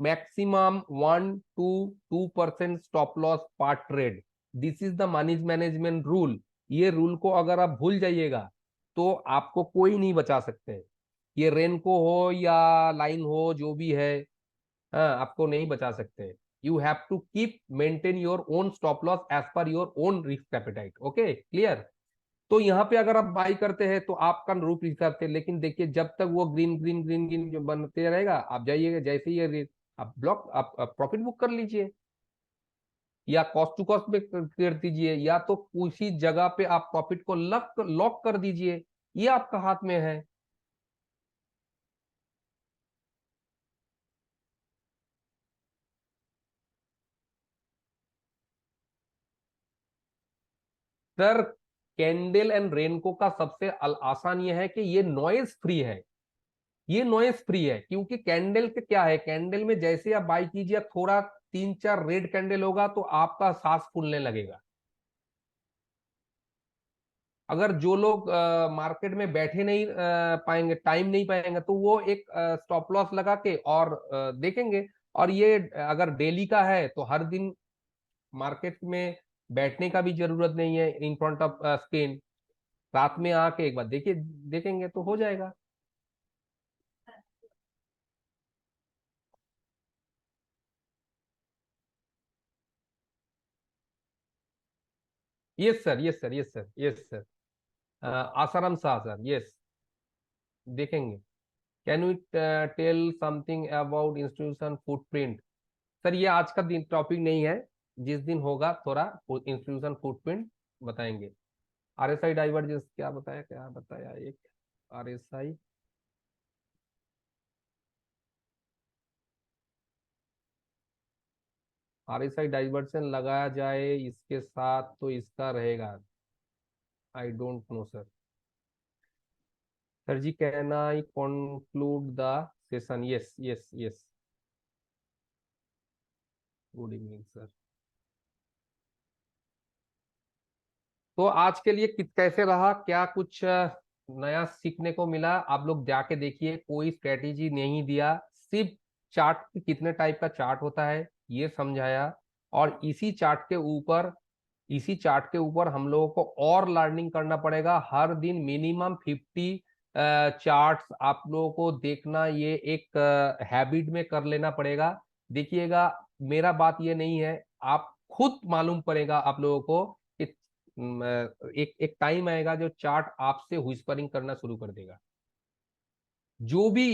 maximum 1 to 2% stop loss पर trade. This is the money management rule. ये रूल को अगर आप भूल जाइएगा तो आपको कोई नहीं बचा सकते। ये रेनको हो या लाइन हो जो भी है, हाँ आपको नहीं बचा सकते। You have to keep maintain your own stop loss as per your own risk appetite. Okay clear? तो यहाँ पे अगर आप बाई करते हैं तो आपका रूप हिसाब से, लेकिन देखिए जब तक वो ग्रीन ग्रीन ग्रीन ग्रीन जो बनते रहेगा, आप जाइएगा, जैसे ही ये आप ब्लॉक, आप प्रॉफिट बुक कर लीजिए, या कॉस्ट टू कॉस्ट में कर दीजिए, या तो उसी जगह पे आप प्रॉफिट को लॉक लॉक कर दीजिए। ये आपका हाथ में है। सर कैंडल एंड रेनको का सबसे आसान ये है कि ये नॉइज फ्री है। ये नॉइज फ्री है क्योंकि कैंडल के क्या है, कैंडल में जैसे आप बाई कीजिए, थोड़ा 3 4 रेड कैंडल होगा तो आपका सांस फूलने लगेगा। अगर जो लोग मार्केट में बैठे नहीं पाएंगे, टाइम नहीं पाएंगे, तो वो एक स्टॉप लॉस लगा के और देखेंगे। और ये अगर डेली का है तो हर दिन मार्केट में बैठने का भी जरूरत नहीं है इन फ्रंट ऑफ स्क्रीन। रात में आके एक बार देखिए, देखेंगे तो हो जाएगा। Yes sir, yes sir, yes sir, yes sir. Asaram Shah sir, yes. देखेंगे। Can you tell something about institution footprint? Sir ये आज का दिन टॉपिक नहीं है, जिस दिन होगा थोड़ा इंस्टीट्यूशन फुटप्रिंट बताएंगे। आरएसआई डाइवर्जेंस क्या बताया, क्या बताया एक? आरएसआई, आरएसआई डाइवर्जन लगाया जाए इसके साथ तो इसका रहेगा। I don't know sir. Sir ji, can I conclude the session? Yes, yes, yes. Good evening sir. तो आज के लिए कैसे रहा, क्या कुछ नया सीखने को मिला? आप लोग जाके देखिए, कोई स्ट्रेटेजी नहीं दिया, सिर्फ चार्ट, कितने टाइप का चार्ट होता है ये समझाया। और इसी चार्ट के ऊपर हम लोगों को और लर्निंग करना पड़ेगा। हर दिन मिनिमम 50 चार्ट्स आप लोगों को देखना, ये एक हैबिट में कर लेना पड़ेगा। देखिएगा, मेरा बात ये नहीं है, आप खुद मालूम पड़ेगा आप लोगों को कि एक एक टाइम आएगा जो चार्ट आपसे व्हिस्परिंग करना शुरू कर देगा। जो भी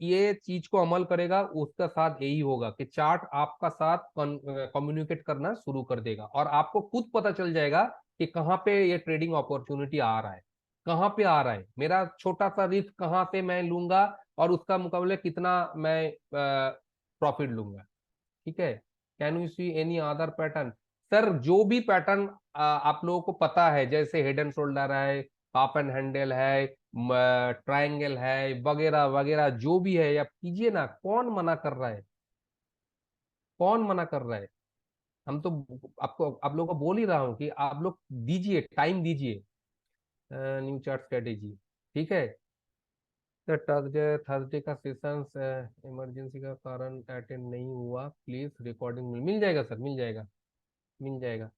ये चीज को अमल करेगा उसका साथ यही होगा कि चार्ट आपका साथ कम्युनिकेट करना शुरू कर देगा, और आपको खुद पता चल जाएगा कि कहाँ पे ये ट्रेडिंग अपॉर्चुनिटी आ रहा है, कहाँ पे आ रहा है, मेरा छोटा सा रिस्क कहाँ पे मैं लूंगा, और उसका मुकाबले कितना मैं प्रॉफिट लूंगा। ठीक है। Can you see any other pattern? Sir जो भी पैटर्न आप लोगों को पता है, जैसे हेड एंड शोल्डर है, हाफ एंड हैंडल है, ट्रायंगल है, वगैरह वगैरह, जो भी है आप कीजिए ना। कौन मना कर रहा है? कौन मना कर रहा है? हम तो आपको, आप लोगों को बोल ही रहा हूँ कि आप लोग दीजिए, टाइम दीजिए। न्यू चार्ट स्ट्रेटेजी, ठीक है। तो थर्सडे थर्सडे का सेशंस इमरजेंसी का कारण अटेंड नहीं हुआ, प्लीज रिकॉर्डिंग मिल जाएगा सर, मिल जाएगा, मिल जाएगा।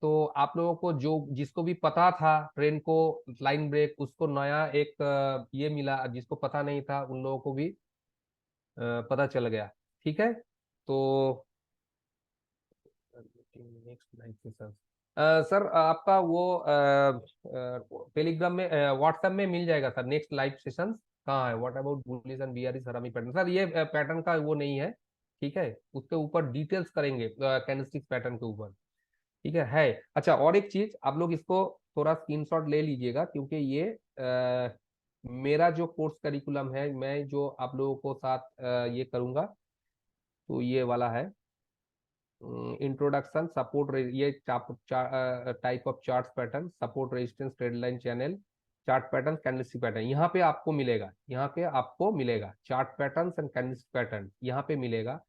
तो आप लोगों को जो जिसको भी पता था ट्रेन को लाइन ब्रेक, उसको नया एक ये मिला, जिसको पता नहीं था उन लोगों को भी पता चल गया। ठीक है। तो नेक्स्ट लाइव सेशन, सर आपका वो टेलीग्राम में, व्हाट्सएप में मिल जाएगा सर, नेक्स्ट लाइव सेशन कहाँ है? What about bullish and bearish harami pattern? Sir ये पैटर्न का वो नहीं है, ठीक है। उसके ऊपर डिटेल्स करेंगे कैंडलस्टिक पैटर्न के ऊपर। ठीक है। अच्छा, और एक चीज आप लोग इसको थोड़ा स्क्रीनशॉट ले लीजिएगा, क्योंकि ये मेरा जो कोर्स करिकुलम है, मैं जो आप लोगों को साथ ये करूंगा, तो ये वाला है इंट्रोडक्शन सपोर्ट, ये type of chart pattern, support resistance trade line channel, chart pattern, candlestick pattern, यहाँ पे आपको मिलेगा, यहाँ पे आपको मिलेगा chart pattern and candlestick pattern, यहाँ पे मिलेगा।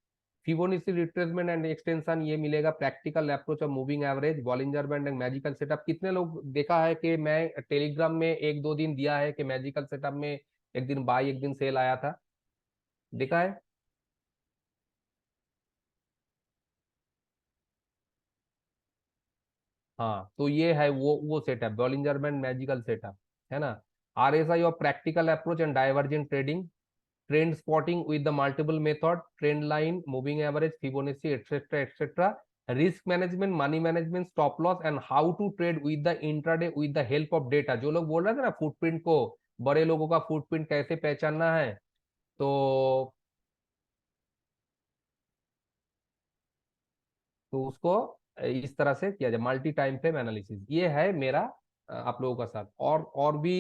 फिबोनाची रिट्रेसमेंट एंड एक्सटेंशन ये मिलेगा, practical approach of moving average, Bollinger band and magical setup. कितने लोग देखा है कि मैं टेलीग्राम में एक दो दिन दिया है कि मैजिकल सेटअप में एक दिन बाय एक दिन सेल आया था? देखा है? हाँ, तो ये है वो setup, Bollinger band magical setup, है ना। आरएसआई और practical approach and divergent trading, trend spotting with the multiple method, trend line, moving average, Fibonacci, etcetera etcetera, risk management, money management, stop loss, and how to trade with the intraday with the help of data. जो लोग बोल रहे थे ना फुटप्रिंट को, बड़े लोगों का फुटप्रिंट कैसे पहचानना है, तो उसको इस तरह से किया जाए, मल्टी टाइम फ्रेम एनालिसिस, ये है मेरा आप लोगों का साथ। और भी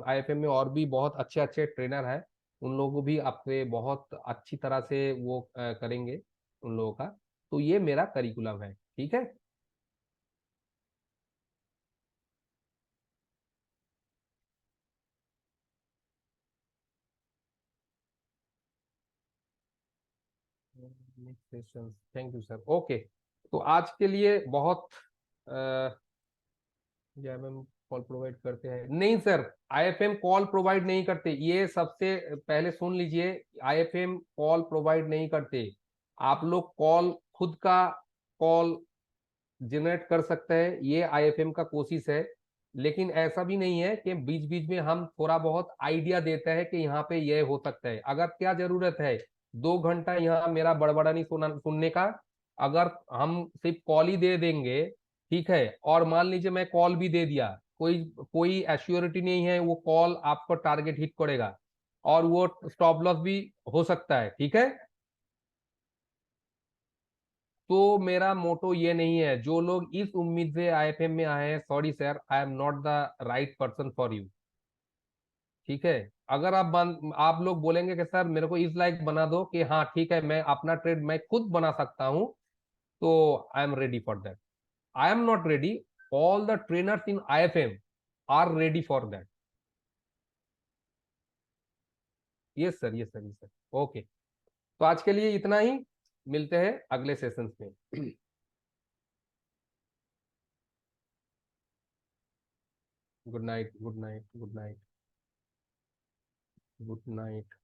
आईएफएम में और भी बहुत अच्छे अच्छे ट्रेनर हैं, उन लोगों को भी आपसे बहुत अच्छी तरह से वो करेंगे उन लोगों का। तो ये मेरा करिकुलम है, ठीक है। Thank you sir, okay. तो आज के लिए बहुत जैम कॉल प्रोवाइड करते हैं? नहीं सर, आईएफएम कॉल प्रोवाइड नहीं करते, ये सबसे पहले सुन लीजिए। आईएफएम कॉल प्रोवाइड नहीं करते। आप लोग कॉल, खुद का कॉल जनरेट कर सकते हैं, ये आईएफएम का कोशिश है। लेकिन ऐसा भी नहीं है कि बीच बीच में हम थोड़ा बहुत आइडिया देते हैं कि यहाँ पे ये हो सकता है। अगर क्या जरूरत है 2 घंटा यहाँ मेरा बड़बड़ानी सुनने का, अगर हम सिर्फ कॉल ही दे देंगे, ठीक है, और मान लीजिए मैं कॉल भी दे दिया, कोई कोई एश्योरिटी नहीं है वो कॉल आपको टारगेट हिट करेगा, और वो स्टॉप लॉस भी हो सकता है, ठीक है। तो मेरा मोटो ये नहीं है, जो लोग इस उम्मीद से आईएफएम में आए हैं, sorry sir, I am not the right person for you, ठीक है। अगर आप लोग बोलेंगे कि सर मेरे को इस लायक बना दो कि हाँ ठीक है मैं अपना ट्रेड मैं खुद बना सकता हूँ, तो I am ready for that. I am not ready, all the trainers in IFM are ready for that. Yes sir, yes sir, yes sir, okay. तो आज के लिए इतना ही, मिलते हैं अगले सेशंस में। Good night, good night, good night, good night.